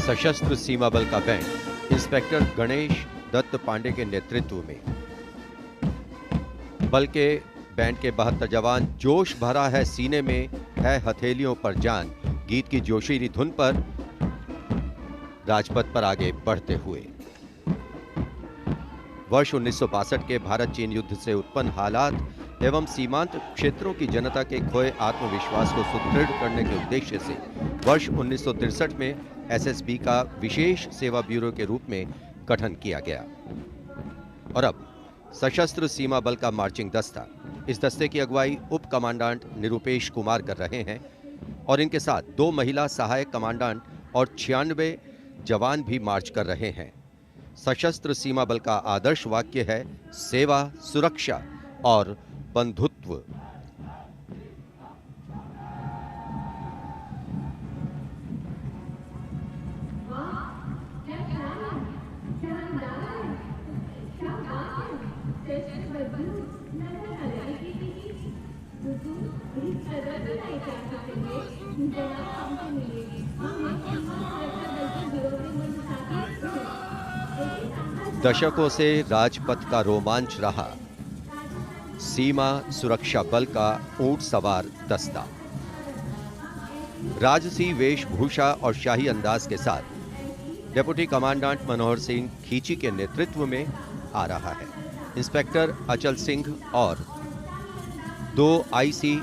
S4: सशस्त्र सीमा बल का band inspector Ganesh Dutt Pandey के नेतृत्व में। बल के band के 72 जवान जोश भरा है सीने में है हथेलियों पर जान गीत की जोशीली धुन पर राजपथ पर आगे बढ़ते हुए। वर्ष 1962 के भारत चीन युद्ध से उत्पन्न हालात एवं सीमांत क्षेत्रों की जनता के खोए आत्मविश्वास को सुदृढ़ करने के उद्देश्य से वर्ष 1963 में एसएसबी का विशेष सेवा ब्यूरो के रूप में गठन किया गया और अब सशस्त्र सीमा बल का मार्चिंग दस्ता, इस दस्ते की अगुवाई उप कमांडेंट निरुपेश कुमार कर रहे हैं और इनके साथ 2 महिला सहायक कमांडेंट और 96 जवान भी मार्च कर रहे हैं। सशस्त्र सीमा बल का आदर्श वाक्य है सेवा, सुरक्षा और बंधुत्व। दशकों से राजपथ का रोमांच रहा सीमा सुरक्षा बल का ऊंट सवार दस्ता। राजसी वेशभूषा और शाही अंदाज के साथ डेप्यूटी कमांडेंट मनोहर सिंह खींची के नेतृत्व में आ रहा है। इंस्पेक्टर अचल सिंह और 2 आईसी,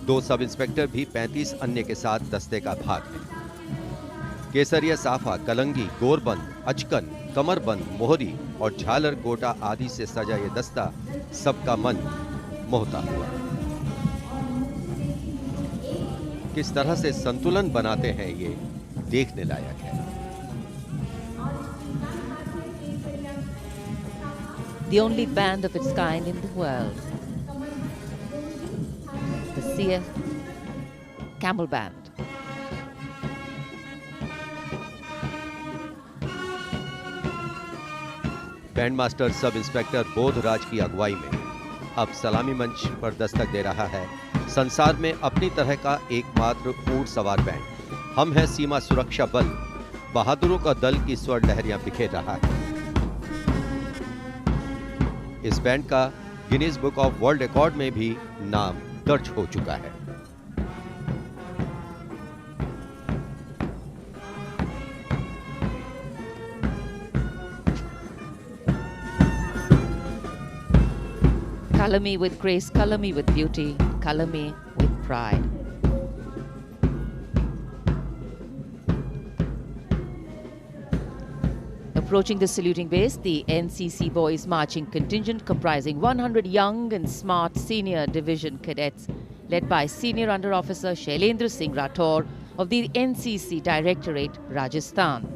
S4: 2 सब इंस्पेक्टर भी 35 अन्य के साथ दस्ते का भाग है। केसरिया साफा, कलंगी, गोरबंद, अचकन, कमरबंद, मोहरी और झालर गोटा आदि से सजा ये दस्ता सबका मन मोहता हुआ। किस तरह से संतुलन बनाते हैं ये देखने लायक है।
S5: The only band of its kind in the world, the CF Camel Band.
S4: Band master sub inspector Bodhraj की अगुवाई में अब सलामी मंच पर दस्तक दे रहा है संसार में अपनी तरह का एकमात्र ऊंट सवार बैंड। हम हैं सीमा सुरक्षा बल, बहादुरों का दल की स्वर लहरियां बिखेर रहा है। इस बैंड का Guinness book of world record में भी नाम दर्ज हो चुका है।
S5: Color me with grace, color me with beauty, color me with pride. Approaching the saluting base, the NCC Boys Marching Contingent comprising 100 young and smart senior division cadets led by Senior Under Officer Shailendra Singh Rathore of the NCC Directorate, Rajasthan.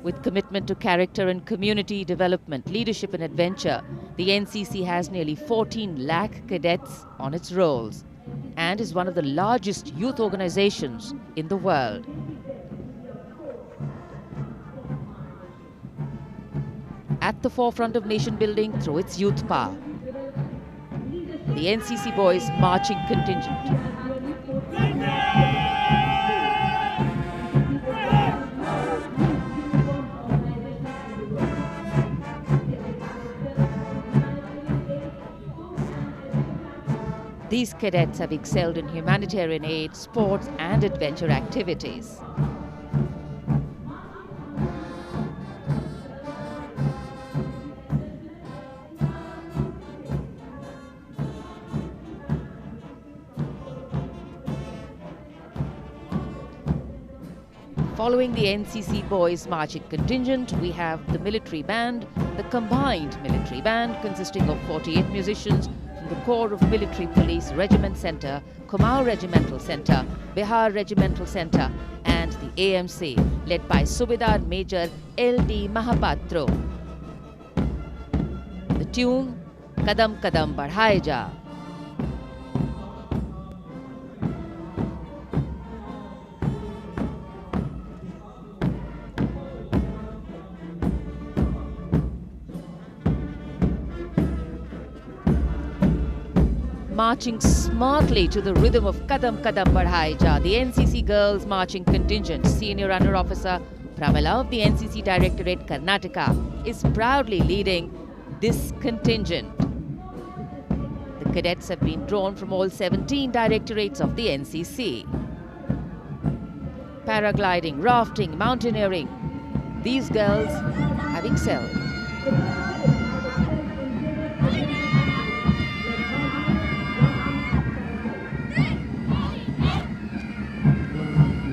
S5: With commitment to character and community development, leadership and adventure, the NCC has nearly 14 lakh cadets on its rolls and is one of the largest youth organizations in the world. At the forefront of nation building through its youth power, the NCC Boys Marching Contingent. These cadets have excelled in humanitarian aid, sports and adventure activities. Following the NCC Boys Marching Contingent, we have the military band, the combined military band consisting of 48 musicians from the Corps of Military Police Regiment Centre, Kumaon Regimental Centre, Bihar Regimental Centre and the AMC led by Subedar Major L.D. Mahapatro. The tune, Kadam Kadam Badhaye Ja. Marching smartly to the rhythm of Kadam Kadam Badhaye Ja, the NCC Girls Marching Contingent, Senior Under Officer Pramila of the NCC Directorate, Karnataka, is proudly leading this contingent. The cadets have been drawn from all 17 directorates of the NCC. Paragliding, rafting, mountaineering, these girls have excelled.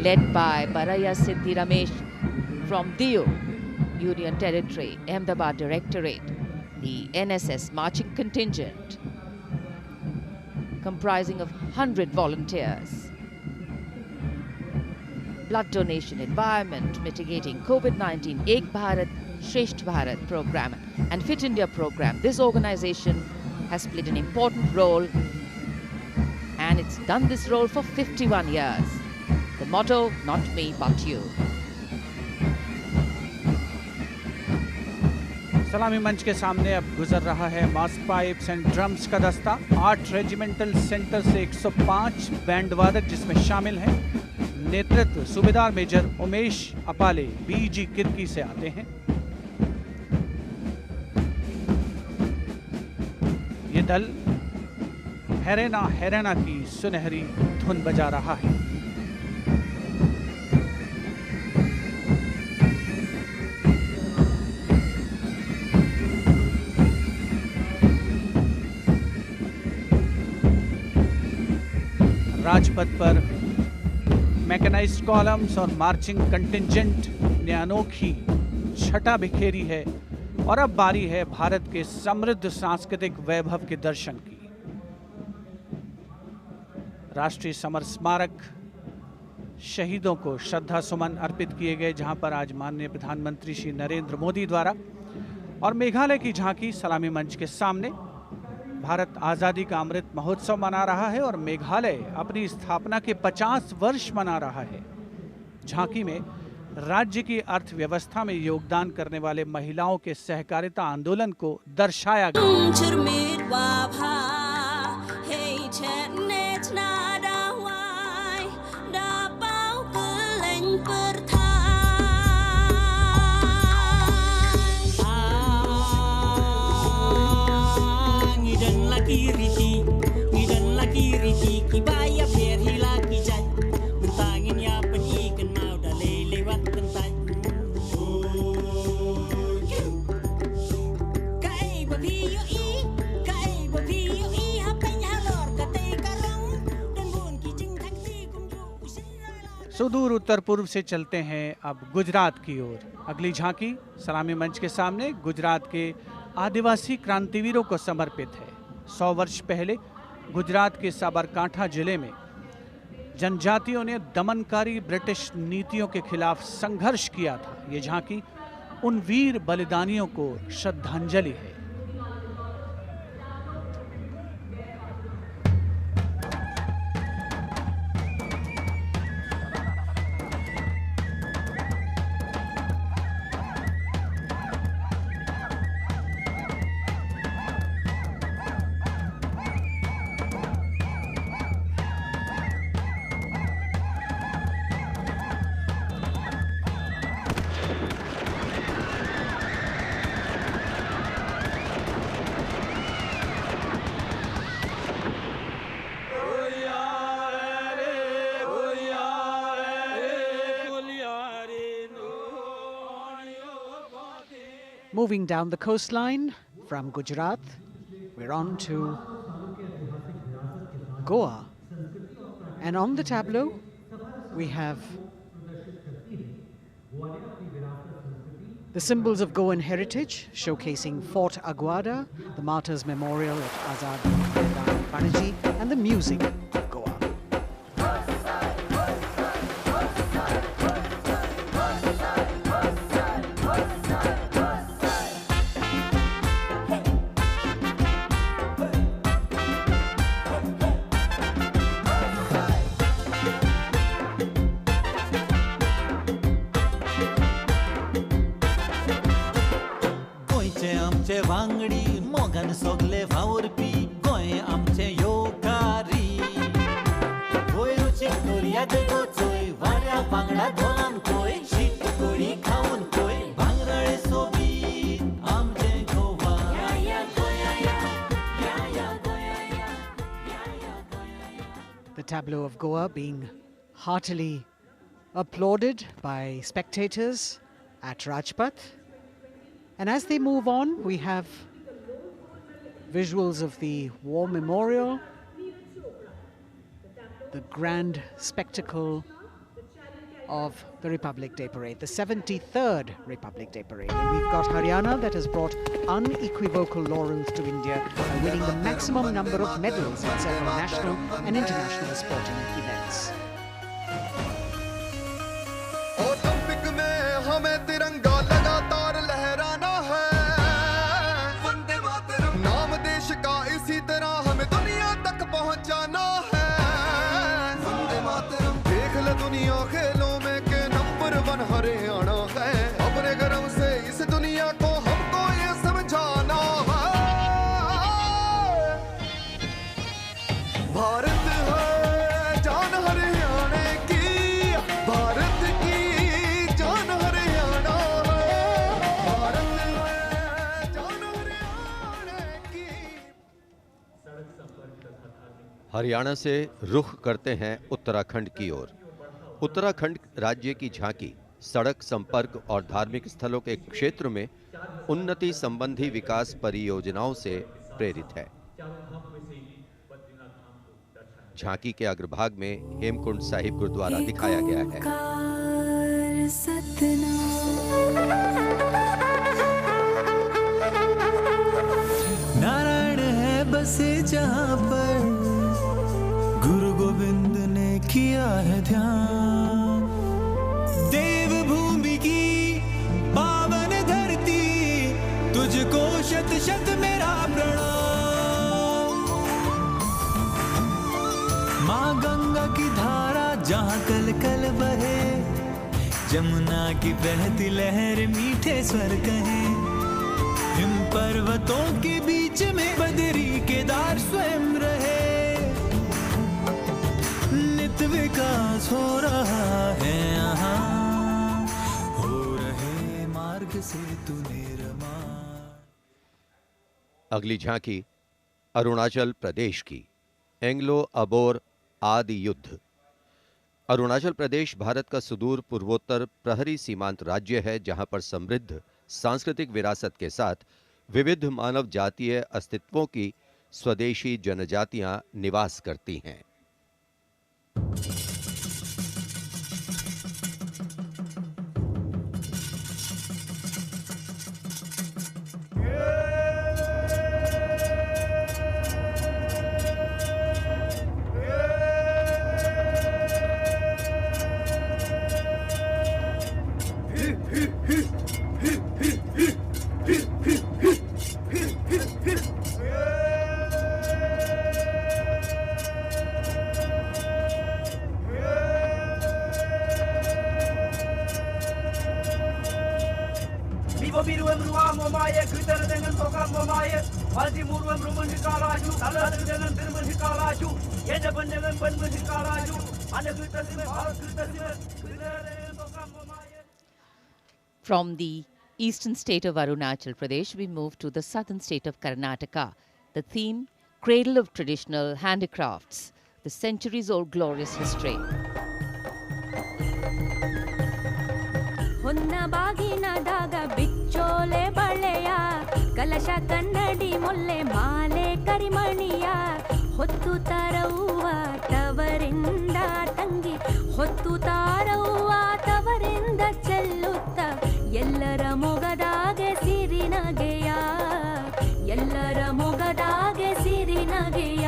S5: Led by Baraya Siddhi Ramesh from Diu, Union Territory, Ahmedabad Directorate, the NSS Marching Contingent, comprising of 100 volunteers. blood donation, environment, mitigating COVID-19, Ek Bharat, Shresht Bharat program and Fit India program. This organization has played an important role, and it's done this role for 51 years. The motto, not me, but you.
S8: सलामी मंच के सामने अब गुजर रहा है मास pipes and drums का दस्ता। 8 रेजिमेंटल सेंटर से 105 बैंड वादक जिसमें शामिल हैं। नेतृत्व सूबेदार मेजर उमेश अपाले बीजी किर्की से आते हैं। ये दल हैरेना हैरेना की सुनहरी धुन बजा रहा है। राजपथ पर मैकेनाइज्ड कॉलम्स और मार्चिंग कंटिंजेंट ने अनोखी छटा बिखेरी है और अब बारी है भारत के समृद्ध सांस्कृतिक वैभव के दर्शन की। राष्ट्रीय समर स्मारक शहीदों को श्रद्धा सुमन अर्पित किए गए, जहां पर आज माननीय प्रधानमंत्री श्री नरेंद्र मोदी द्वारा, और मेघालय की झांकी सलामी मंच के सामने। भारत आज़ादी का अमृत महोत्सव मना रहा है और मेघालय अपनी स्थापना के 50 वर्ष मना रहा है। झांकी में राज्य की अर्थव्यवस्था में योगदान करने वाले महिलाओं के सहकारिता आंदोलन को दर्शाया गया। सुदूर उत्तर पूर्व से चलते हैं अब गुजरात की ओर। अगली झांकी सलामी मंच के सामने गुजरात के आदिवासी क्रांतिवीरों को समर्पित है। 100 वर्ष पहले गुजरात के साबरकांठा जिले में जनजातियों ने दमनकारी ब्रिटिश नीतियों के खिलाफ संघर्ष किया था। ये झांकी उन वीर बलिदानियों को श्रद्धांजलि है। Moving down the coastline from Gujarat, we're on to Goa. And on the tableau, we have the symbols of Goan heritage, showcasing Fort Aguada, the Martyrs Memorial at Azad Maidan Panaji, and the music of Goa.
S10: वांगडी मोगन सोगले भावरपी गोय आमचे योकारी गोय रुची Korea देगो चोय वाऱ्या बांगडा धोलान कोय शीत कोडी खाऊन कोय भांगरळे सोबी आमचे गोवा या या गोया या या गोया या या गोया या.
S7: The tableau of Goa being heartily applauded by spectators at Rajpath. And as they move on, we have visuals of the War Memorial, the grand spectacle of the Republic Day Parade, the 73rd Republic Day Parade. And we've got Haryana that has brought unequivocal laurels to India by winning the maximum number of medals in several national and international sporting events.
S15: दुनिया खेलों में के number 1 Haryana है। अपने गर्व से इस दुनिया को हमको ये समझाना है, भारत है जान हरियाणा की, भारत की जान हरियाणा है, भारत है जान हरियाणा की।
S4: हरियाणा से रुख करते हैं उत्तराखंड की ओर। उत्तराखंड राज्य की झांकी सड़क संपर्क और धार्मिक स्थलों के क्षेत्र में उन्नति संबंधी विकास परियोजनाओं से प्रेरित है। झांकी के अग्रभाग में हेमकुंड साहिब गुरुद्वारा दिखाया गया है।
S16: नारायण है बसे जहां पर गुरु गोविंद ने किया है ध्यान, देवभूमि की पावन धरती तुझको शत शत मेरा प्रणाम। माँ गंगा की धारा जहाँ कल कल बहे, जमुना की बहती लहर मीठे स्वर कहे, हिम पर्वतों के बीच में बदरी केदार स्वयं रहे, नित विकास हो रहा है यहाँ, हो रहे मार्ग से तू निर्मा।
S4: अगली झांकी अरुणाचल प्रदेश की एंग्लो अबोर आदि युद्ध। अरुणाचल प्रदेश भारत का सुदूर पूर्वोत्तर प्रहरी सीमांत राज्य है, जहां पर समृद्ध सांस्कृतिक विरासत के साथ विविध मानव जातीय अस्तित्वों की स्वदेशी जनजातियां निवास करती हैं।
S5: From the eastern state of Arunachal Pradesh, we move to the southern state of Karnataka. The theme, Cradle of Traditional Handicrafts, the centuries-old glorious history.
S17: ಹೊನ್ನ ಬಾಗಿನದಾಗ ಬಿಚ್ಚೋಲೆ ಬಳೆಯ ಕಲಶ ಕನ್ನಡಿ ಮೊಲ್ಲೆ ಮಾಲೆ ಕರಿಮಣಿಯ ಹೊತ್ತು ತಾರವ್ವ ತವರಿಂದ ತಂಗಿ ಹೊತ್ತು ತಾರವ್ವ ತವರಿಂದ ಚೆಲ್ಲುತ್ತ ಎಲ್ಲರ ಮೊಗದಾಗೆ ಸಿರಿನಗೆಯ ಎಲ್ಲರ ಮೊಗದಾಗೆ ಸಿರಿನಗೆಯ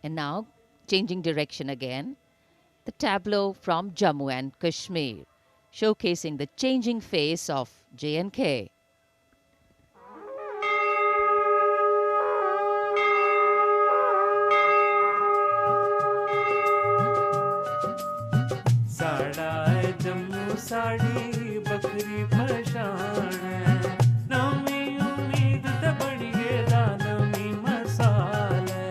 S5: And now, changing direction again, the tableau from Jammu and Kashmir, showcasing the changing face of J&K.
S18: साड़ा है जम्मू साड़ी बकरी पशान है नमी उम्मीद ते बड़ी गेदा नमी मसाल है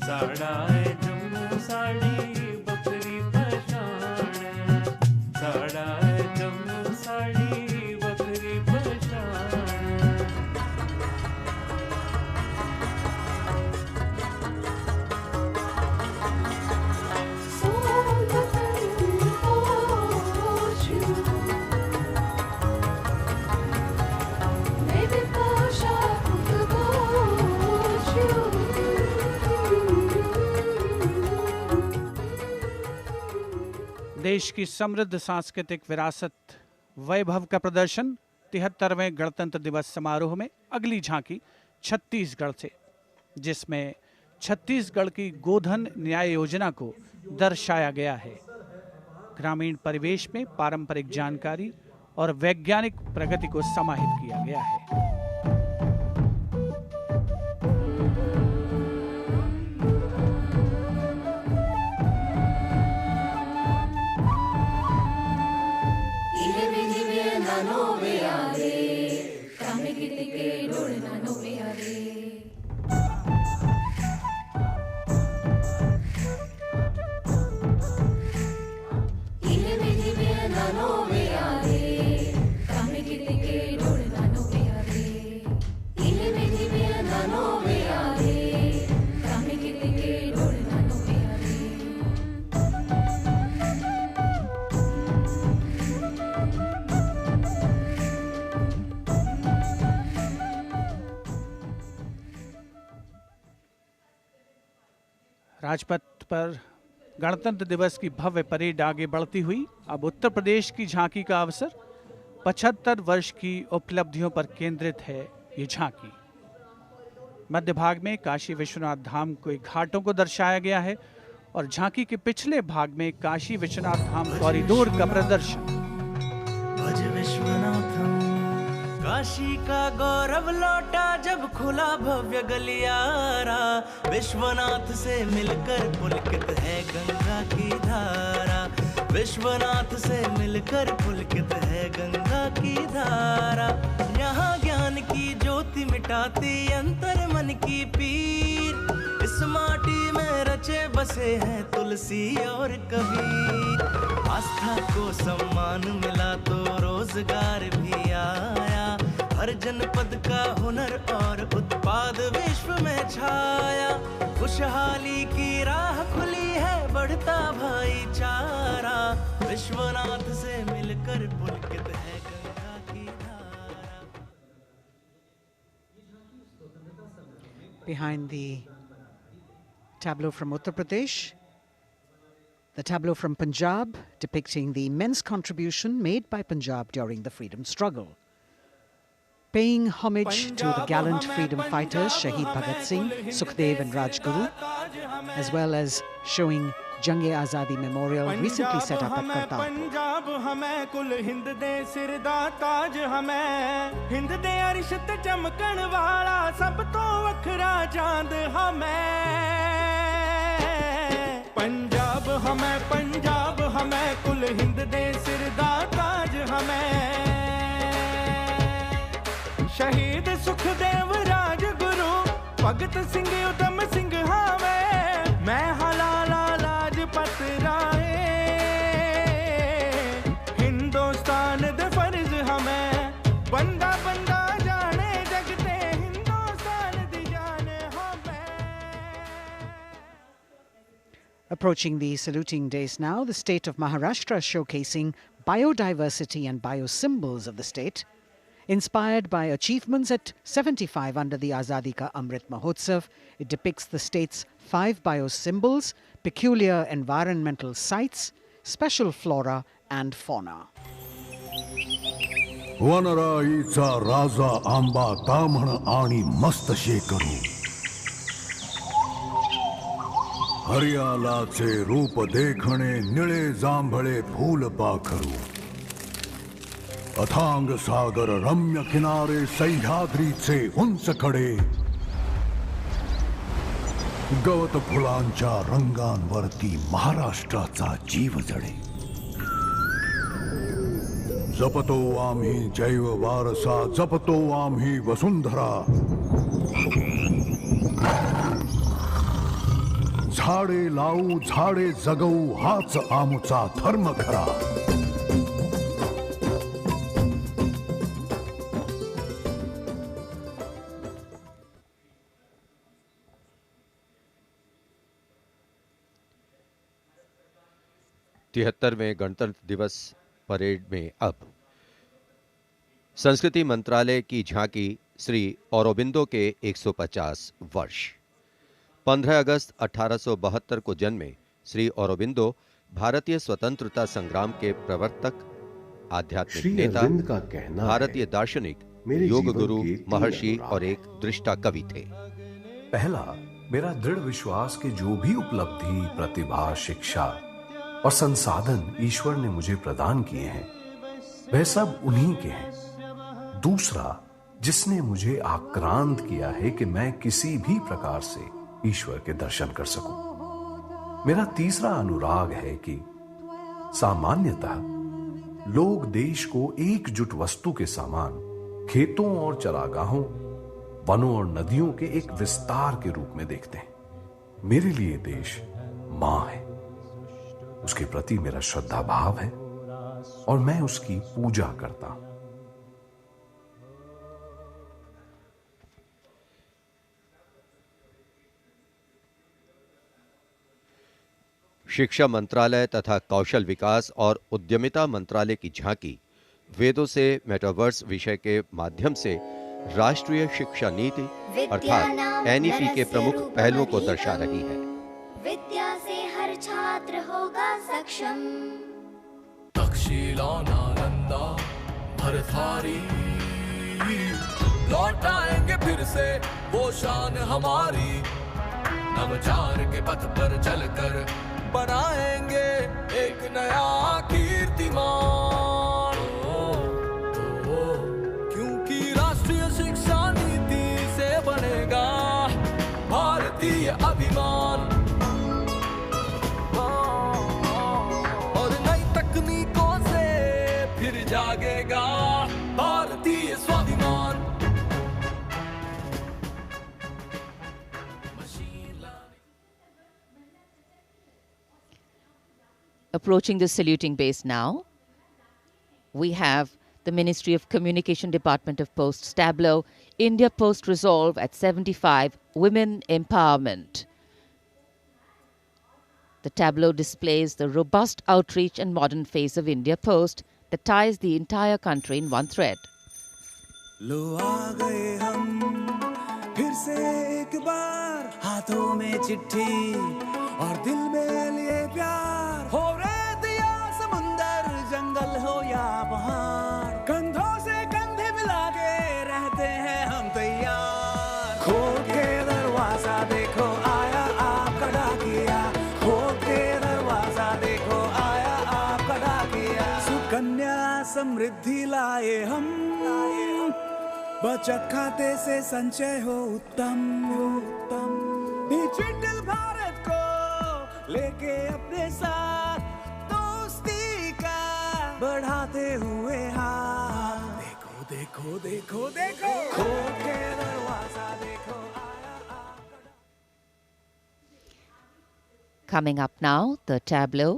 S18: साड़ा है जम्मू साड़ी बकरी पशान है साड़ा है जम्मू साड़ी बकरी पशान है
S8: देश की समृद्ध सांस्कृतिक विरासत वैभव का प्रदर्शन 73वें गणतंत्र दिवस समारोह में अगली झांकी छत्तीसगढ़ से, जिसमें छत्तीसगढ़ की गोधन न्याय योजना को दर्शाया गया है। ग्रामीण परिवेश में पारंपरिक जानकारी और वैज्ञानिक प्रगति को समाहित किया गया है। राजपथ पर गणतंत्र दिवस की भव्य परेड आगे बढ़ती हुई अब उत्तर प्रदेश की झांकी का अवसर। 75 वर्ष की उपलब्धियों पर केंद्रित है ये झांकी। मध्य भाग में काशी विश्वनाथ धाम के घाटों को दर्शाया गया है और झांकी के पिछले भाग में काशी विश्वनाथ धाम कॉरिडोर का प्रदर्शन।
S16: भज विश्वनाथम, काशी का गौरव लौटा जब खुला भव्य गलियारा। विश्वनाथ से मिलकर पुलकित है गंगा की धारा। विश्वनाथ से मिलकर पुलकित है गंगा की धारा। यहाँ ज्ञान की ज्योति मिटाती अंतर मन की पीर। इस माटी में रचे बसे हैं तुलसी और कबीर। आस्था को सम्मान मिला तो रोजगार भी आया। हर जनपद का हुनर और उत्पाद विश्व में छाया। खुशहाली की राह खुली है, बढ़ता भाईचारा। विश्वनाथ से मिलकर पुलकित है गंगा की धारा।
S7: Behind the tableau from Uttar Pradesh, the tableau from Punjab depicting the immense contribution made by Punjab during the freedom struggle. Paying homage to the gallant freedom fighters Shahid Bhagat Singh, Sukhdev and Rajguru, as well as showing Jang-e-Azadi Memorial recently set up at Kartarpur.
S19: Punjab हमें कुल हिंद दे सिर दा ताज हमें। हिंद दे अरिश ते चमकण वाला सब तो वखरा चांद हमें। पंजाब हमें कुल हिंद दे सिर दा ताज हमें। शहीद सुखदेव राजगुरु भगत सिंह उधम सिंह हावे। मैं हलाला लाजपत राय। हिंदुस्तान दे फर्ज हमें बंदा बंदा जाने जगते। हिंदुस्तान दी जान हमें।
S7: Approaching the saluting days now, the state of Maharashtra showcasing biodiversity and biosymbols of the state. Inspired by achievements at 75 under the Azadi Ka Amrit Mahotsav, it depicts the state's 5 biosymbols, peculiar environmental sites, special flora and fauna.
S20: वनराईचा राजा आंबा ताम्हण आणि मस्त शेकरू. हरियालाचे रूप देखणे निळे जांभळे फूल पाखरू. अथांग सागर रम्य किनारे सह्याद्रीचे उंच कडे. गवत फुलांच्या रंगांवरती महाराष्ट्राचा जीव जडे. जपतो आम्ही जैव वारसा, जपतो आम्ही वसुंधरा. झाडे लावू झाडे जगवू हाच आमचा धर्म खरा.
S4: तिहत्तरवें गणतंत्र दिवस परेड में अब संस्कृति मंत्रालय की झांकी श्री औरोबिंदो के 150 वर्ष। 15 अगस्त 1872 को जन्मे श्री औरोबिंदो भारतीय स्वतंत्रता संग्राम के प्रवर्तक, आध्यात्मिक
S21: श्री
S4: नेता,
S21: अरविंद का कहना
S4: भारतीय
S21: है,
S4: दार्शनिक,
S21: मेरे
S4: योग
S21: जीवन
S4: गुरु,
S21: के तीन
S4: महर्षि
S21: अनुराग
S4: और एक दृष्टा कवि थे।
S21: पहला, मेरा दृढ़ विश्वास कि जो भी उपलब्धि, प्रतिभा, शिक्षा और संसाधन ईश्वर ने मुझे प्रदान किए हैं, वह सब उन्हीं के हैं। दूसरा, जिसने मुझे आक्रांत किया है कि मैं किसी भी प्रकार से ईश्वर के दर्शन कर सकूं। मेरा तीसरा अनुराग है कि सामान्यतः लोग देश को एकजुट वस्तु के समान खेतों और चरागाहों, वनों और नदियों के एक विस्तार के रूप में देखते हैं। मेरे लिए देश मां है, उसके प्रति मेरा श्रद्धा भाव है और मैं उसकी पूजा करता हूं।
S4: शिक्षा मंत्रालय तथा कौशल विकास और उद्यमिता मंत्रालय की झांकी वेदों से मेटावर्स विषय के माध्यम से राष्ट्रीय शिक्षा नीति अर्थात एनईपी के प्रमुख पहलुओं को दर्शा रही है।
S10: विद्या से हर छात्र होगा सक्षम।
S6: तक्षशिला नालंदा भरथारी, लौट आएंगे फिर से वो शान हमारी। नवचार के पथ पर चलकर बनाएंगे एक नया कीर्तिमान। क्योंकि राष्ट्रीय शिक्षा नीति से बनेगा भारतीय अभिमान। और नई तकनीकों से फिर जागेगा भारतीय स्वाभिमान।
S5: Approaching the saluting base now, we have the Ministry of Communication Department of Posts tableau, India Post Resolve at 75, Women Empowerment. The tableau displays the robust outreach and modern face of India Post that ties the entire country in one thread.
S16: लो आ गए हम फिर से एक बार, हाथों में चिट्ठी और दिल में लिए प्यार। हो रेत या समुंदर, जंगल हो या पहाड़, कंधों से कंधे मिला के रहते हैं हम तैयार। खोल के दरवाजा देखो आया आपका डाकिया, खोल के दरवाजा देखो आया आपका डाकिया। सुकन्या समृद्धि लाए हम, बचत खाते से संचय हो उत्तम उत्तम। डिजिटल भारत को लेके अपने साथ दोस्ती का बढ़ाते हुए हाथ। देखो देखो देखो देखो, खोल के दरवाजा देखो आया आपका।
S5: Coming up now, the tableau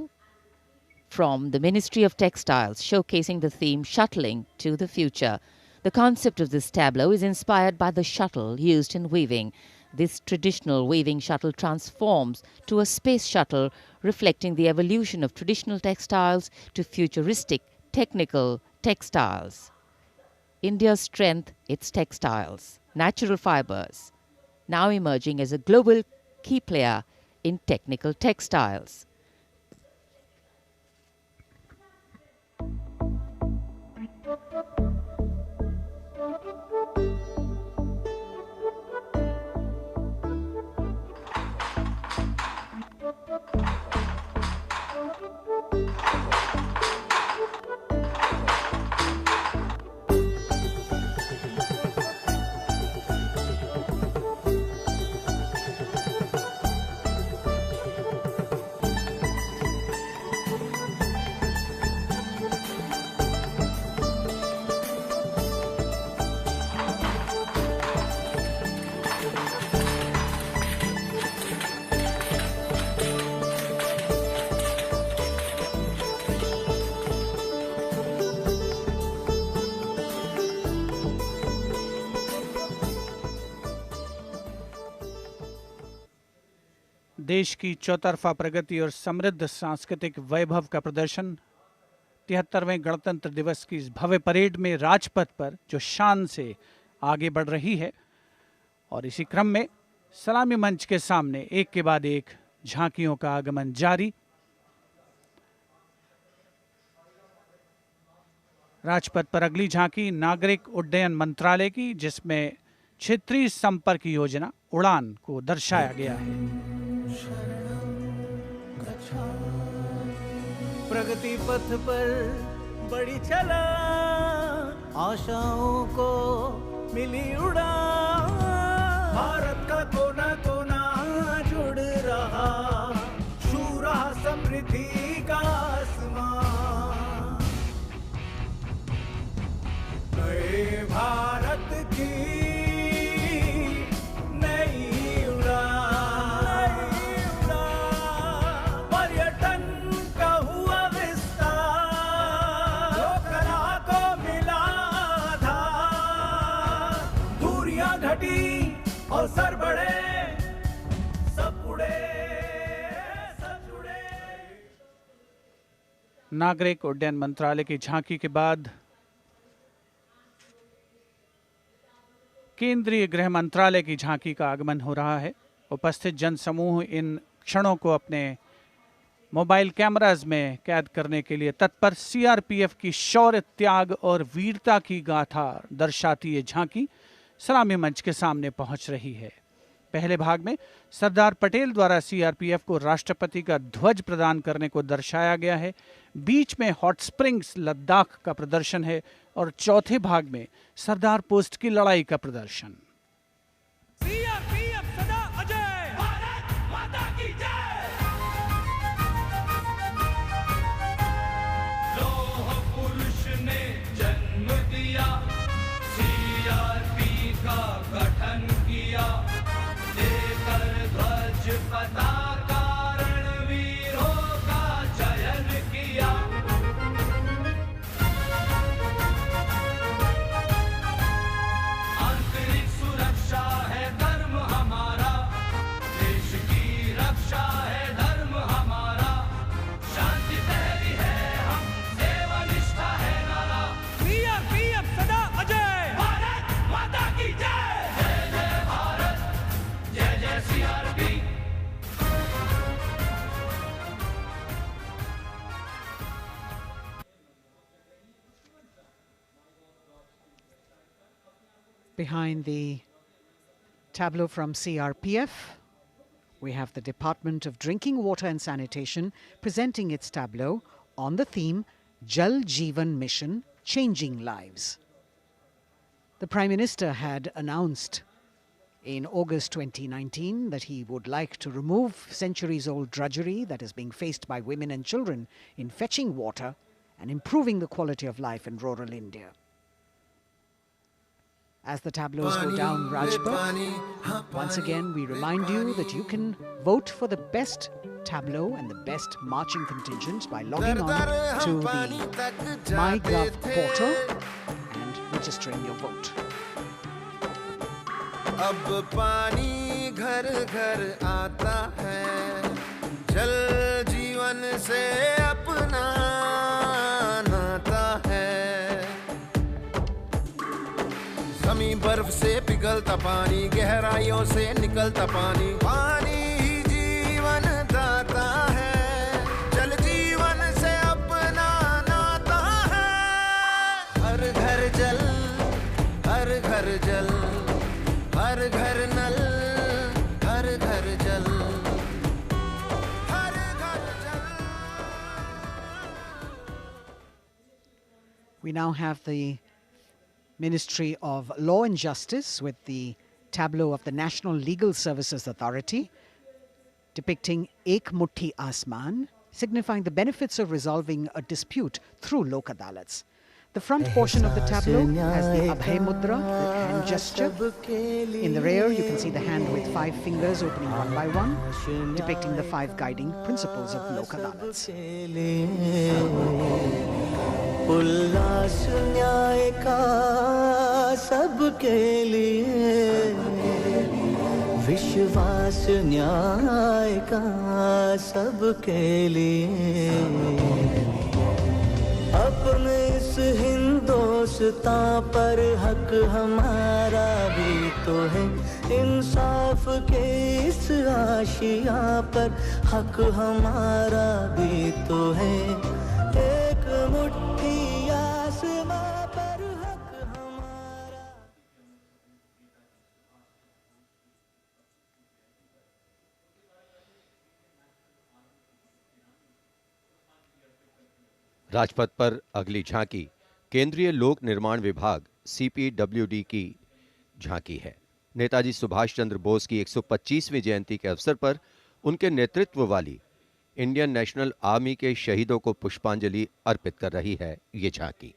S5: from the Ministry of Textiles showcasing the theme Shuttling to the Future. The concept of this tableau is inspired by the shuttle used in weaving. This traditional weaving shuttle transforms to a space shuttle, reflecting the evolution of traditional textiles to futuristic technical textiles. India's strength, its textiles, natural fibers, now emerging as a global key player in technical textiles.
S8: देश की चौतरफा प्रगति और समृद्ध सांस्कृतिक वैभव का प्रदर्शन 73वें गणतंत्र दिवस की इस भव्य परेड में राजपथ पर जो शान से आगे बढ़ रही है। और इसी क्रम में सलामी मंच के सामने एक के बाद एक झांकियों का आगमन जारी। राजपथ पर अगली झांकी नागरिक उड्डयन मंत्रालय की, जिसमें क्षेत्रीय संपर्क योजना उड़ान को दर्शाया गया है।
S16: प्रगति पथ पर बड़ी चला, आशाओं को मिली उड़ान, भारत का कोना कोना जुड़ रहा, छू रहा समृद्धि का आसमान, नए भारत की नई उड़ान, पर्यटन का हुआ विस्तार, लोकला को मिला आधार, दूरियां घटी अवसर बढ़े, सब उड़े सब जुड़े।
S8: नागरिक उड्डयन मंत्रालय की झांकी के बाद केंद्रीय गृह मंत्रालय की झांकी का आगमन हो रहा है। उपस्थित जनसमूह इन क्षणों को अपने मोबाइल कैमरास में कैद करने के लिए तत्पर। सीआरपीएफ की शौर्य, त्याग और वीरता की गाथा दर्शाती ये झांकी सलामी मंच के सामने पहुंच रही है। पहले भाग में सरदार पटेल द्वारा सीआरपीएफ को राष्ट्रपति का ध्वज प्रदान करने को दर्शाया गया है। बीच में हॉट स्प्रिंग्स लद्दाख का प्रदर्शन है और चौथे भाग में सरदार पोस्ट की लड़ाई का प्रदर्शन।
S16: सीआरपीएफ सदा अजय, भारत माता की जय। लौह पुरुष ने जन्म दिया, सीआरपी का गठन किया, लेकर ध्वज पताका रणवीरों का चयन किया। आंतरिक सुरक्षा है धर्म हमारा, देश की रक्षा है धर्म हमारा, शांति पहली है हम, सेवा निष्ठा है नारा। सीआरपीएफ सदा अजय, भारत माता की जय। जय जय भारत, जय जय CRP.
S7: Behind the tableau from CRPF, we have the Department of Drinking Water and Sanitation presenting its tableau on the theme Jal Jeevan Mission, Changing Lives. The Prime Minister had announced in August 2019 that he would like to remove centuries-old drudgery that is being faced by women and children in fetching water and improving the quality of life in rural India. As the tableaus go down Rajpath, once again we remind you that you can vote for the best tableau and the best marching contingent by logging on to the MyGov portal and registering your vote.
S15: अब पानी घर घर आता है, जल जीवन से अपना नाता है, जमीन बर्फ से पिघलता पानी, गहराइयों से निकलता पानी, पानी ही जीवन दाता है, जल जीवन से अपना नाता है। हर घर जल, हर घर जल, हर घर नल, हर घर जल, हर घर जल।
S7: We now have the Ministry of Law and Justice with the tableau of the National Legal Services Authority depicting Ek Mutti Asman, signifying the benefits of resolving a dispute through Lok Adalats. The front portion of the tableau has the Abhay Mudra, the hand gesture. In the rear, you can see the hand with 5 fingers opening one by one, depicting the 5 guiding principles of Lok Adalats.
S16: उल्लास न्याय का सबके लिए, विश्वास न्याय का सबके लिए, अपने इस हिंदुस्तान पर हक हमारा भी तो है, इंसाफ के इस आशिया पर हक हमारा भी तो है, एक मुट्ठी आसमां
S4: राजपथ पर अगली झांकी केंद्रीय लोक निर्माण विभाग CPWD की झांकी है। नेताजी सुभाष चंद्र बोस की 125वीं जयंती के अवसर पर उनके नेतृत्व वाली इंडियन नेशनल आर्मी के शहीदों को पुष्पांजलि अर्पित कर रही है ये झांकी।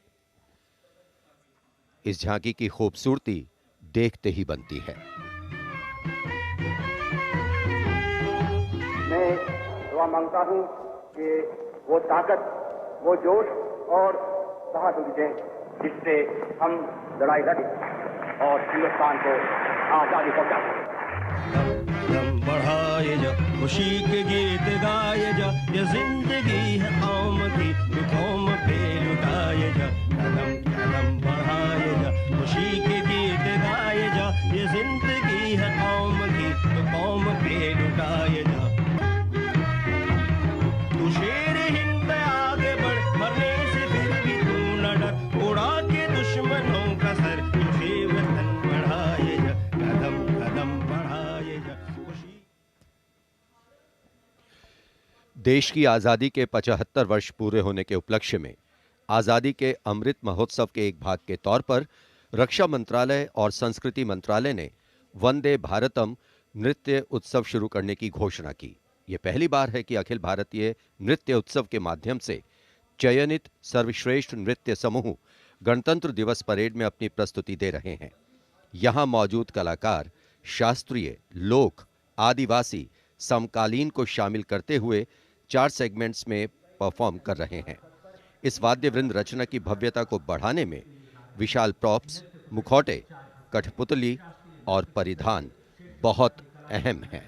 S4: इस झांकी की खूबसूरती देखते ही बनती है।
S1: मैं दुआ मांगता हूं कि वो ताकत, वो जोश और बहादुरी दें जिससे हम लड़ाई लड़ें और हिंदुस्तान को आजादी पहुंचा
S22: कदम बढ़ाए जा, खुशी के गीत गाए जा, ये जिंदगी है कौम की, तू कौम पे लुटाए जा। कदम कदम बढ़ाए जा, खुशी के गीत गाए जा, ये जिंदगी है कौम की, तू कौम पे लुटाए जा। तू शेर हिंद आगे बढ़, मरने से फिर भी तू न डर, उड़ा के दुश्मनों का सर, तुझे वतन बढ़ाए जा। कदम कदम बढ़ाए जा।
S4: देश की आजादी के 75 वर्ष पूरे होने के उपलक्ष्य में आजादी के अमृत महोत्सव के एक भाग के तौर पर रक्षा मंत्रालय और संस्कृति मंत्रालय ने वंदे भारतम नृत्य उत्सव शुरू करने की घोषणा की। यह पहली बार है कि अखिल भारतीय नृत्य उत्सव के माध्यम से चयनित सर्वश्रेष्ठ नृत्य समूह गणतंत्र दिवस परेड में अपनी प्रस्तुति दे रहे हैं। यहां मौजूद कलाकार शास्त्रीय, लोक, आदिवासी, समकालीन को शामिल करते हुए 4 सेगमेंट्स में परफॉर्म कर रहे हैं। इस वाद्य वृंद रचना की भव्यता को बढ़ाने में विशाल प्रॉप्स, मुखौटे, कठपुतली और परिधान बहुत अहम हैं।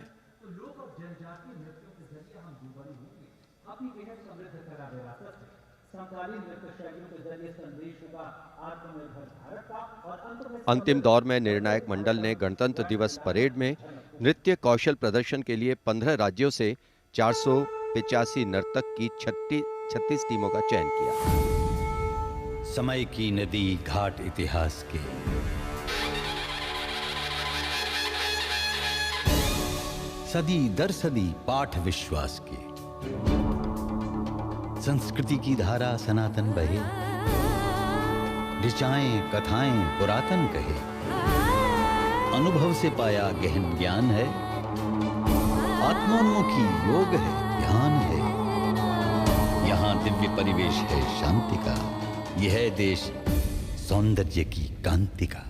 S4: अंतिम दौर में निर्णायक मंडल ने गणतंत्र दिवस परेड में नृत्य कौशल प्रदर्शन के लिए 15 राज्यों से 485 नर्तक की 36 टीमों का चयन किया।
S23: समय की नदी घाट इतिहास के, सदी दर सदी पाठ विश्वास के, संस्कृति की धारा सनातन बहे, ऋचाएं कथाएं पुरातन कहे, अनुभव से पाया गहन ज्ञान है, आत्मोन्मुखी योग है, ध्यान है, यहाँ दिव्य परिवेश है शांति का, यह है देश सौंदर्य की कांति का।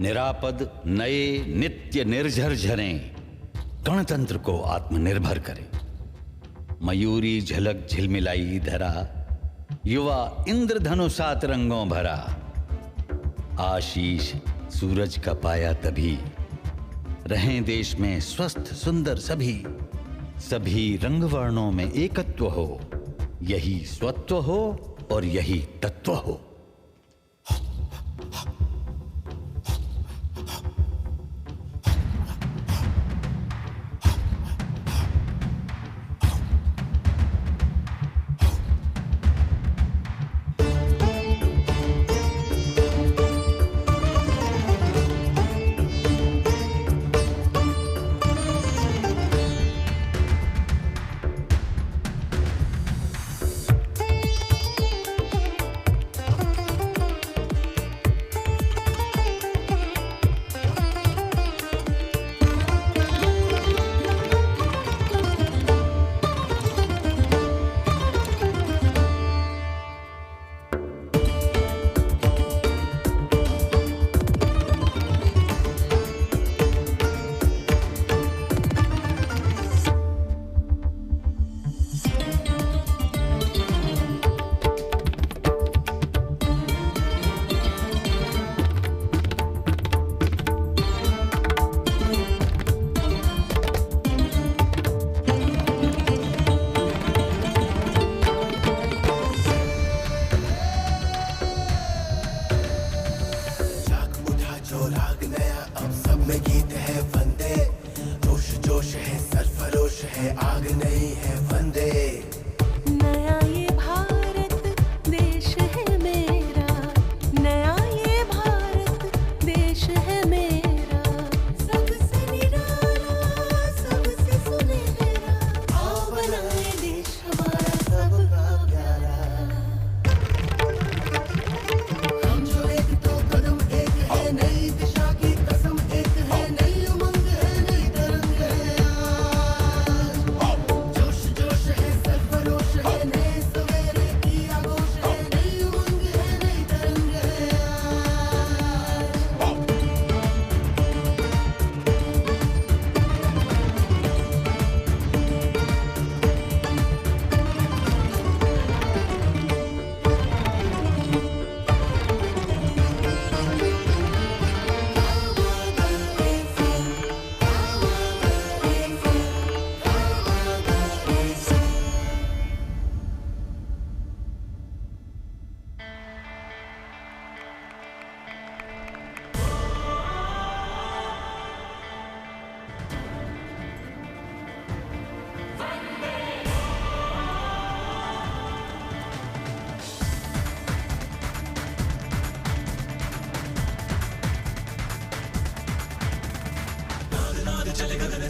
S23: निरापद नए नित्य निर्झर झरें गणतंत्र को आत्मनिर्भर करें। मयूरी झलक झिलमिलाई धरा, युवा इंद्रधनुषा रंगों भरा। आशीष सूरज का पाया तभी, रहें देश में स्वस्थ सुंदर सभी। सभी रंग वर्णों में एकत्व हो, यही स्वत्व हो और यही तत्व हो।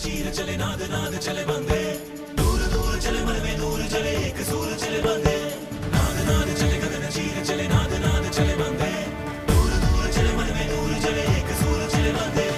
S16: चीर चले नाद नाद चले बंदे दूर दूर चले मन में दूर चले एक सूर चले बंदे नाद नाद चले गगन चीर चले नाद नाद चले बंदे दूर दूर चले मन में दूर चले एक सूर चले बंदे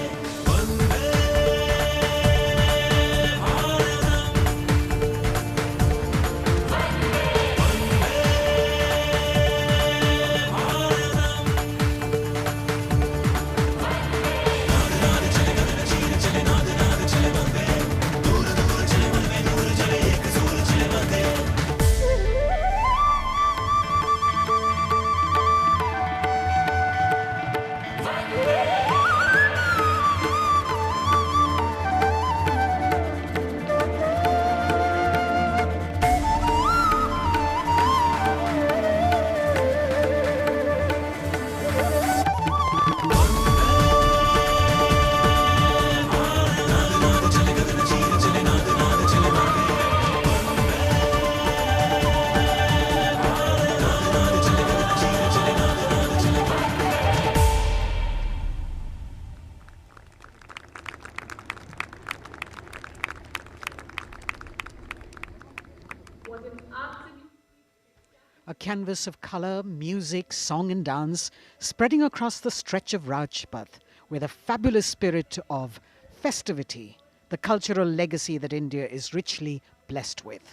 S7: A canvas of colour, music, song and dance spreading across the stretch of Rajpath with a fabulous spirit of festivity, the cultural legacy that India is richly blessed with.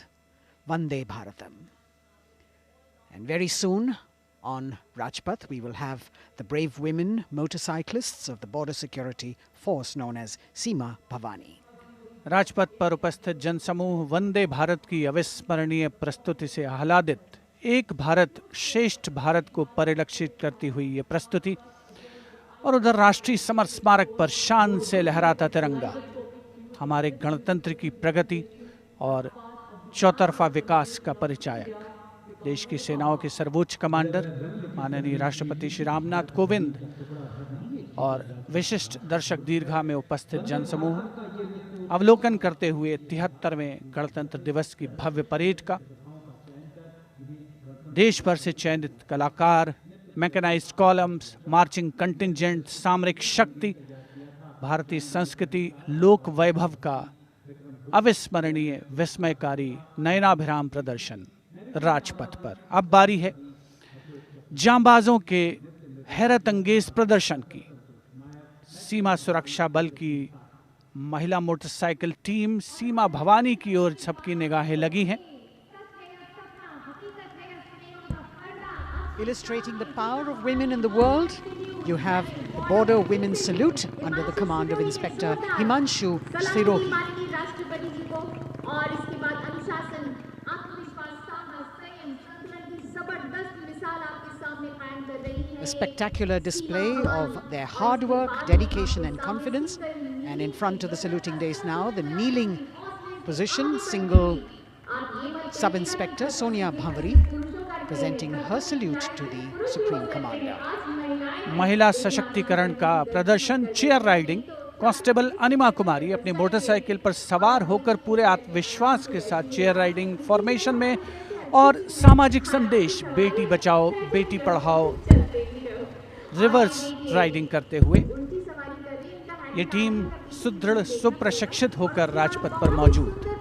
S7: Vande Bharatam. And very soon on Rajpath we will have the brave women motorcyclists of the Border Security Force known as Seema Bhavani.
S8: Rajpath पर उपस्थित जनसमूह वंदे भारत की अविस्मरणीय प्रस्तुति से आह्लादित एक भारत श्रेष्ठ भारत को परिलक्षित करती हुई ये प्रस्तुति और उधर राष्ट्रीय समर स्मारक पर शान से लहराता तिरंगा हमारे गणतंत्र की प्रगति और चौतरफा विकास का परिचायक। देश की सेनाओं के सर्वोच्च कमांडर माननीय राष्ट्रपति श्री रामनाथ कोविंद और विशिष्ट दर्शक दीर्घा में उपस्थित जनसमूह अवलोकन करते हुए 73वें गणतंत्र दिवस की भव्य परेड का देश भर से चयनित कलाकार, मैकेनाइज्ड कॉलम्स, मार्चिंग कंटिंजेंट, सामरिक शक्ति, भारतीय संस्कृति, लोक वैभव का अविस्मरणीय विस्मयकारी नयनाभिराम प्रदर्शन राजपथ पर। अब बारी है जांबाजों के हैरत अंगेज प्रदर्शन की। सीमा सुरक्षा बल की महिला मोटरसाइकिल टीम सीमा भवानी की ओर सबकी निगाहें लगी हैं।
S7: Illustrating the power of women in the world, you have the Border Women's Salute under the command of Inspector Himanshu Sirohi. A spectacular display of their hard work, dedication and confidence. And in front of the saluting days now, the kneeling position, single Sub-Inspector Sonia Bhavari presenting her salute to the Supreme Commander.
S8: महिला सशक्तिकरण का प्रदर्शन chair riding. Constable अनिमा कुमारी अपनी motorcycle पर सवार होकर पूरे आत्मविश्वास के साथ चेयर राइडिंग फॉर्मेशन में और सामाजिक संदेश बेटी बचाओ बेटी पढ़ाओ रिवर्स राइडिंग करते हुए ये टीम सुदृढ़ सुप्रशिक्षित होकर राजपथ पर मौजूद।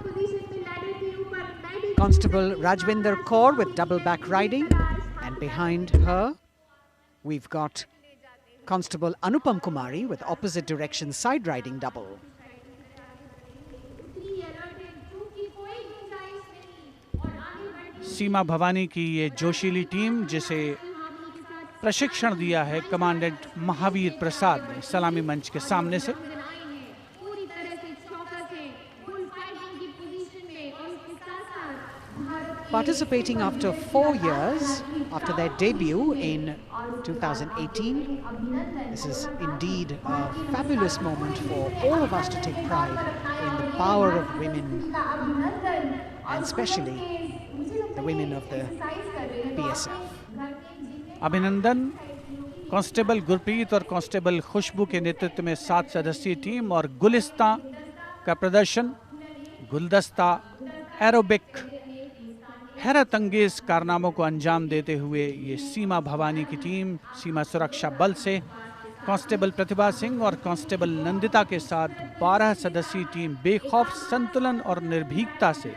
S7: Constable Rajvinder Kaur with double back riding, and behind her we've got Constable Anupam Kumari with opposite direction side riding double.
S8: सीमा भवानी की ये जोशीली टीम जिसे प्रशिक्षण दिया है कमांडेंट महावीर प्रसाद ने सलामी मंच के सामने से।
S7: Participating after 4 years after their debut in 2018. This is indeed a fabulous moment for all of us to take pride in the power of women and especially the women of the BSF.
S8: अभिनंदन constable Gurpreet और constable खुशबू के नेतृत्व में 7 सदस्यीय team और गुलिस्ता का प्रदर्शन, गुलदस्ता, एरोबिक, हैरत अंगेज कारनामों को अंजाम देते हुए ये सीमा भवानी की टीम सीमा सुरक्षा बल से कांस्टेबल प्रतिभा सिंह और कांस्टेबल नंदिता के साथ 12 सदस्यीय टीम बेखौफ संतुलन और निर्भीकता से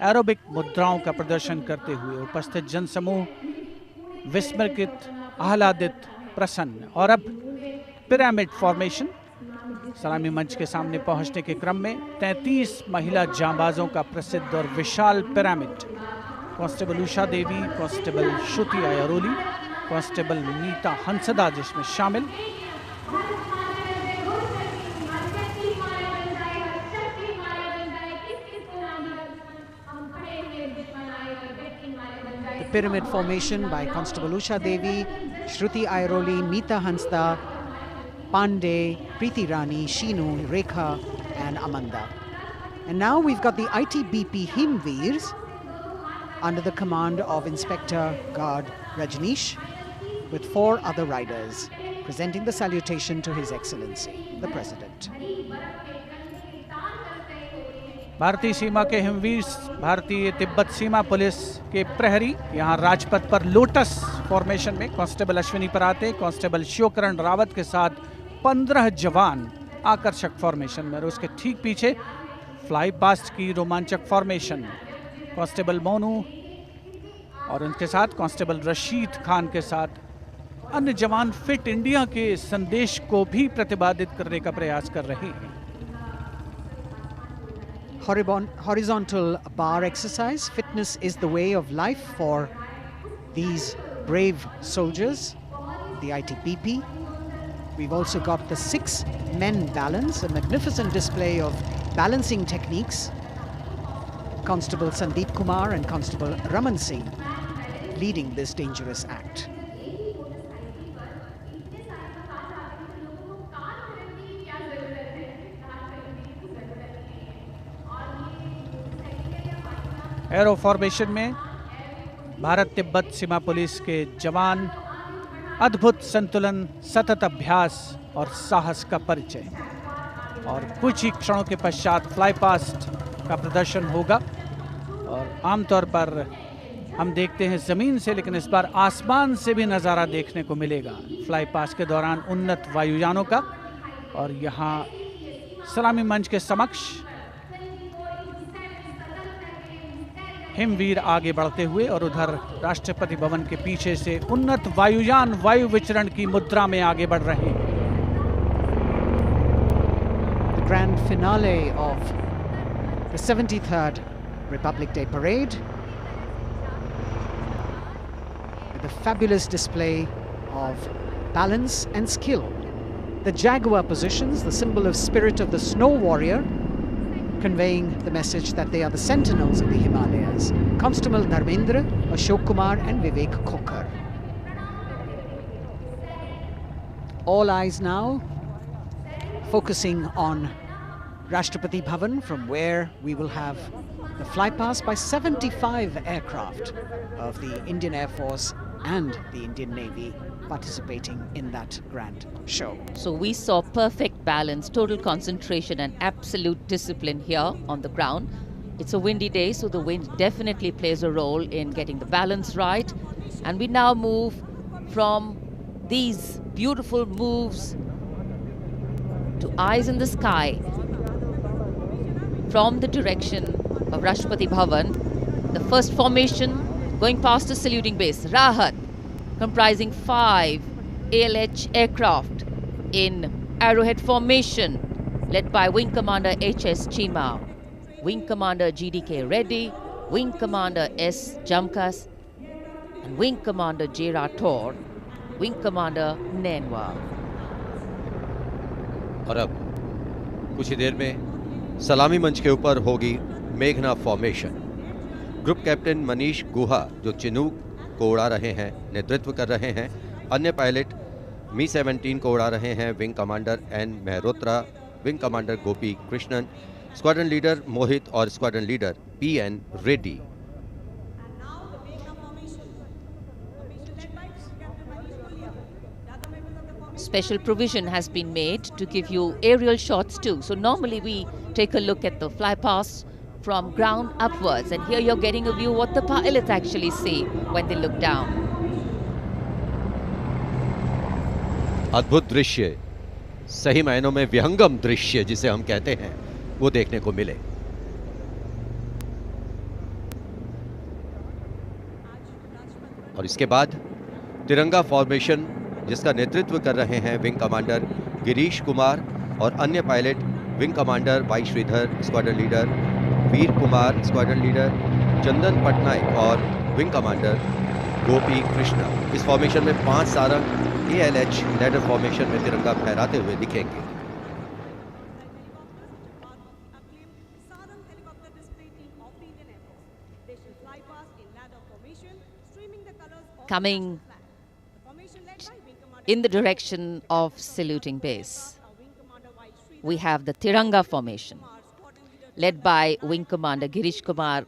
S8: एरोबिक मुद्राओं का प्रदर्शन करते हुए उपस्थित जनसमूह विस्मृत, आह्लादित, प्रसन्न। और अब पिरामिड फॉर्मेशन। सलामी मंच के सामने पहुंचने के क्रम में 33 महिला जांबाजों का प्रसिद्ध और विशाल पिरामिड कांस्टेबल उषा देवी, कांस्टेबल श्रुति आयरोली, कांस्टेबल नीता हंसदा जिसमें शामिल।
S7: The pyramid formation by Constable Usha Devi, Shruti Airoli, Meeta Hansda, Pandey, Preeti Rani, Sheenu, Rekha and Amanda. And now we've got the ITBP Himveers under the command of Inspector Guard Rajneesh with 4 other riders presenting the salutation to His Excellency, the President.
S8: भारतीय सीमा के हिमवीर, भारतीय तिब्बत सीमा police के प्रहरी यहाँ राजपथ पर lotus formation में constable Ashwini पराते, constable Shivkaran Rawat के साथ 15 जवान आकर्षक फॉर्मेशन में। और उसके ठीक पीछे फ्लाई पास्ट की रोमांचक फॉर्मेशन, कांस्टेबल मोनू और उनके साथ कांस्टेबल रशीद खान के साथ अन्य जवान फिट इंडिया के संदेश को भी प्रतिपादित करने का प्रयास कर रहे हैं।
S7: Horizontal bar exercise. Fitness is the way of life for these brave soldiers, the ITBP. We've also got the 6 men balance, a magnificent display of balancing techniques. Constable Sandeep Kumar and Constable Raman Singh leading this dangerous act.
S8: Arrow formation में भारत तिब्बत सीमा police के जवान अद्भुत संतुलन, सतत अभ्यास और साहस का परिचय। और कुछ ही क्षणों के पश्चात फ्लाई पास्ट का प्रदर्शन होगा। और आमतौर पर हम देखते हैं जमीन से, लेकिन इस बार आसमान से भी नज़ारा देखने को मिलेगा फ्लाई पास्ट के दौरान उन्नत वायुयानों का। और यहाँ सलामी मंच के समक्ष हिमवीर आगे बढ़ते हुए और उधर राष्ट्रपति भवन के पीछे से उन्नत वायुयान वायु विचरण की मुद्रा में आगे बढ़ रहे हैं।
S7: The grand finale of the 73rd Republic Day Parade with a fabulous display of balance and skill. The Jaguar positions, the symbol of spirit of the snow warrior, conveying the message that they are the sentinels of the Himalayas. Constable Dharmendra, Ashok Kumar and Vivek Khokar. All eyes now focusing on Rashtrapati Bhavan, from where we will have the flypast by 75 aircraft of the Indian Air Force and the Indian Navy participating in that grand show.
S5: So we saw perfect balance, total concentration and absolute discipline here on the ground. It's a windy day, so the wind definitely plays a role in getting the balance right. And we now move from these beautiful moves to eyes in the sky from the direction of Rashtrapati Bhavan. The first formation going past the saluting base, Rahat, comprising 5 ALH aircraft in arrowhead formation, led by Wing Commander H.S. Chima, Wing Commander G.D.K. Reddy, Wing Commander S. Jamkas, and Wing Commander J. Rathore, Wing Commander Nenwa.
S4: और अब कुछ ही देर में सलामी मंच के ऊपर होगी मेघना फॉर्मेशन। ग्रुप कैप्टन मनीष गुहा, जो चिनूक को उड़ा रहे हैं, नेतृत्व कर रहे हैं। अन्य पायलट मी-17 को उड़ा रहे हैं wing commander N Mehrotra, wing commander Gopi Krishnan, squadron leader Mohit और squadron leader P N. Reddy.
S5: Special provision has been made to give you aerial shots too. So normally we take a look at the flypast from ground upwards, and here you're getting a view what the pilots actually see when they look down.
S4: अद्भुत दृश्य, सही मायनों में विहंगम दृश्य जिसे हम कहते हैं, वो देखने को मिले। और इसके बाद तिरंगा फॉर्मेशन जिसका नेतृत्व कर रहे हैं विंग कमांडर गिरीश कुमार और अन्य pilot wing commander Y Sridhar, squadron leader Veer Kumar, squadron leader Chandan Patnaik और विंग कमांडर गोपी कृष्णा। इस फॉर्मेशन में 5 सारंग ALH लैडर फॉर्मेशन में तिरंगा फहराते हुए दिखेंगे।
S5: Coming in the direction of saluting base, we have the Tiranga formation, led by Wing Commander Girish Kumar,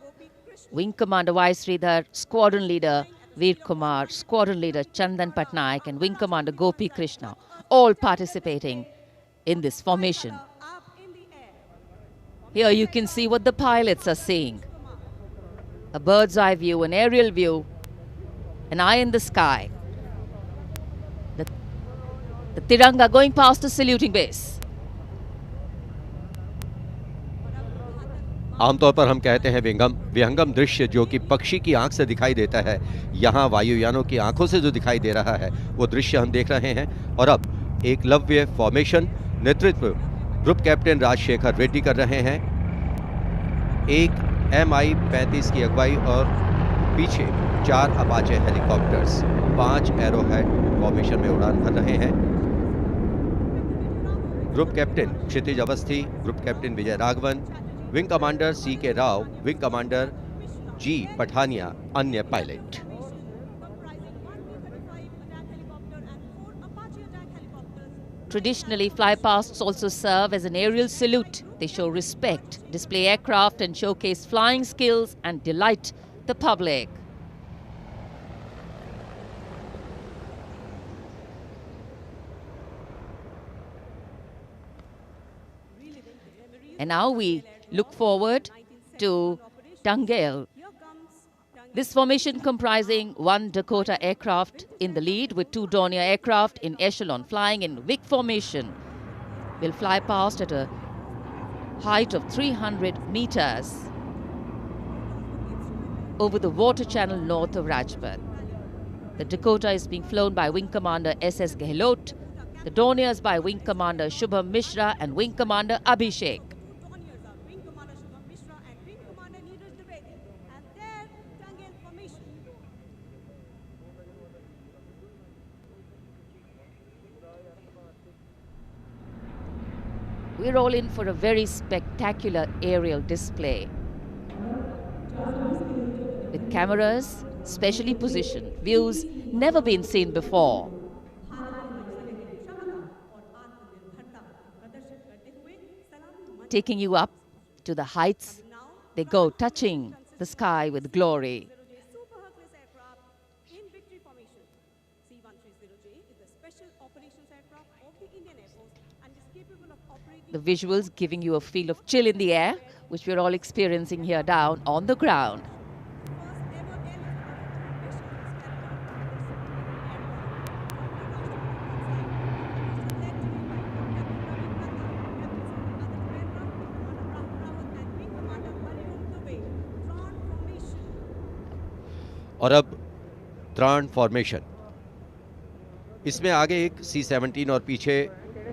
S5: Wing Commander Y. Sridhar, Squadron Leader Veer Kumar, Squadron Leader Chandan Patnaik, and Wing Commander Gopi Krishna, all participating in this formation. Here you can see what the pilots are seeing. A bird's eye view, an aerial view, an eye in the sky. The Tiranga going past the saluting base.
S4: आमतौर पर हम कहते हैं विहंगम दृश्य जो कि पक्षी की आंख से दिखाई देता है, यहाँ वायुयानों की आंखों से जो दिखाई दे रहा है वो दृश्य हम देख रहे हैं। और अब एकलव्य फॉर्मेशन नेतृत्व ग्रुप कैप्टन राजशेखर रेड्डी कर रहे हैं। एक MI-35 की अगुवाई और पीछे 4 अपाचे हेलीकॉप्टर्स 5 एरोहेड फॉर्मेशन में उड़ान भर रहे हैं। Group captain Kshitij Awasthi, group captain Vijay Raghavan, wing commander CK Rao, wing commander G Pathania, अन्य pilot.
S5: Traditionally, flypasts also serve as an aerial salute. They show respect, display aircraft, and showcase flying skills and delight the public. And now we look forward to Tangale. This formation comprising 1 Dakota aircraft in the lead with 2 Dornier aircraft in echelon flying in WIC formation will fly past at a height of 300 meters over the water channel north of Rajpath. The Dakota is being flown by Wing Commander SS Gehlot, the Dorniers by Wing Commander Shubham Mishra and Wing Commander Abhishek. We're all in for a very spectacular aerial display with cameras specially positioned, views never been seen before. Taking you up to the heights, they go, touching the sky with glory. The visuals giving you a feel of chill in the air, which we're all experiencing here down on the ground.
S4: और अब त्राण formation, इसमें आगे एक C-17 और पीछे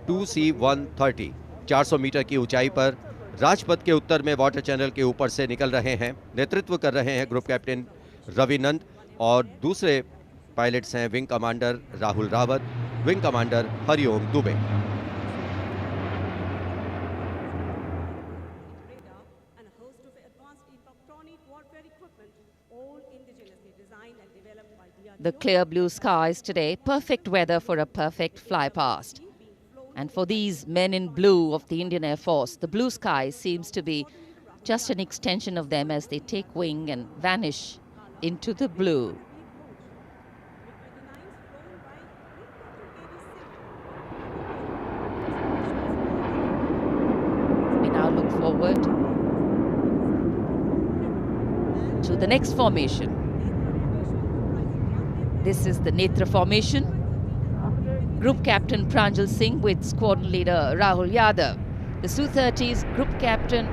S4: 2 C-130 400 metre की ऊंचाई पर राजपथ के उत्तर में वाटर चैनल के ऊपर से निकल रहे हैं। नेतृत्व कर रहे हैं ग्रुप कैप्टन रविनंद और दूसरे पायलट्स हैं wing commander Rahul Rawat, wing commander Hariom Dubey.
S5: The clear blue skies today, perfect weather for a perfect fly past. And for these men in blue of the Indian Air Force, the blue sky seems to be just an extension of them as they take wing and vanish into the blue. We now look forward to the next formation. This is the Netra formation. Group Captain Pranjal Singh with Squadron Leader Rahul Yadav. The Su-30's Group Captain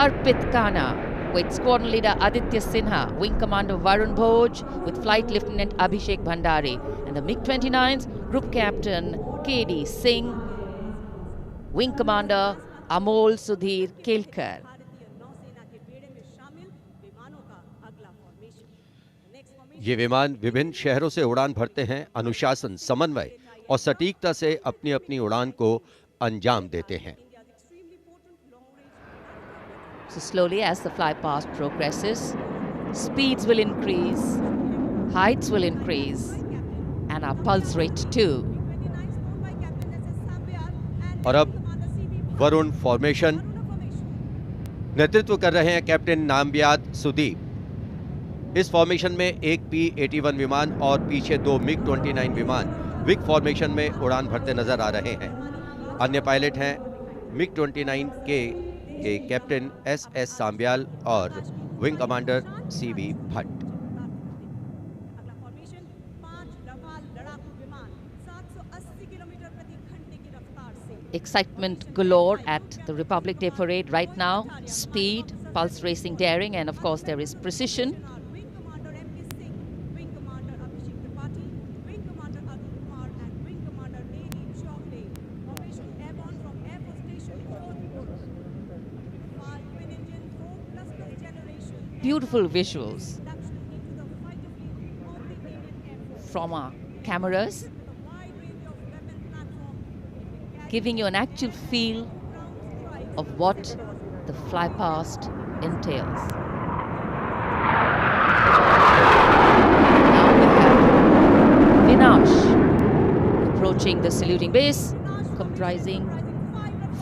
S5: Arpit Khanna with Squadron Leader Aditya Sinha, Wing Commander Varun Bhoj with Flight Lieutenant Abhishek Bhandari, and the MiG-29's Group Captain K.D. Singh, Wing Commander Amol Sudhir Kelkar.
S4: ये विमान विभिन्न शहरों से उड़ान भरते हैं, अनुशासन, समन्वय और सटीकता से अपनी अपनी उड़ान को अंजाम देते हैं।
S5: So slowly as the fly past progresses, speeds will increase, heights will increase, and our pulse rate too.
S4: और अब वरुण फॉर्मेशन नेतृत्व कर रहे हैं कैप्टन नामबियाद सुदीप। इस फॉर्मेशन में एक P-81 विमान और पीछे 2 MiG-29 विमान विग फॉर्मेशन में उड़ान भरते नजर आ रहे हैं। अन्य पायलट हैं MiG-29 के कैप्टन S.S. सांबियाल और wing commander C.V. Bhatt.
S5: Excitement galore at the Republic Day Parade right now. Speed, pulse racing, daring, and of course there is precision. Beautiful visuals from our cameras, giving you an actual feel of what the fly past entails. Now we have Vinash approaching the saluting base, comprising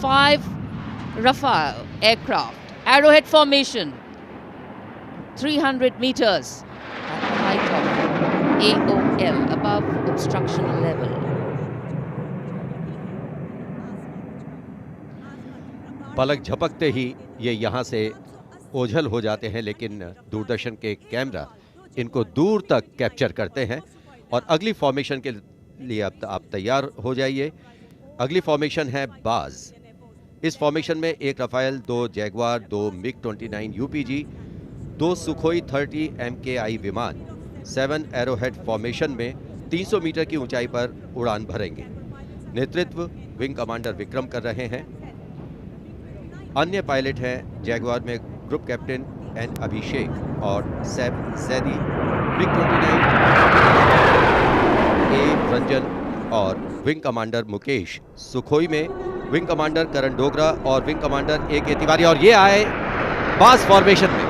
S5: 5 Rafale aircraft, arrowhead formation, 300 meters at the height of AOL, above obstruction level.
S4: पलक झपकते ही ये यहाँ से ओझल हो जाते हैं, लेकिन दूरदर्शन के कैमरा इनको दूर तक कैप्चर करते हैं। और अगली फॉर्मेशन के लिए अब आप तैयार हो जाइए। अगली फॉर्मेशन है बाज। इस फॉर्मेशन में 1 Rafale, 2 Jaguar, 2 MiG-29 UPG, 2 Sukhoi 30 MKI विमान 7 एरोहेड फॉर्मेशन में 300 मीटर की ऊंचाई पर उड़ान भरेंगे। नेतृत्व विंग कमांडर विक्रम कर रहे हैं। अन्य पायलट हैं जैगवार में ग्रुप कैप्टन एन अभिषेक और सैफ जैदी, MiG-29 ए रंजन और विंग कमांडर मुकेश, सुखोई में विंग कमांडर करण डोगरा और विंग कमांडर ए के तिवारी। और ये आए बाज फॉर्मेशन में।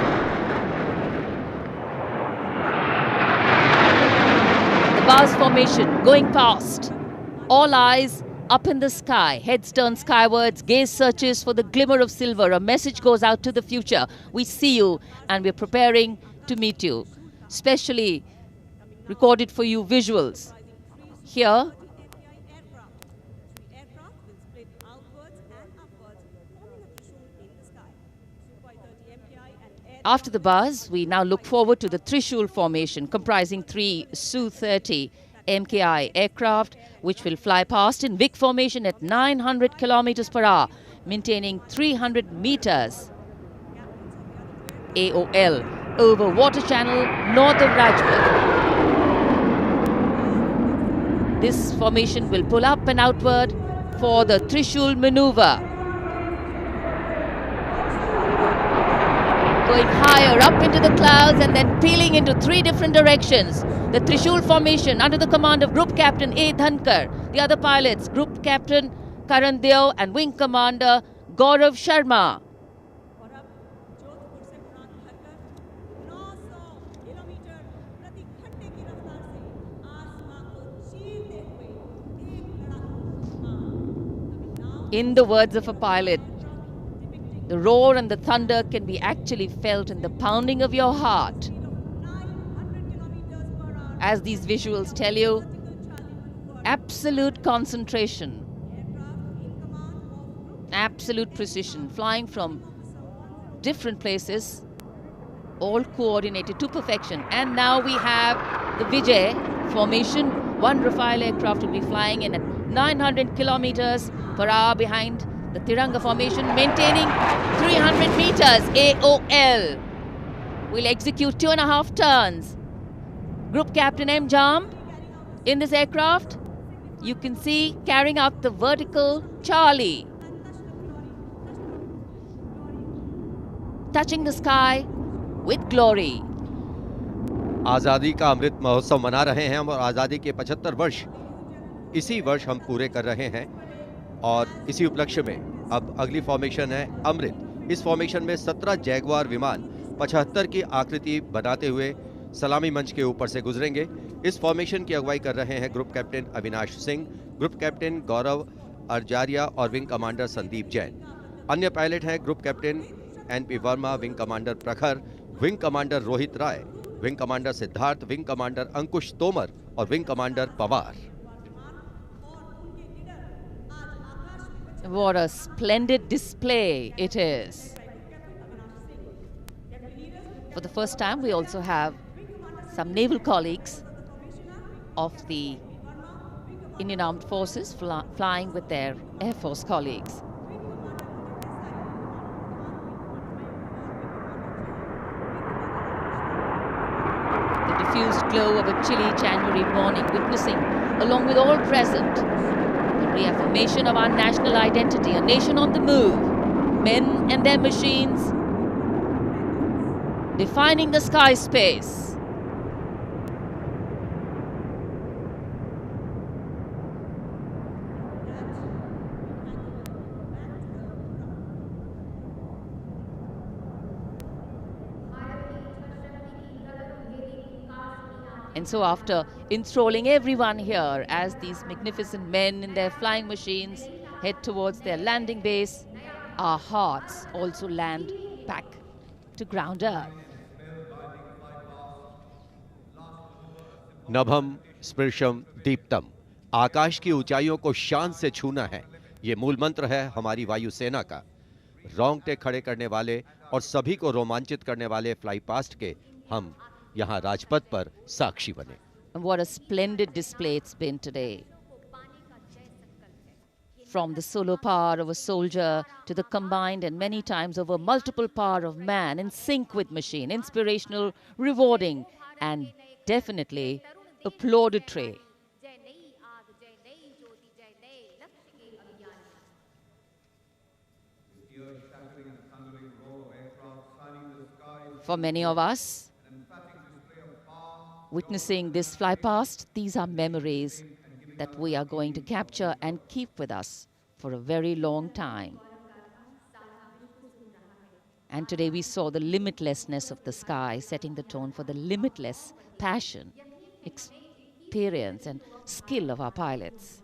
S5: Bars formation going past. All eyes up in the sky. Heads turned skywards. Gaze searches for the glimmer of silver. A message goes out to the future. We see you and we're preparing to meet you. Specially recorded for you visuals. Here, after the buzz, we now look forward to the Trishul formation, comprising 3 Su-30 MKI aircraft, which will fly past in VIC formation at 900 kilometers per hour, maintaining 300 meters AOL over water channel north of Rajput. This formation will pull up and outward for the Trishul maneuver. Going higher up into the clouds and then peeling into 3 different directions. The Trishul formation under the command of Group Captain A. Dhankar. The other pilots, Group Captain Karan Deo and Wing Commander Gaurav Sharma. In the words of a pilot, the roar and the thunder can be actually felt in the pounding of your heart. As these visuals tell you, absolute concentration, absolute precision, flying from different places, all coordinated to perfection. And now we have the Vijay formation One Rafale aircraft will be flying in at 900 kilometers per hour behind the Tiranga formation, maintaining 300 meters AOL. Will execute 2.5 turns. Group Captain M. Jamb in this aircraft, you can see carrying out the vertical Charlie. Touching the sky with glory.
S4: आज़ादी का अमृत महोत्सव मना रहे हैं हम और आज़ादी के 75 वर्ष इसी वर्ष हम पूरे कर रहे हैं और इसी उपलक्ष्य में अब अगली फॉर्मेशन है अमृत। इस फॉर्मेशन में 17 जैगुआर विमान 75 की आकृति बनाते हुए सलामी मंच के ऊपर से गुजरेंगे। इस फॉर्मेशन की अगुवाई कर रहे हैं group captain Avinash Singh, group captain Gaurav Arjariya और विंग कमांडर संदीप जैन। अन्य पायलट हैं group captain NP Verma, wing commander Prakhar, wing commander Rohit Rai, wing commander Siddharth, wing commander Ankush Tomar और wing commander Pawar.
S5: What a splendid display it is. For the first time, we also have some naval colleagues of the Indian Armed Forces flying with their Air Force colleagues. The diffused glow of a chilly January morning, witnessing, along with all present, the reaffirmation of our national identity, a nation on the move, men and their machines, defining the sky space. And so after enthralling everyone here as these magnificent men in their flying machines head towards their landing base, our hearts also land back to ground earth.
S4: नभम स्पृशम Deeptam, आकाश की ऊंचाइयों को शान से छूना है, ये मूल मंत्र है हमारी वायुसेना का। रोंगटे खड़े करने वाले और सभी को रोमांचित करने वाले फ्लाई पास्ट के हम यहाँ राजपथ पर साक्षी बने।
S5: And what a splendid display it's been today. From the solo power of a soldier to the combined and many times over multiple power of man in sync with machine, inspirational, rewarding, and definitely applaudatory. For many of us, witnessing this fly past, these are memories that we are going to capture and keep with us for a very long time. And today we saw the limitlessness of the sky, setting the tone for the limitless passion, experience and skill of our pilots.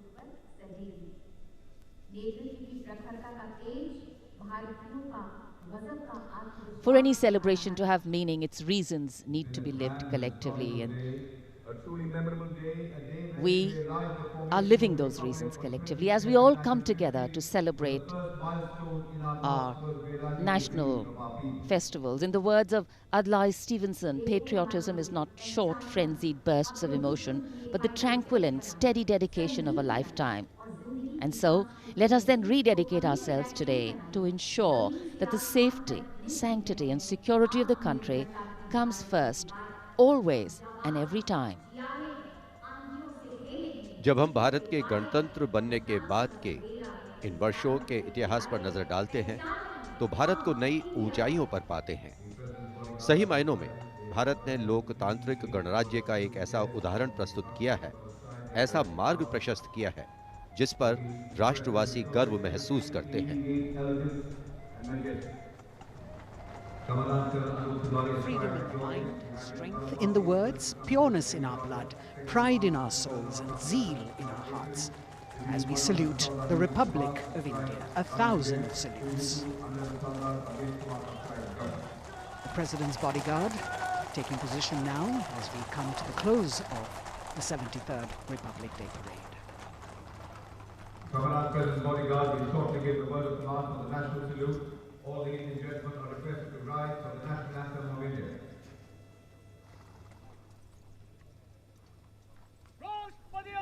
S5: For any celebration to have meaning, its reasons need to be lived collectively, and we are living those reasons collectively as we all come together to celebrate our national festivals. In the words of Adlai Stevenson, patriotism is not short, frenzied bursts of emotion, but the tranquil and steady dedication of a lifetime. And so, let us then rededicate ourselves today to ensure that the safety, sanctity and security of the country comes first, always and every time.
S4: जब हम भारत के गणतंत्र बनने के बाद के इन वर्षों के इतिहास पर नजर डालते हैं तो भारत को नई ऊंचाइयों पर पाते हैं। सही मायनों में भारत ने लोकतांत्रिक गणराज्य का एक ऐसा उदाहरण प्रस्तुत किया है, ऐसा मार्ग प्रशस्त किया है जिस पर राष्ट्रवासी गर्व महसूस करते हैं।
S7: Freedom in mind, strength in the words, pureness in our blood, pride in our souls, and zeal in our hearts. As we salute the Republic of India, 1,000 salutes. The President's bodyguard taking position now as we come to the close of the 73rd Republic Day Parade.
S14: Commonwealth President's bodyguard will shortly give the word of command for the national salute. All the Indian gentlemen are requested to rise for the national anthem of India.
S2: Rashtrapati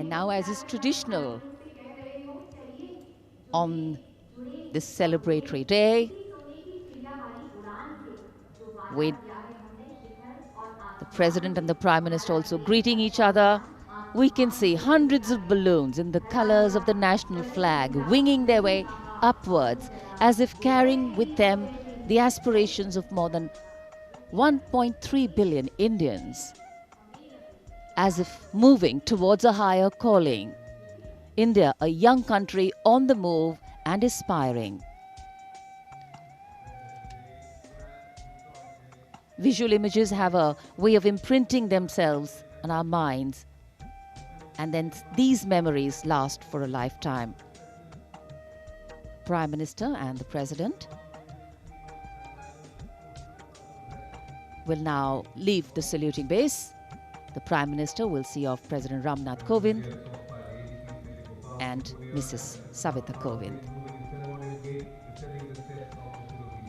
S5: And now, as is traditional on this celebratory day, with the President and the Prime Minister also greeting each other, we can see hundreds of balloons in the colors of the national flag winging their way upwards, as if carrying with them the aspirations of more than 1.3 billion Indians, as if moving towards a higher calling. India, a young country on the move and aspiring. Visual images have a way of imprinting themselves on our minds, and then these memories last for a lifetime. Prime Minister and the President will now leave the saluting base. The Prime Minister will see off President Ramnath Kovind and Mrs. Savita Kovind.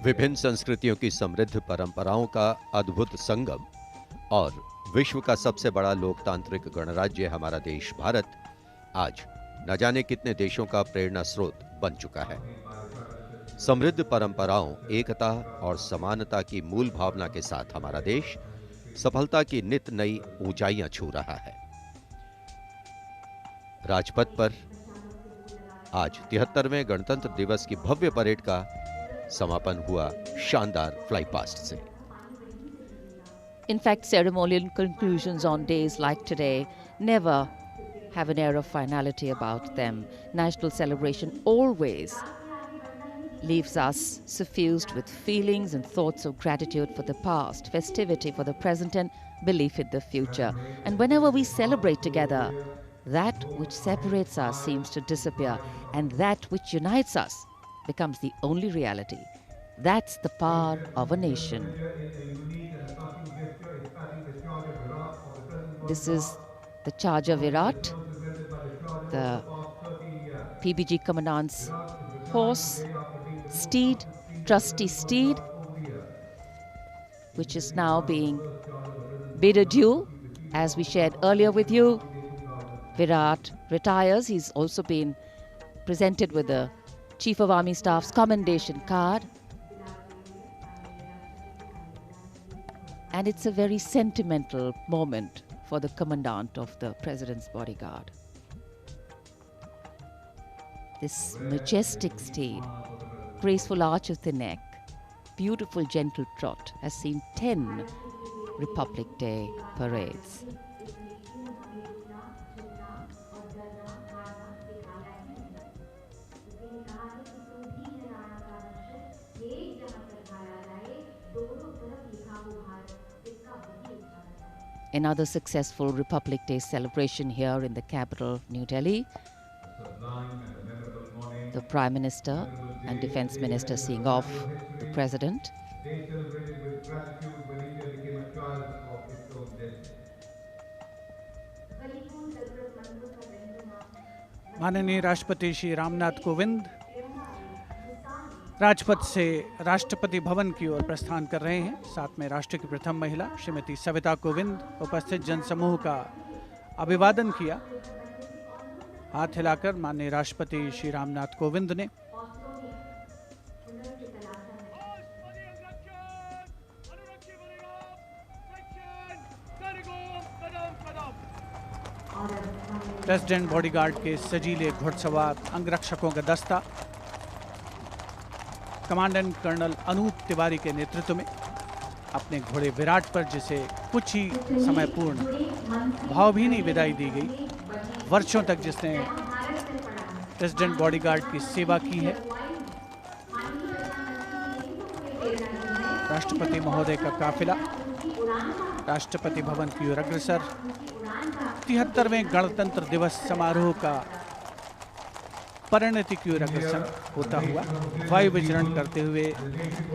S4: विभिन्न संस्कृतियों की समृद्ध परंपराओं का अद्भुत संगम और विश्व का सबसे बड़ा लोकतांत्रिक गणराज्य हमारा देश भारत आज न जाने कितने देशों का प्रेरणा स्रोत बन चुका है। समृद्ध परंपराओं, एकता और समानता की मूल भावना के साथ हमारा देश सफलता की नित नई ऊंचाइयां छू रहा है। राजपथ पर आज 73वें गणतंत्र दिवस की भव्य परेड का समापन हुआ शानदार फ्लाई पास्ट से।
S5: In fact, ceremonial conclusions on days like today never have an air of finality about them. National celebration always leaves us suffused with feelings and thoughts of gratitude for the past, festivity for the present, and belief in the future. And whenever we celebrate together, that which separates us seems to disappear, and that which unites us becomes the only reality. That's the power of a nation. This is the Charger Virat, the PBG Commandant's horse, steed, trusty steed, which is now being bid adieu. As we shared earlier with you, Virat retires. He's also been presented with the Chief of Army Staff's commendation card. And it's a very sentimental moment for the Commandant of the President's bodyguard. This majestic steed, graceful arch of the neck, beautiful gentle trot, has seen 10 Republic Day parades. Another successful Republic Day celebration here in the capital, New Delhi. The Prime Minister and Defence Minister seeing off the President.
S8: माननीय राष्ट्रपति श्री रामनाथ कोविंद राजपथ से राष्ट्रपति भवन की ओर प्रस्थान कर रहे हैं। साथ में राष्ट्र की प्रथम महिला श्रीमती सविता कोविंद उपस्थित जनसमूह का अभिवादन किया। हाथ हिलाकर माननीय राष्ट्रपति श्री रामनाथ कोविंद ने प्रेसिडेंट बॉडीगार्ड के सजीले घुड़सवार अंगरक्षकों का दस्ता कमांडेंट कर्नल अनूप तिवारी के नेतृत्व में अपने घोड़े विराट पर, जिसे कुछ ही समय पूर्ण भावभीनी विदाई दी गई। वर्षों तक जिसने प्रेसिडेंट बॉडीगार्ड की सेवा की है, राष्ट्रपति महोदय का काफिला राष्ट्रपति भवन की ओर अग्रसर 73वें गणतंत्र दिवस समारोह का परिणति की ओर अग्रसर होता हुआ वायु विचरण करते हुए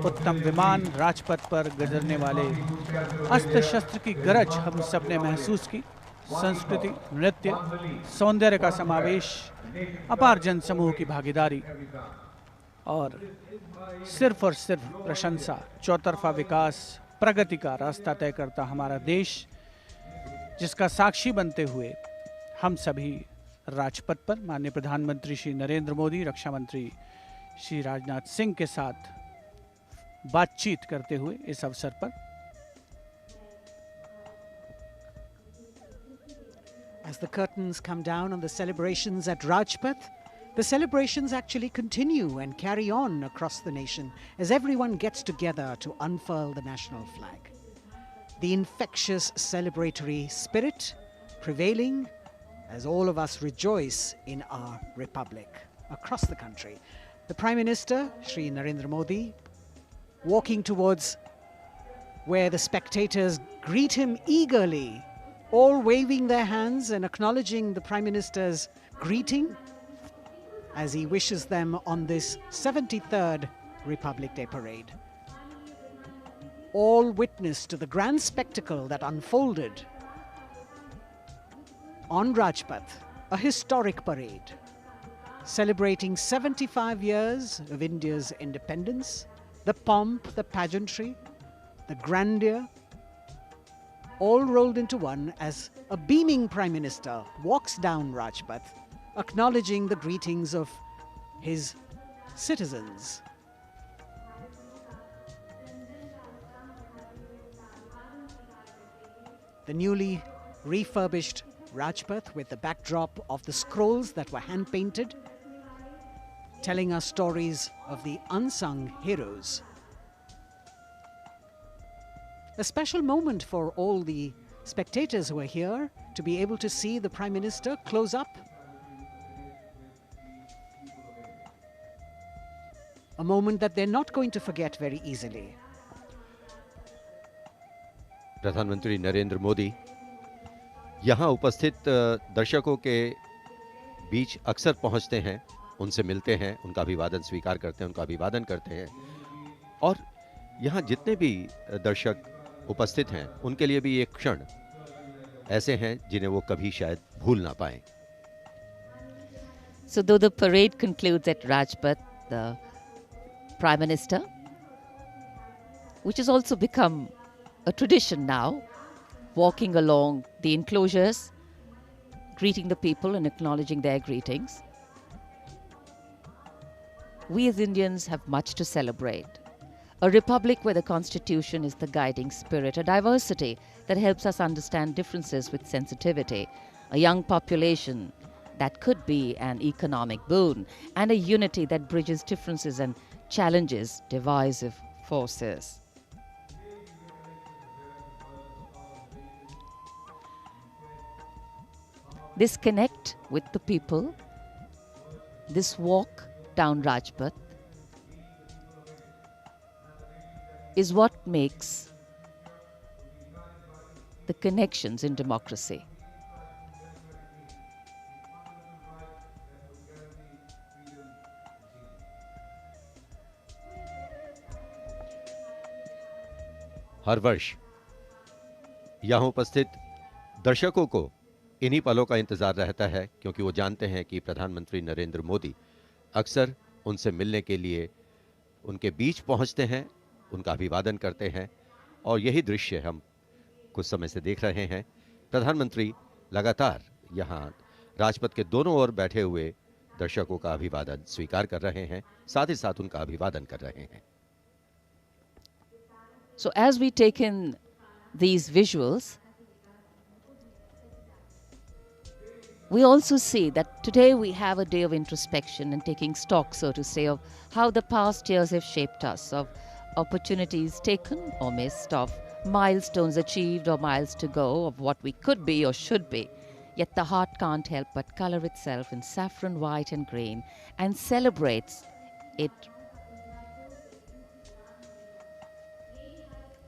S8: उत्तम विमान राजपथ पर गुजरने वाले अस्त्र शस्त्र की गरज हम सब ने महसूस की। संस्कृति, नृत्य, सौंदर्य का समावेश, अपार जनसमूह की भागीदारी और सिर्फ प्रशंसा, चौतरफा विकास, प्रगति का रास्ता तय करता हमारा देश, जिसका साक्षी बनते हुए हम सभी राजपथ पर माननीय प्रधानमंत्री श्री नरेंद्र मोदी रक्षा मंत्री श्री राजनाथ सिंह के साथ बातचीत करते हुए इस अवसर पर।
S7: As the curtains come down on the celebrations at Rajpath, the celebrations actually continue and carry on across the nation as everyone gets together to unfurl the national flag. The infectious celebratory spirit prevailing as all of us rejoice in our republic across the country. The Prime Minister, Shri Narendra Modi, walking towards where the spectators greet him eagerly, all waving their hands and acknowledging the Prime Minister's greeting as he wishes them on this 73rd Republic Day parade. All witness to the grand spectacle that unfolded on Rajpath, a historic parade celebrating 75 years of India's independence, the pomp, the pageantry, the grandeur, all rolled into one as a beaming Prime Minister walks down Rajpath, acknowledging the greetings of his citizens. The newly refurbished Rajpath with the backdrop of the scrolls that were hand-painted, telling us stories of the unsung heroes. A special moment for all the spectators who are here to be able to see the Prime Minister close up. A moment that they're not going to forget very easily.
S4: प्रधानमंत्री नरेंद्र मोदी यहाँ उपस्थित दर्शकों के बीच अक्सर पहुँचते हैं, उनसे मिलते हैं, उनका अभिवादन स्वीकार करते हैं, उनका अभिवादन करते हैं और यहाँ जितने भी दर्शक उपस्थित हैं उनके लिए भी एक क्षण ऐसे हैं जिन्हें वो कभी शायद भूल ना पाएं।
S5: So though the parade concludes at Rajpath, the Prime Minister, which has also become a tradition now, walking along the enclosures, greeting the people and acknowledging their greetings. We as Indians have much to celebrate. A republic where the Constitution is the guiding spirit, a diversity that helps us understand differences with sensitivity, a young population that could be an economic boon, and a unity that bridges differences and challenges divisive forces. This connect with the people, this walk down Rajpath, is what makes the connections in democracy.
S4: हर वर्ष यहाँ उपस्थित दर्शकों को इन्हीं पलों का इंतजार रहता है क्योंकि वो जानते हैं कि प्रधानमंत्री नरेंद्र मोदी अक्सर उनसे मिलने के लिए उनके बीच पहुंचते हैं, उनका अभिवादन करते हैं और यही दृश्य हम कुछ समय से देख रहे हैं। प्रधानमंत्री लगातार यहाँ राजपथ के दोनों ओर बैठे हुए दर्शकों का अभिवादन स्वीकार कर रहे हैं, साथ ही साथ उनका अभिवादन कर रहे हैं।
S5: So as we take in these visuals, we also see that today we have a day of introspection and taking stock, so to say, of how the past years have shaped us, of opportunities taken or missed, of milestones achieved or miles to go, of what we could be or should be. Yet the heart can't help but color itself in saffron, white and green and celebrates it.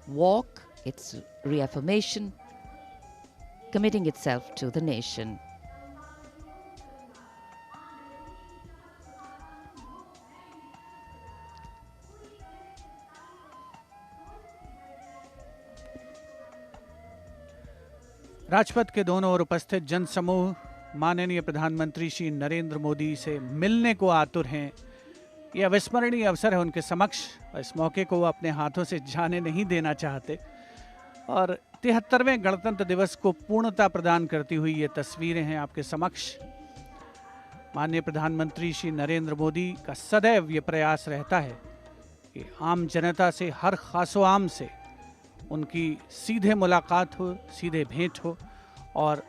S5: Walk, its reaffirmation, committing itself to the nation.
S8: Rajpath के दोनों ओर उपस्थित जनसमूह माननीय प्रधानमंत्री श्री नरेंद्र मोदी से मिलने को आतुर हैं। यह अविस्मरणीय अवसर है उनके समक्ष और इस मौके को वो अपने हाथों से जाने नहीं देना चाहते और 73वें गणतंत्र दिवस को पूर्णता प्रदान करती हुई ये तस्वीरें हैं आपके समक्ष। माननीय प्रधानमंत्री श्री नरेंद्र मोदी का सदैव ये प्रयास रहता है कि आम जनता से, हर खासो आम से उनकी सीधे मुलाकात हो, सीधे भेंट हो, और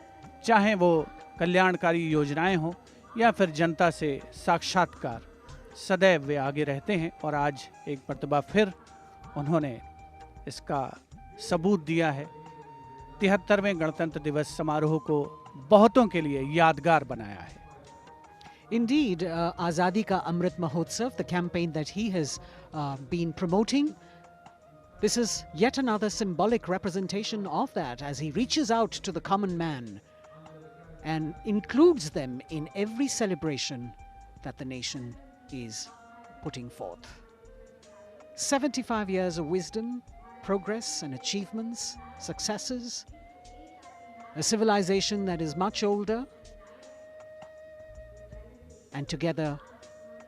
S8: चाहे वो कल्याणकारी योजनाएं हो या फिर जनता से साक्षात्कार, सदैव वे आगे रहते हैं। और आज एक मर्तबा फिर उन्होंने इसका सबूत दिया है। 73वें गणतंत्र दिवस समारोह को बहुतों के लिए यादगार बनाया है।
S7: Indeed, Azadi Ka Amrit Mahotsav, the campaign that he has been promoting, this is yet another symbolic representation of that as he reaches out to the common man and includes them in every celebration that the nation is putting forth. 75 years of wisdom, progress and achievements, successes, a civilization that is much older, and together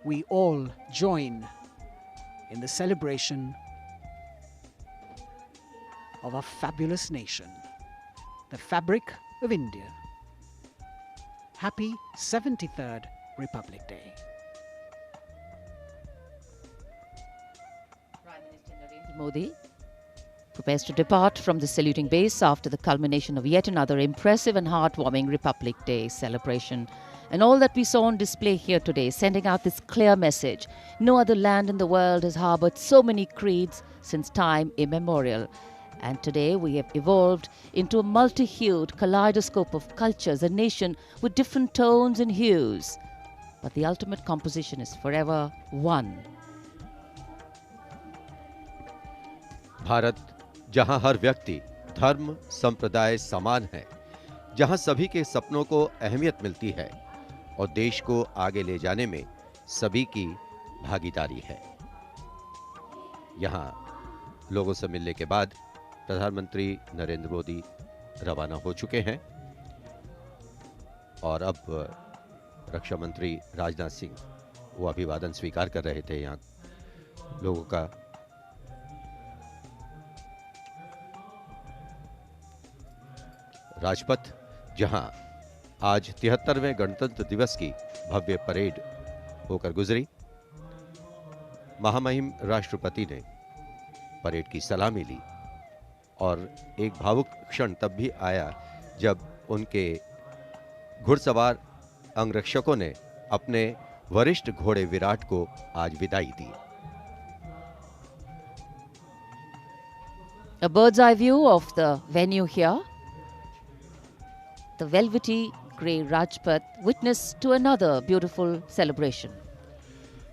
S7: we all join in the celebration of a fabulous nation, the fabric of India. Happy 73rd Republic Day.
S5: Prime Minister Narendra Modi prepares to depart from the saluting base after the culmination of yet another impressive and heartwarming Republic Day celebration. And all that we saw on display here today, sending out this clear message: no other land in the world has harbored so many creeds since time immemorial. And today we have evolved into a multi-hued kaleidoscope of cultures, a nation with different tones and hues. But the ultimate composition is forever one.
S4: Bharat, जहां हर व्यक्ति, धर्म, संप्रदाय समान है, जहां सभी के सपनों को अहमियत मिलती है और देश को आगे ले जाने में सभी की भागीदारी है। यहां लोगों से मिलने के बाद प्रधानमंत्री नरेंद्र मोदी रवाना हो चुके हैं और अब रक्षा मंत्री राजनाथ सिंह वो अभिवादन स्वीकार कर रहे थे यहां लोगों का। राजपथ, जहां आज 73वें गणतंत्र दिवस की भव्य परेड होकर गुजरी, महामहिम राष्ट्रपति ने परेड की सलामी ली और एक भावुक क्षण तब भी आया जब उनके घुड़सवार अंगरक्षकों ने अपने वरिष्ठ घोड़े विराट को आज विदाई दी।
S5: A bird's eye view of the venue here. The velvety grey Rajpath witnessed to another beautiful celebration.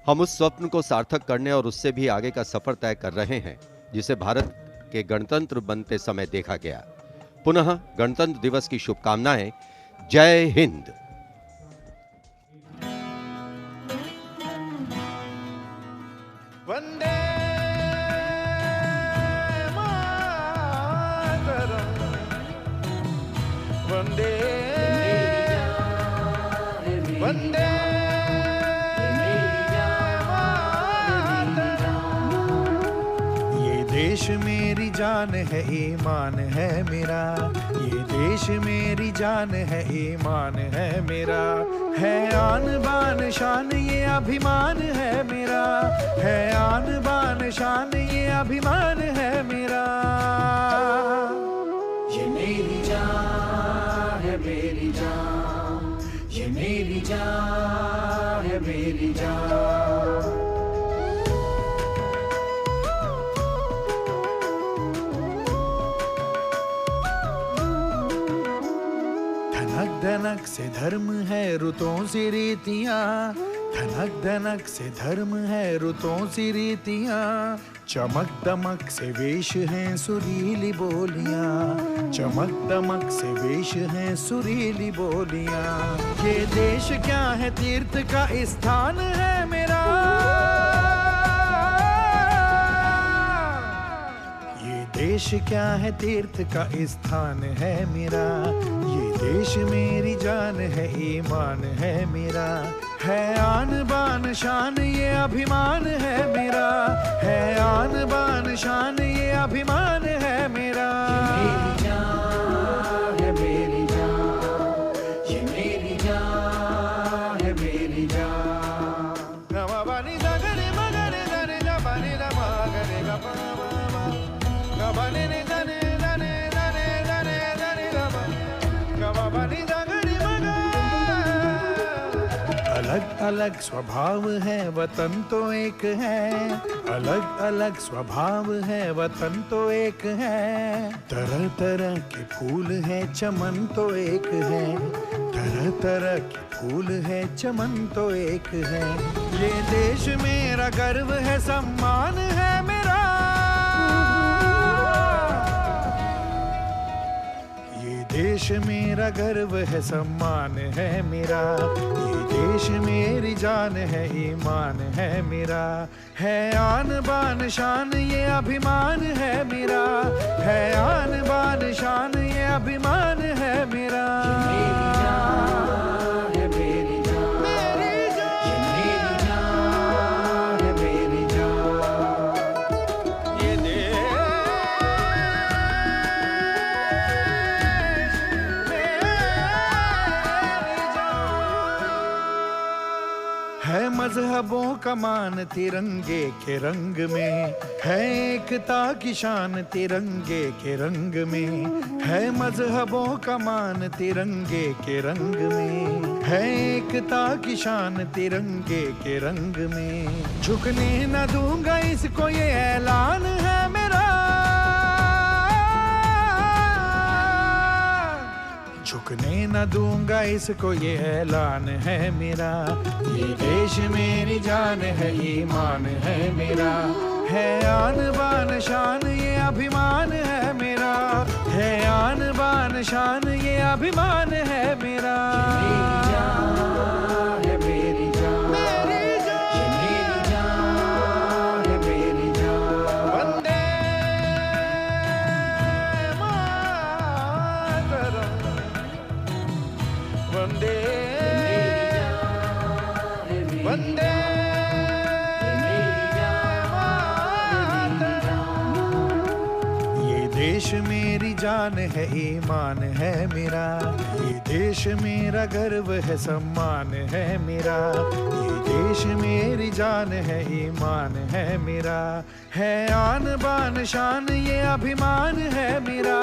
S4: हम उस स्वप्न को सार्थक करने और उससे भी आगे का सफर तय कर रहे हैं जिसे भारत के गणतंत्र बनते समय देखा गया। पुनः गणतंत्र दिवस की शुभकामनाएं। जय हिंद।
S15: वंदे मातरम, वंदे वंदे देश मेरी जान है, ईमान है मेरा, ये देश मेरी जान है, ईमान है मेरा, है आन बान शान ये अभिमान है मेरा, है आन बान शान ये अभिमान है मेरा। ये मेरी जान है, मेरी जान, ये मेरी जान है, मेरी जान। धनक धनक से धर्म है, रुतों से रीतियाँ, धनक धनक से धर्म है, रुतों से रीतियाँ, चमक दमक से वेश हैं सुरीली बोलियाँ, चमक दमक से वेश हैं सुरीली बोलियाँ। ये देश क्या है, तीर्थ का स्थान है मेरा, ये देश क्या है, तीर्थ का स्थान है मेरा, ये देश मेरी जान है, ईमान है मेरा, है आन बान शान ये अभिमान है मेरा, है आन बान शान ये अभिमान है मेरा। ये मेरी जान है, मेरी जान, ये मेरी जान है, मेरी
S2: अलग स्वभाव है वतन तो एक है, अलग अलग स्वभाव है वतन तो एक है। तरह तरह के फूल है चमन तो एक है, तरह तरह के फूल है चमन तो एक है। ये देश मेरा गर्व है सम्मान है मेरा, देश मेरा गर्व है सम्मान है मेरा। ये देश मेरी जान है ईमान है मेरा, है आन बान शान ये अभिमान है मेरा, है आन बान शान ये अभिमान है मेरा। मजहबों का मान तिरंगे के रंग में है, एकता की शान तिरंगे के रंग में है। मजहबों का मान तिरंगे के रंग में है, एकता की शान तिरंगे के रंग में। झुकने न दूंगा इसको ये ऐलान है मेरा, झुकने न दूंगा इसको ये ऐलान है मेरा। ये देश मेरी जान है ईमान है मेरा, है आन बान शान ये अभिमान है मेरा, है आन बान शान ये अभिमान है मेरा। देश मेरी जान है ईमान है मेरा, ये देश मेरा गर्व है सम्मान है मेरा। ये देश मेरी जान है ईमान है मेरा, है आन बान शान ये अभिमान है मेरा,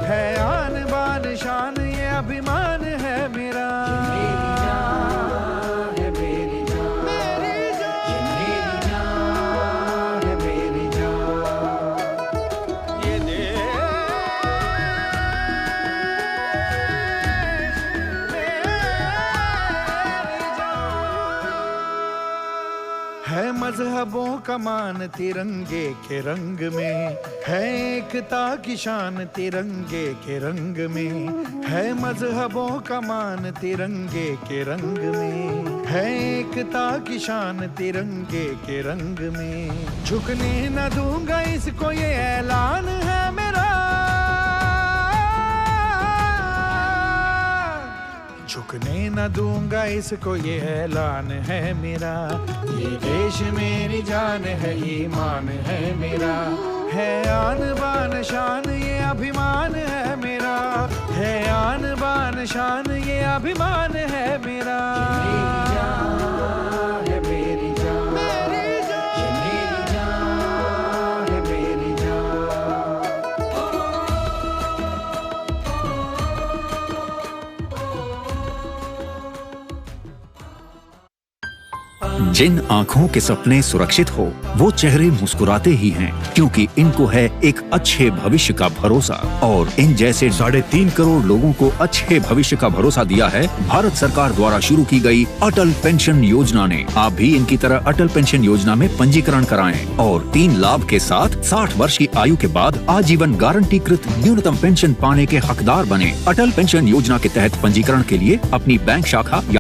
S2: है आन बान शान ये अभिमान है मेरा। है मजहबों का मान तिरंगे के रंग में है, एकता की शान तिरंगे के रंग में है। मजहबों का मान तिरंगे के रंग में है, एकता की शान तिरंगे के रंग में। झुकने न दूंगा इसको ये ऐलान है मेरा, झुकने न दूंगा इसको ये ऐलान है मेरा। ये देश मेरी जान है ईमान है मेरा, है आन बान शान ये अभिमान है मेरा, है आन बान शान ये अभिमान है मेरा।
S3: जिन आँखों के सपने सुरक्षित हो वो चेहरे मुस्कुराते ही हैं, क्योंकि इनको है एक अच्छे भविष्य का भरोसा। और इन जैसे 3.5 करोड़ लोगों को अच्छे भविष्य का भरोसा दिया है भारत सरकार द्वारा शुरू की गई अटल पेंशन योजना ने। आप भी इनकी तरह अटल पेंशन योजना में पंजीकरण कराएं और 3 लाभ के साथ 60 वर्ष की आयु के बाद आजीवन गारंटीकृत न्यूनतम पेंशन पाने के हकदार बने। अटल पेंशन योजना के तहत पंजीकरण के लिए अपनी बैंक शाखा